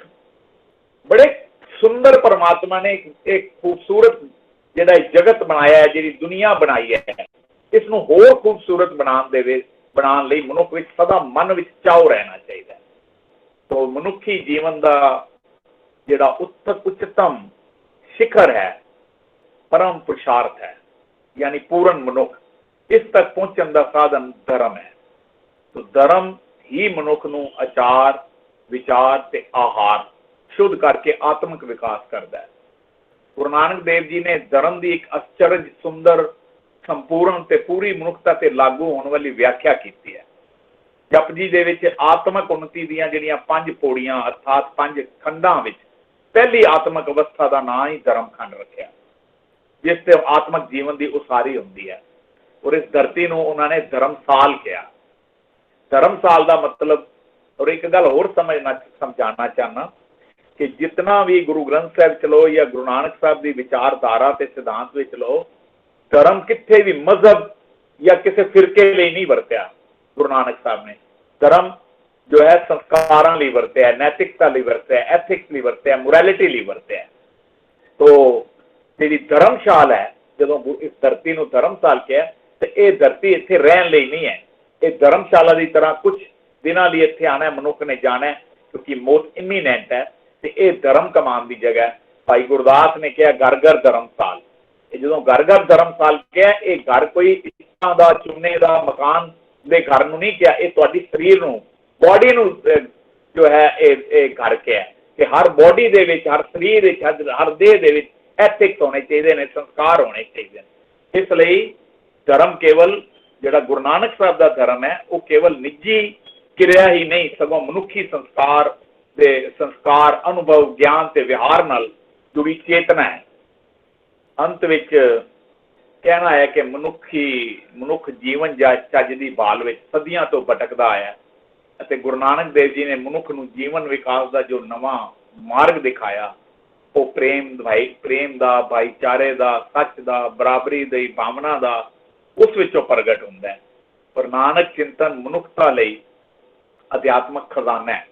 ਬੜੇ ਸੁੰਦਰ ਪਰਮਾਤਮਾ ਨੇ ਇੱਕ ਖੂਬਸੂਰਤ ਜਿਹੜਾ ਜਗਤ ਬਣਾਇਆ ਹੈ, ਜਿਹੜੀ ਦੁਨੀਆ ਬਣਾਈ ਹੈ, ਇਸ ਨੂੰ ਹੋਰ ਖੂਬਸੂਰਤ ਬਣਾਉਣ ਲਈ ਮਨੁੱਖ ਵਿੱਚ ਸਦਾ ਮਨ ਵਿੱਚ ਚਾਉ ਰਹਿਣਾ ਚਾਹੀਦਾ ਹੈ। ਤੋ ਮਨੁੱਖੀ ਜੀਵਨ ਦਾ ਜਿਹੜਾ ਉੱਚਤਮ ਸਿਖਰ ਹੈ, ਪਰਮ ਪੁਰਸ਼ਾਰਥ ਹੈ, ਯਾਨੀ ਪੂਰਨ ਮਨੁੱਖ, ਇਸ ਤੱਕ ਪਹੁੰਚਣ ਦਾ ਸਾਧਨ ਧਰਮ ਹੈ। ਤੋ ਧਰਮ ਹੀ ਮਨੁੱਖ ਨੂੰ ਆਚਾਰ ਵਿਚਾਰ ਤੇ ਆਹਾਰ ਸ਼ੁੱਧ ਕਰਕੇ ਆਤਮਿਕ ਵਿਕਾਸ ਕਰਦਾ ਹੈ। ਗੁਰੂ ਨਾਨਕ ਦੇਵ ਜੀ ਨੇ ਧਰਮ ਦੀ ਇੱਕ ਅਚਰਜ ਸੁੰਦਰ ਸੰਪੂਰਨ ਤੇ ਪੂਰੀ ਮਨੁੱਖਤਾ ਤੇ ਲਾਗੂ ਹੋਣ ਵਾਲੀ ਵਿਆਖਿਆ ਕੀਤੀ ਹੈ। ਜਪਜੀ ਦੇ ਵਿੱਚ ਆਤਮਿਕ ਉન્નਤੀ ਦੀਆਂ ਜਿਹੜੀਆਂ 5 ਪੌੜੀਆਂ ਅਰਥਾਤ 5 ਖੰਡਾਂ ਵਿੱਚ ਪਹਿਲੀ ਆਤਮਿਕ ਅਵਸਥਾ ਦਾ ਨਾਂ ਹੀ ਧਰਮ ਖੰਡ ਰੱਖਿਆ, ਜਿਸ ਤੇ ਆਤਮਿਕ ਜੀਵਨ ਦੀ ਉਸਾਰੀ ਹੁੰਦੀ ਹੈ। ਔਰ ਇਸ ਧਰਤੀ ਨੂੰ ਉਹਨਾਂ ਨੇ ਧਰਮਸਾਲ ਕਿਹਾ। ਧਰਮਸਾਲ ਦਾ ਮਤਲਬ, ਔਰ ਇੱਕ ਗੱਲ ਹੋਰ ਸਮਝਾਉਣਾ ਚਾਹਨਾ ਕਿ ਜਿਤਨਾ ਵੀ ਗੁਰੂ ਗ੍ਰੰਥ ਸਾਹਿਬ ਚ ਲਓ ਜਾਂ ਗੁਰੂ ਨਾਨਕ ਸਾਹਿਬ ਦੀ ਵਿਚਾਰਧਾਰਾ ਤੇ ਸਿਧਾਂਤ ਵਿੱਚ ਲਓ, ਧਰਮ ਕਿੱਥੇ ਵੀ ਮਜ਼ਹਬ ਜਾਂ ਕਿਸੇ ਫਿਰਕੇ ਲਈ ਨਹੀਂ ਵਰਤਿਆ ਗੁਰੂ ਨਾਨਕ ਸਾਹਿਬ ਨੇ। ਧਰਮ ਜੋ ਹੈ ਸੰਸਕਾਰਾਂ ਲਈ ਵਰਤਿਆ, ਨੈਤਿਕਤਾ ਲਈ ਵਰਤਿਆ, ਐਥਿਕਸ ਲਈ ਵਰਤਿਆ, ਮੋਰੈਲਿਟੀ ਲਈ ਵਰਤਿਆ। ਤੋ ਜਿਹੜੀ ਧਰਮਸ਼ਾਲ ਹੈ, ਜਦੋਂ ਇਸ ਧਰਤੀ ਨੂੰ ਧਰਮਸਾਲ ਕਿਹਾ, ਤੇ ਇਹ ਧਰਤੀ ਇੱਥੇ ਰਹਿਣ ਲਈ ਨਹੀਂ ਹੈ। ਇਹ ਧਰਮਸ਼ਾਲਾ ਦੀ ਤਰ੍ਹਾਂ ਕੁਝ ਦਿਨਾਂ ਲਈ ਇੱਥੇ ਆਣਾ ਮਨੁੱਖ ਨੇ ਜਾਣਾ, ਕਿਉਂਕਿ ਮੌਤ ਇਮੀਨੈਂਟ ਹੈ, ਤੇ ਇਹ ਧਰਮ ਕਮਾਉਣ ਦੀ ਜਗ੍ਹਾ ਹੈ। ਭਾਈ ਗੁਰਦਾਸ ਨੇ ਕਿਹਾ ਘਰ ਘਰ ਧਰਮਸਾਲ। ਇਹ ਜਦੋਂ ਘਰ ਘਰ ਧਰਮਸਾਲ ਕਿਹਾ, ਇਹ ਘਰ ਕੋਈ ਇੱਟਾਂ ਦਾ, ਚੂਨੇ ਦਾ, ਮਕਾਨ ਦੇ ਘਰ ਨੂੰ ਨਹੀਂ ਕਿਹਾ, ਇਹ ਤੁਹਾਡੀ ਸਰੀਰ ਨੂੰ, ਬੋਡੀ ਨੂੰ ਜੋ ਹੈ ਇਹ ਘਰ ਕਿਹਾ ਕਿ ਹਰ ਬੋਡੀ ਦੇ ਵਿੱਚ, ਹਰ ਸਰੀਰ ਵਿੱਚ, ਹਰ ਦੇਹ ਦੇ ਵਿੱਚ ਐਥਿਕਸ ਹੋਣੇ ਚਾਹੀਦੇ ਨੇ, ਸੰਸਕਾਰ ਹੋਣੇ ਚਾਹੀਦੇ ਨੇ। ਇਸ ਲਈ ਧਰਮ ਕੇਵਲ ਜਿਹੜਾ ਗੁਰੂ ਨਾਨਕ ਸਾਹਿਬ ਦਾ ਧਰਮ ਹੈ, ਉਹ ਕੇਵਲ ਨਿੱਜੀ ਕਿਰਿਆ ਹੀ ਨਹੀਂ, ਸਗੋਂ ਮਨੁੱਖੀ ਸੰਸਕਾਰ, ਅਨੁਭਵ, ਗਿਆਨ ਤੇ ਵਿਹਾਰ ਨਾਲ ਜੁੜੀ ਚੇਤਨਾ ਹੈ। ਅੰਤ ਵਿੱਚ ਕਹਿਣਾ ਹੈ ਕਿ ਮਨੁੱਖ ਜੀਵਨ ਚੱਜ ਦੀ ਭਾਲ ਵਿੱਚ ਸਦੀਆਂ ਤੋਂ ਭਟਕਦਾ ਆਇਆ, ਅਤੇ ਗੁਰੂ ਨਾਨਕ ਦੇਵ ਜੀ ਨੇ ਮਨੁੱਖ ਨੂੰ ਜੀਵਨ ਵਿਕਾਸ ਦਾ ਜੋ ਨਵਾਂ ਮਾਰਗ ਦਿਖਾਇਆ, ਉਹ ਪ੍ਰੇਮ ਦਾ, ਭਾਈਚਾਰੇ ਦਾ, ਸੱਚ ਦਾ, ਬਰਾਬਰੀ ਦੀ ਭਾਵਨਾ ਦਾ, ਉਸ ਵਿੱਚੋਂ ਪ੍ਰਗਟ ਹੁੰਦਾ ਹੈ। ਪਰ ਨਾਨਕ ਚਿੰਤਨ ਮਨੁੱਖਤਾ ਲਈ ਅਧਿਆਤਮਕ ਖਜ਼ਾਨਾ ਹੈ,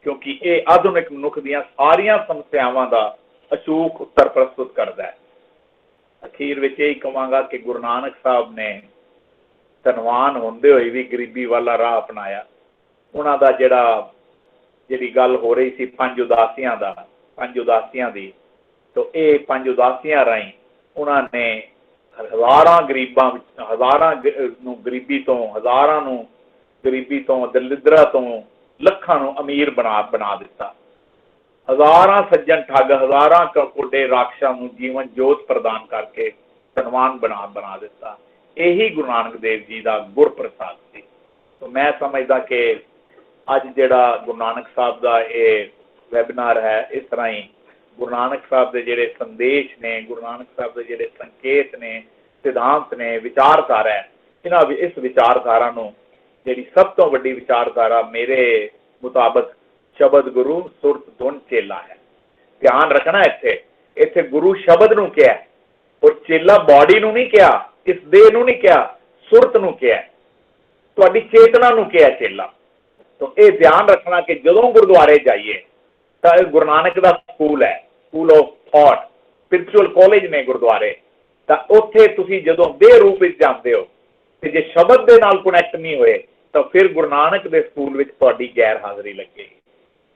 ਕਿਉਂਕਿ ਇਹ ਆਧੁਨਿਕ ਮਨੁੱਖ ਦੀਆਂ ਸਾਰੀਆਂ ਸਮੱਸਿਆਵਾਂ ਦਾ ਅਚੂਕ ਉੱਤਰ ਪ੍ਰਸਤੁਤ ਕਰਦਾ ਹੈ। ਅਖੀਰ ਵਿੱਚ ਇਹ ਕਹਾਂਗਾ ਕਿ ਗੁਰੂ ਨਾਨਕ ਸਾਹਿਬ ਨੇ ਧਨਵਾਨ ਹੁੰਦੇ ਹੋਏ ਵੀ ਗਰੀਬੀ ਵਾਲਾ ਰਾਹ ਅਪਣਾਇਆ। ਉਹਨਾਂ ਦਾ ਜਿਹੜੀ ਗੱਲ ਹੋ ਰਹੀ ਸੀ ਪੰਜ ਉਦਾਸੀਆਂ ਦੀ, ਤਾਂ ਇਹ 5 ਉਦਾਸੀਆਂ ਰਾਹੀਂ ਉਹਨਾਂ ਨੇ ਹਜ਼ਾਰਾਂ ਨੂੰ ਗਰੀਬੀ ਤੋਂ, ਦਲਿਦਰਾ ਤੋਂ ਲੱਖਾਂ ਨੂੰ ਅਮੀਰ ਬਣਾ ਦਿੱਤਾ। ਹਜ਼ਾਰਾਂ ਸੱਜਣ ਠੱਗ, ਹਜ਼ਾਰਾਂ ਕੋਡੇ ਰਾਖਸ਼ਾਂ ਨੂੰ ਜੀਵਨ ਜੋਤ ਪ੍ਰਦਾਨ ਕਰਕੇ ਧਨਵਾਨ ਬਣਾ ਦਿੱਤਾ। ਇਹੀ ਗੁਰੂ ਨਾਨਕ ਦੇਵ ਜੀ ਦਾ ਗੁਰਪ੍ਰਸਾਦ ਸੀ। ਤਾਂ ਮੈਂ ਸਮਝਦਾ ਕਿ ਅੱਜ ਜਿਹੜਾ ਗੁਰੂ ਨਾਨਕ ਸਾਹਿਬ ਦਾ ਇਹ ਵੈਬਿਨਾਰ ਹੈ, ਇਸ ਤਰ੍ਹਾਂ ਹੀ ਗੁਰੂ ਨਾਨਕ ਸਾਹਿਬ ਦੇ ਜਿਹੜੇ ਸੰਦੇਸ਼ ਨੇ, ਗੁਰੂ ਨਾਨਕ ਸਾਹਿਬ ਦੇ ਜਿਹੜੇ ਸੰਕੇਤ ਨੇ, ਸਿਧਾਂਤ ਨੇ, ਵਿਚਾਰਧਾਰਾ ਹੈ, ਇਸ ਵਿਚਾਰਧਾਰਾ ਨੂੰ, ਜਿਹੜੀ ਸਭ ਤੋਂ ਵੱਡੀ ਵਿਚਾਰਧਾਰਾ ਮੇਰੇ ਮੁਤਾਬਕ ਸ਼ਬਦ ਗੁਰੂ ਸੁਰਤ ਧੁਨ ਚੇਲਾ ਹੈ। ਧਿਆਨ ਰੱਖਣਾ, ਇੱਥੇ ਗੁਰੂ ਸ਼ਬਦ ਨੂੰ ਕਿਹਾ, ਔਰ ਚੇਲਾ ਬਾਡੀ ਨੂੰ ਨਹੀਂ ਕਿਹਾ, ਇਸ ਦੇਹ ਨੂੰ ਨਹੀਂ ਕਿਹਾ, ਸੁਰਤ ਨੂੰ ਕਿਹਾ, ਤੁਹਾਡੀ ਚੇਤਨਾ ਨੂੰ ਕਿਹਾ ਚੇਲਾ। ਤਾਂ ਇਹ ਧਿਆਨ ਰੱਖਣਾ ਕਿ ਜਦੋਂ ਗੁਰਦੁਆਰੇ ਜਾਈਏ ਤਾਂ ਇਹ ਗੁਰੂ ਨਾਨਕ ਦਾ ਸਕੂਲ ਹੈ, school of thought, spiritual college ਨੇ ਗੁਰਦੁਆਰੇ। ਤਾਂ ਉੱਥੇ ਤੁਸੀਂ ਜਦੋਂ ਦੇ ਰੂਪ ਵਿੱਚ ਜਾਂਦੇ ਹੋ ਤੇ ਜੇ ਸ਼ਬਦ ਦੇ ਨਾਲ ਕਨੈਕਟ ਨਹੀਂ ਹੋਏ ਤਾਂ ਫਿਰ ਗੁਰੂ ਨਾਨਕ ਦੇ ਸਕੂਲ ਵਿੱਚ ਤੁਹਾਡੀ ਗੈਰ ਹਾਜ਼ਰੀ ਲੱਗੇਗੀ।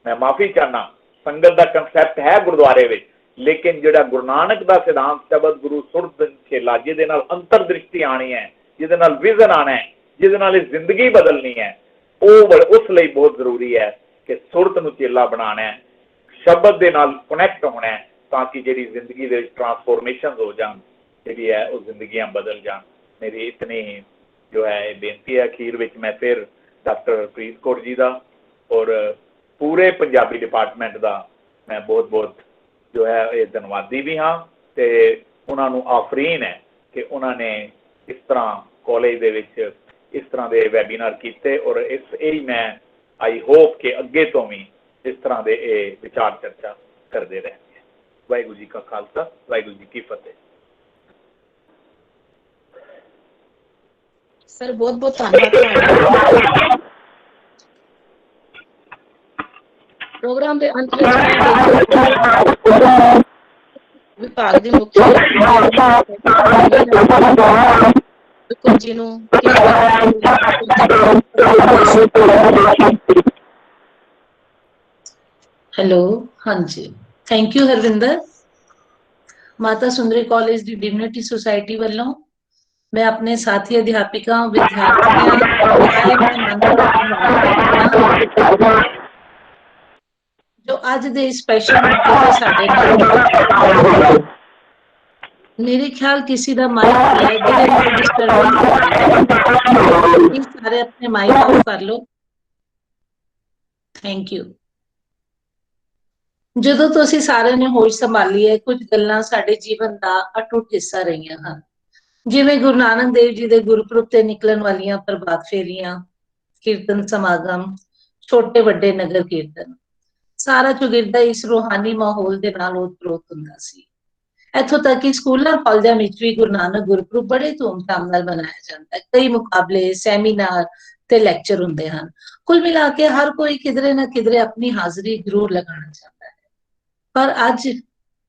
ਮੈਂ ਮਾਫੀ ਚਾਹਨਾ, ਸੰਗਤ ਦਾ ਕੰਸੈਪਟ ਹੈ ਗੁਰਦੁਆਰੇ ਵਿੱਚ, ਲੇਕਿਨ ਜਿਹੜਾ ਗੁਰੂ ਨਾਨਕ ਦਾ ਸਿਧਾਂਤ ਸ਼ਬਦ ਗੁਰੂ ਸੁਰਤ ਖੇਲਾ, ਜਿਹਦੇ ਨਾਲ ਅੰਤਰਦ੍ਰਿਸ਼ਟੀ ਆਣੀ ਹੈ, ਜਿਹਦੇ ਨਾਲ ਵਿਜ਼ਨ ਆਣਾ ਹੈ, ਜਿਹਦੇ ਨਾਲ ਇਹ ਜ਼ਿੰਦਗੀ ਬਦਲਣੀ ਹੈ, ਉਹ ਉਸ ਲਈ ਬਹੁਤ ਜ਼ਰੂਰੀ ਹੈ ਕਿ ਸੁਰਤ ਨੂੰ ਚੇਲਾ ਬਣਾਉਣਾ ਹੈ, ਸ਼ਬਦ ਦੇ ਨਾਲ ਕਨੈਕਟ ਹੋਣਾ ਹੈ, ਤਾਂ ਕਿ ਜਿਹੜੀ ਜ਼ਿੰਦਗੀ ਦੇ ਵਿੱਚ ਟਰਾਂਸਫੋਰਮੇਸ਼ਨ ਹੋ ਜਾਣ, ਜਿਹੜੀ ਹੈ ਉਹ ਜ਼ਿੰਦਗੀਆਂ ਬਦਲ ਜਾਣ। ਮੇਰੀ ਇਤਨੀ ਜੋ ਹੈ ਇਹ ਬੇਨਤੀ ਹੈ। ਅਖੀਰ ਵਿੱਚ ਮੈਂ ਫਿਰ ਡਾਕਟਰ ਹਰਪ੍ਰੀਤ ਕੌਰ ਜੀ ਦਾ ਔਰ ਪੂਰੇ ਪੰਜਾਬੀ ਡਿਪਾਰਟਮੈਂਟ ਦਾ ਮੈਂ ਬਹੁਤ ਬਹੁਤ ਜੋ ਹੈ ਇਹ ਧੰਨਵਾਦੀ ਵੀ ਹਾਂ, ਤੇ ਉਹਨਾਂ ਨੂੰ ਆਫਰੀਨ ਹੈ ਕਿ ਉਹਨਾਂ ਨੇ ਇਸ ਤਰ੍ਹਾਂ ਕਾਲਜ ਦੇ ਵਿੱਚ ਇਸ ਤਰ੍ਹਾਂ ਦੇ ਵੈਬੀਨਾਰ ਕੀਤੇ, ਔਰ ਇਹ ਮੈਂ ਆਈ ਹੋਪ ਕਿ ਅੱਗੇ ਤੋਂ ਵੀ ਇਸ ਤਰ੍ਹਾਂ ਦੇ ਇਹ ਵਿਚਾਰ ਚਰਚਾ ਕਰਦੇ ਰਹਿਣਗੇ। ਵਾਹਿਗੁਰੂ ਜੀ ਕਾ ਖਾਲਸਾ, ਵਾਹਿਗੁਰੂ ਜੀ ਕੀ ਫਤਿਹ। ਸਰ ਬਹੁਤ ਬਹੁਤ ਧੰਨਵਾਦ ਤੁਹਾਡਾ। ਪ੍ਰੋਗਰਾਮ ਦੇ ਅੰਤ ਵਿੱਚ ਵਿਭਾਗ ਦੇ ਮੁੱਖ ਜੀ ਨੂੰ हेलो, हाँ जी, thank you Harvinder. Mata Sundari college the divinity society वालों मैं अपने साथी अध्यापिका विद्यार्थियों जो आज दे स्पेशल साडे नाल मेरे ख्याल किसी दा माइक सारे अपने माइक ऑफ कर लो। Thank you. ਜਦੋਂ ਤੋਂ ਅਸੀਂ ਸਾਰਿਆਂ ਨੇ ਹੋਸ਼ ਸੰਭਾਲੀ ਹੈ, ਕੁਝ ਗੱਲਾਂ ਸਾਡੇ ਜੀਵਨ ਦਾ ਅਟੁੱਟ ਹਿੱਸਾ ਰਹੀਆਂ ਹਨ, ਜਿਵੇਂ ਗੁਰੂ ਨਾਨਕ ਦੇਵ ਜੀ ਦੇ ਗੁਰਪੁਰਬ ਤੇ ਨਿਕਲਣ ਵਾਲੀਆਂ ਪ੍ਰਭਾਤ ਫੇਰੀਆਂ, ਕੀਰਤਨ ਸਮਾਗਮ, ਛੋਟੇ ਵੱਡੇ ਨਗਰ ਕੀਰਤਨ, ਸਾਰਾ ਚੁਗਿਰਦਾ ਇਸ ਰੂਹਾਨੀ ਮਾਹੌਲ ਦੇ ਨਾਲ ਓਤ-ਪ੍ਰੋਤ ਹੁੰਦਾ ਸੀ। ਇੱਥੋਂ ਤੱਕ ਕਿ ਸਕੂਲਾਂ ਕਾਲਜਾਂ ਵਿੱਚ ਵੀ ਗੁਰੂ ਨਾਨਕ ਗੁਰਪੁਰਬ ਬੜੇ ਧੂਮਧਾਮ ਨਾਲ ਮਨਾਇਆ ਜਾਂਦਾ ਹੈ। ਕਈ ਮੁਕਾਬਲੇ, ਸੈਮੀਨਾਰ ਤੇ ਲੈਕਚਰ ਹੁੰਦੇ ਹਨ। ਕੁੱਲ ਮਿਲਾ ਕੇ ਹਰ ਕੋਈ ਕਿਧਰੇ ਨਾ ਕਿਧਰੇ ਆਪਣੀ ਹਾਜ਼ਰੀ ਜ਼ਰੂਰ ਲਗਾਉਣਾ ਚਾਹੁੰਦਾ ਹੈ। ਪਰ ਅੱਜ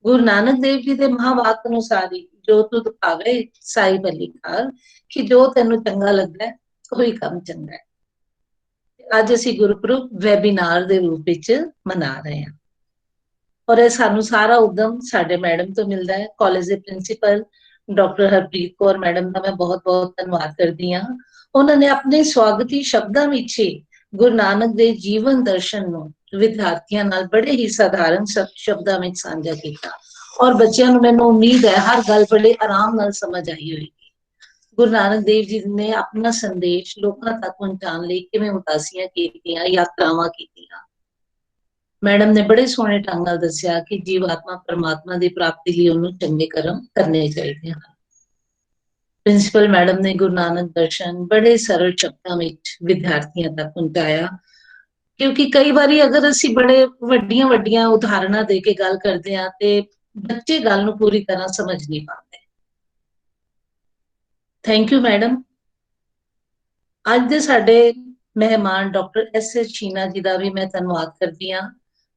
ਗੁਰੂ ਨਾਨਕ ਦੇਵ ਜੀ ਦੇ ਮਹਾਵਾਕ ਅਨੁਸਾਰ ਹੀ ਜੋ ਤੁਧ ਭਾਵੇ ਸਾਈ ਭਲੀ ਕਾਰ, ਕਿ ਜੋ ਤੈਨੂੰ ਚੰਗਾ ਲੱਗਦਾ ਉਹੀ ਕੰਮ ਚੰਗਾ ਹੈ। ਅੱਜ ਅਸੀਂ ਗੁਰਪੁਰਬ ਵੈਬੀਨਾਰ ਦੇ ਰੂਪ ਵਿੱਚ ਮਨਾ ਰਹੇ ਹਾਂ, ਔਰ ਇਹ ਸਾਨੂੰ ਸਾਰਾ ਉਦਮ ਸਾਡੇ ਮੈਡਮ ਤੋਂ ਮਿਲਦਾ ਹੈ। ਕਾਲਜ ਦੇ principal doctor Harpreet Kaur madam ਦਾ ਮੈਂ ਬਹੁਤ ਬਹੁਤ ਧੰਨਵਾਦ ਕਰਦੀ ਹਾਂ। ਉਹਨਾਂ ਨੇ ਆਪਣੇ ਸਵਾਗਤੀ ਸ਼ਬਦਾਂ ਵਿੱਚ ਹੀ ਗੁਰੂ ਨਾਨਕ ਦੇ ਜੀਵਨ ਦਰਸ਼ਨ ਨੂੰ ਵਿਦਿਆਰਥੀਆਂ ਨਾਲ ਬੜੇ ਹੀ ਸਧਾਰਨ ਸ਼ਬਦਾਂ ਵਿੱਚ ਸਾਂਝਾ ਕੀਤਾ, ਔਰ ਬੱਚਿਆਂ ਨੂੰ ਮੈਨੂੰ ਉਮੀਦ ਹੈ ਹਰ ਗੱਲ ਬੜੇ ਆਰਾਮ ਨਾਲ ਸਮਝ ਆਈ ਹੋਏਗੀ। ਗੁਰੂ ਨਾਨਕ ਦੇਵ ਜੀ ਨੇ ਆਪਣਾ ਸੰਦੇਸ਼ ਲੋਕਾਂ ਤੱਕ ਪਹੁੰਚਾਉਣ ਲਈ ਕਿਵੇਂ ਉਦਾਸੀਆਂ ਕੀਤੀਆਂ, ਯਾਤਰਾਵਾਂ ਕੀਤੀਆਂ। ਮੈਡਮ ਨੇ ਬੜੇ ਸੋਹਣੇ ਢੰਗ ਨਾਲ ਦੱਸਿਆ ਕਿ ਜੀਵਾਤਮਾ ਪਰਮਾਤਮਾ ਦੀ ਪ੍ਰਾਪਤੀ ਲਈ ਉਹਨੂੰ ਚੰਗੇ ਕਰਮ ਕਰਨੇ ਚਾਹੀਦੇ ਹਨ। ਪ੍ਰਿੰਸੀਪਲ ਮੈਡਮ ਨੇ ਗੁਰੂ ਨਾਨਕ ਦਰਸ਼ਨ ਬੜੇ ਸਰਲ ਸ਼ਬਦਾਂ ਵਿੱਚ ਵਿਦਿਆਰਥੀਆਂ ਤੱਕ ਪਹੁੰਚਾਇਆ, ਕਿਉਂਕਿ ਕਈ ਵਾਰੀ ਅਗਰ ਅਸੀਂ ਬੜੇ ਵੱਡੀਆਂ ਵੱਡੀਆਂ ਉਦਾਹਰਨਾਂ ਦੇ ਕੇ ਗੱਲ ਕਰਦੇ ਹਾਂ ਤੇ ਬੱਚੇ ਗੱਲ ਨੂੰ ਪੂਰੀ ਤਰ੍ਹਾਂ ਸਮਝ ਨਹੀਂ ਪਾਉਂਦੇ। Thank you madam. ਅੱਜ ਦੇ ਸਾਡੇ ਮਹਿਮਾਨ ਡਾਕਟਰ ਐਸ ਸ਼ੀਨਾ ਜੀ ਦਾ ਵੀ ਮੈਂ ਧੰਨਵਾਦ ਕਰਦੀ ਹਾਂ,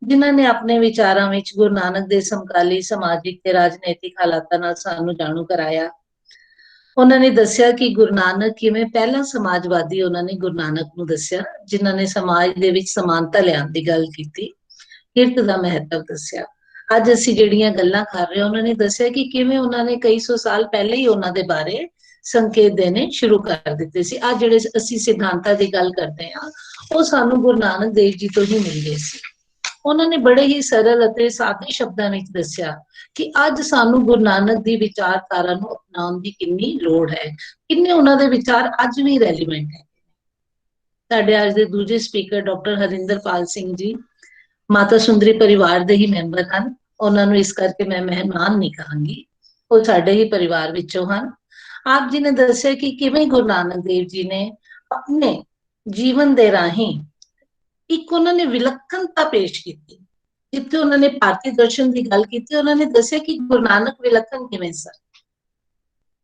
ਜਿਨ੍ਹਾਂ ਨੇ ਆਪਣੇ ਵਿਚਾਰਾਂ ਵਿੱਚ ਗੁਰੂ ਨਾਨਕ ਦੇ ਸਮਕਾਲੀ ਸਮਾਜਿਕ ਤੇ ਰਾਜਨੀਤਿਕ ਹਾਲਾਤਾਂ ਨਾਲ ਸਾਨੂੰ ਜਾਣੂ ਕਰਾਇਆ। ਉਹਨਾਂ ਨੇ ਦੱਸਿਆ ਕਿ ਗੁਰੂ ਨਾਨਕ ਕਿਵੇਂ ਪਹਿਲਾ ਸਮਾਜਵਾਦੀ ਉਹਨਾਂ ਨੇ ਗੁਰੂ ਨਾਨਕ ਨੂੰ ਦੱਸਿਆ, ਜਿਨ੍ਹਾਂ ਨੇ ਸਮਾਜ ਦੇ ਵਿੱਚ ਸਮਾਨਤਾ ਲਿਆਉਣ ਦੀ ਗੱਲ ਕੀਤੀ, ਕਿਰਤ ਦਾ ਮਹੱਤਵ ਦੱਸਿਆ। ਅੱਜ ਅਸੀਂ ਜਿਹੜੀਆਂ ਗੱਲਾਂ ਕਰ ਰਹੇ ਹਾਂ, ਉਹਨਾਂ ਨੇ ਦੱਸਿਆ ਕਿ ਕਿਵੇਂ ਉਹਨਾਂ ਨੇ ਕਈ ਸੌ ਸਾਲ ਪਹਿਲੇ ਹੀ ਉਹਨਾਂ ਦੇ ਬਾਰੇ ਸੰਕੇਤ ਦੇਣੇ ਸ਼ੁਰੂ ਕਰ ਦਿੱਤੇ ਸੀ। ਅੱਜ ਜਿਹੜੇ ਅਸੀਂ ਸਿਧਾਂਤਾਂ ਦੀ ਗੱਲ ਕਰਦੇ ਹਾਂ, ਉਹ ਸਾਨੂੰ ਗੁਰੂ ਨਾਨਕ ਦੇਵ ਜੀ ਤੋਂ ਹੀ ਮਿਲ ਗਏ ਸੀ। ਉਹਨਾਂ ਨੇ ਬੜੇ ਹੀ ਸਰਲ ਅਤੇ ਸਾਦੇ ਸ਼ਬਦਾਂ ਵਿੱਚ ਦੱਸਿਆ ਕਿ ਅੱਜ ਸਾਨੂੰ ਗੁਰੂ ਨਾਨਕ ਦੀ ਵਿਚਾਰਧਾਰਾ ਨੂੰ ਅਪਣਾਉਣ ਦੀ ਕਿੰਨੀ ਲੋੜ ਹੈ, ਕਿੰਨੇ ਉਹਨਾਂ ਦੇ ਵਿਚਾਰ ਅੱਜ ਵੀ ਰੈਲੀਵੈਂਟ ਹੈ। ਸਾਡੇ ਅੱਜ ਦੇ ਦੂਜੇ ਸਪੀਕਰ ਡਾਕਟਰ ਹਰਿੰਦਰਪਾਲ ਸਿੰਘ ਜੀ ਮਾਤਾ ਸੁੰਦਰੀ ਪਰਿਵਾਰ ਦੇ ਹੀ ਮੈਂਬਰ ਹਨ। ਉਹਨਾਂ ਨੂੰ ਇਸ ਕਰਕੇ ਮੈਂ ਮਹਿਮਾਨ ਨਹੀਂ ਕਹਾਂਗੀ, ਉਹ ਸਾਡੇ ਹੀ ਪਰਿਵਾਰ ਵਿੱਚੋਂ ਹਨ। ਆਪ ਜੀ ਨੇ ਦੱਸਿਆ ਕਿ ਕਿਵੇਂ ਗੁਰੂ ਨਾਨਕ ਦੇਵ ਜੀ ਨੇ ਆਪਣੇ ਜੀਵਨ ਦੇ ਰਾਹੀਂ ਇੱਕ ਉਹਨਾਂ ਨੇ ਵਿਲੱਖਣਤਾ ਪੇਸ਼ ਕੀਤੀ। ਜਿੱਥੇ ਉਹਨਾਂ ਨੇ ਭਾਰਤੀ ਦਰਸ਼ਨ ਦੀ ਗੱਲ ਕੀਤੀ, ਉਹਨਾਂ ਨੇ ਦੱਸਿਆ ਕਿ ਗੁਰੂ ਨਾਨਕ ਵਿਲੱਖਣ ਕਿਵੇਂ ਸਨ।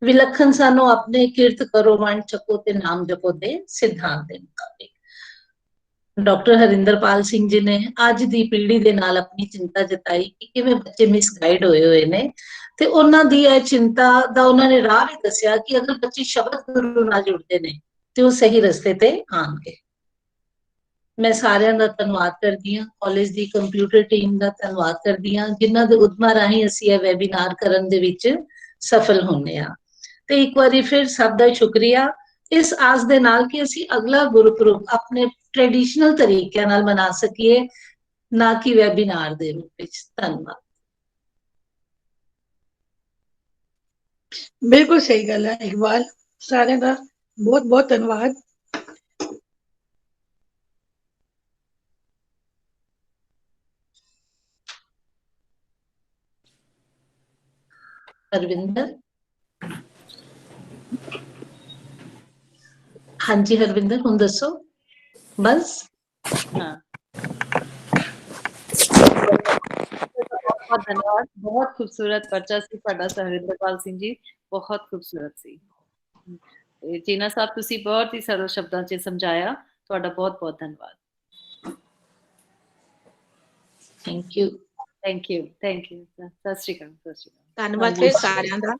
ਵਿਲੱਖਣ ਸਾਨੂੰ ਆਪਣੇ ਕਿਰਤ ਕਰੋ, ਵੰਡ ਛਕੋ ਤੇ ਨਾਮ ਜਪੋ ਦੇ ਸਿਧਾਂਤ ਦੇ ਮੁਤਾਬਿਕ। ਡਾਕਟਰ ਹਰਿੰਦਰਪਾਲ ਸਿੰਘ ਜੀ ਨੇ ਅੱਜ ਦੀ ਪੀੜ੍ਹੀ ਦੇ ਨਾਲ ਆਪਣੀ ਚਿੰਤਾ ਜਤਾਈ ਕਿ ਕਿਵੇਂ ਬੱਚੇ ਮਿਸਗਾਈਡ ਹੋਏ ਨੇ, ਤੇ ਉਹਨਾਂ ਦੀ ਇਹ ਚਿੰਤਾ ਦਾ ਉਹਨਾਂ ਨੇ ਰਾਹ ਵੀ ਦੱਸਿਆ ਕਿ ਅਗਰ ਬੱਚੇ ਸ਼ਬਦ ਗੁਰੂ ਨਾਲ ਜੁੜਦੇ ਨੇ ਤੇ ਉਹ ਸਹੀ ਰਸਤੇ ਤੇ ਆਉਣਗੇ। ਮੈਂ ਸਾਰਿਆਂ ਦਾ ਧੰਨਵਾਦ ਕਰਦੀ ਹਾਂ, ਕਾਲਜ ਦੀ ਕੰਪਿਊਟਰ ਟੀਮ ਦਾ ਧੰਨਵਾਦ ਕਰਦੀ ਹਾਂ, ਜਿਨ੍ਹਾਂ ਦੇ ਉਦਮਾਂ ਰਾਹੀਂ ਅਸੀਂ ਇਹ ਵੈਬੀਨਾਰ ਕਰਨ ਦੇ ਵਿੱਚ ਸਫਲ ਹੁੰਦੇ ਹਾਂ। ਤੇ ਇੱਕ ਵਾਰੀ ਫਿਰ ਸਭ ਦਾ ਸ਼ੁਕਰੀਆ, ਇਸ ਆਸ ਦੇ ਨਾਲ ਕਿ ਅਸੀਂ ਅਗਲਾ ਗੁਰਪੁਰਬ ਆਪਣੇ ਟ੍ਰੈਡੀਸ਼ਨਲ ਤਰੀਕਿਆਂ ਨਾਲ ਮਨਾ ਸਕੀਏ, ਨਾ ਕਿ ਵੈਬੀਨਾਰ ਦੇ ਰੂਪ ਵਿੱਚ। ਧੰਨਵਾਦ। ਬਿਲਕੁਲ ਸਹੀ ਗੱਲ ਹੈ ਇਕਬਾਲ, ਸਾਰਿਆਂ ਦਾ ਬਹੁਤ ਬਹੁਤ ਧੰਨਵਾਦ। ਹਰਵਿੰਦਰ। ਹਾਂਜੀ ਹਰਵਿੰਦਰ, ਹੁਣ ਦੱਸੋ। ਬਸ हाँ, बहुत धन्यवाद। बहुत खूबसूरत पर्चा सी ਤੁਹਾਡਾ ਹਰਿੰਦਰਪਾਲ ਸਿੰਘ ਜੀ, ਬਹੁਤ ਖੂਬਸੂਰਤ ਸੀ। ਤੇ ਜੀਨਾ ਸਾਹਿਬ, ਤੁਸੀਂ ਬਹੁਤ ਹੀ ਸਰਲ ਸ਼ਬਦਾਂ 'ਚ ਸਮਝਾਇਆ, ਤੁਹਾਡਾ ਬਹੁਤ ਬਹੁਤ ਧੰਨਵਾਦ। Thank you. Thank you, thank you. ਸਤਿ ਸ਼੍ਰੀ ਅਕਾਲ, ਸਤਿ ਸ਼੍ਰੀ ਅਕਾਲ। ਧੰਨਵਾਦ ਫਿਰ ਸਾਰਿਆਂ ਦਾ।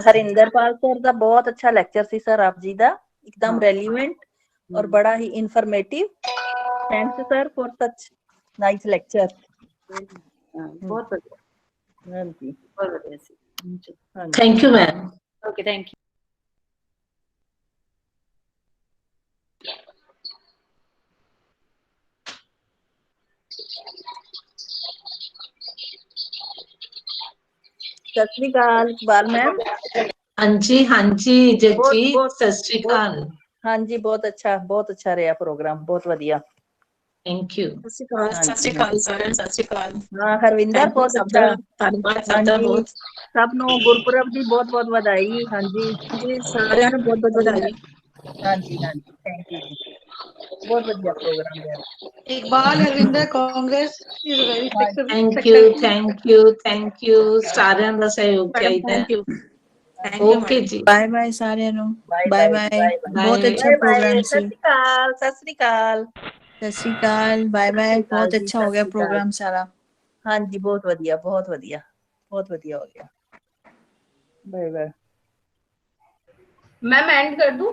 हरिंदरपाल सर का बहुत अच्छा लेक्चर सी सर आप जी दा, एकदम रेलिवेंट और बड़ा ही informative. Thanks sir for such nice lecture. ਬਹੁਤ ਵਧੀਆ, हाँ जी, ਬਹੁਤ ਵਧੀਆ ਸੀ। हाँ जी। Thank you ma'am. Okay, thank you. Sat Shri अकाल इकबाल मैम। ਹਾਂਜੀ ਹਾਂਜੀ ਜਗਜੀਤ, बहुत ਸਤਿ ਸ਼੍ਰੀ ਅਕਾਲ। हाँ जी, बहुत अच्छा रहा प्रोग्राम, बहुत बढ़िया। Thank you. ਸਤਿ ਸ਼੍ਰੀ ਅਕਾਲ, हाँ ਸਤਿ ਸ਼੍ਰੀ जी, ਅਕਾਲ ਸਾਰਿਆਂ ਨੂੰ, ਸਤਿ ਸ਼੍ਰੀ ਅਕਾਲ। हाँ हरविंदर ਥੈਂਕ ਯੂ बहुत ਸਭ अच्छा। ਦਾ, ਧੰਨਵਾਦ हाँ ਸਭ ਦਾ जी, ਬਹੁਤ। सब नो गुरपुरब दी बहुत बहुत बधाई। हाँ जी, ਜੀ ਸਾਰਿਆਂ ਨੂੰ ਬਹੁਤ ਬਹੁਤ ਵਧਾਈ। हाँ जी, हाँ जी, थैंक यू जी, बहुत बढ़िया प्रोग्राम है। इकबाल हरविंदर कांग्रेस इज वेरी हाँ thank you, thank you, thank you. ਸਾਰਿਆਂ ਦਾ ਸਹਿਯੋਗ ਮੈਡਮ ਚਾਹੀਦਾ ਥੈਂਕ ਹੈ। You, thank you okay madam. ਜੀ, बाय बाय सारे नु। Bye bye bye bye, bye बहुत बाय अच्छा बाय प्रोग्राम बाय। सी। सत श्री अकाल, सत श्री अकाल। सत श्री अकाल, बाय बाय, बहुत जी, अच्छा हो सत गया श्री अकाल। प्रोग्राम सारा। हाँ जी, बहुत बढ़िया, बहुत बढ़िया, बहुत बढ़िया हो गया। Bye bye. मैम एंड कर दूं?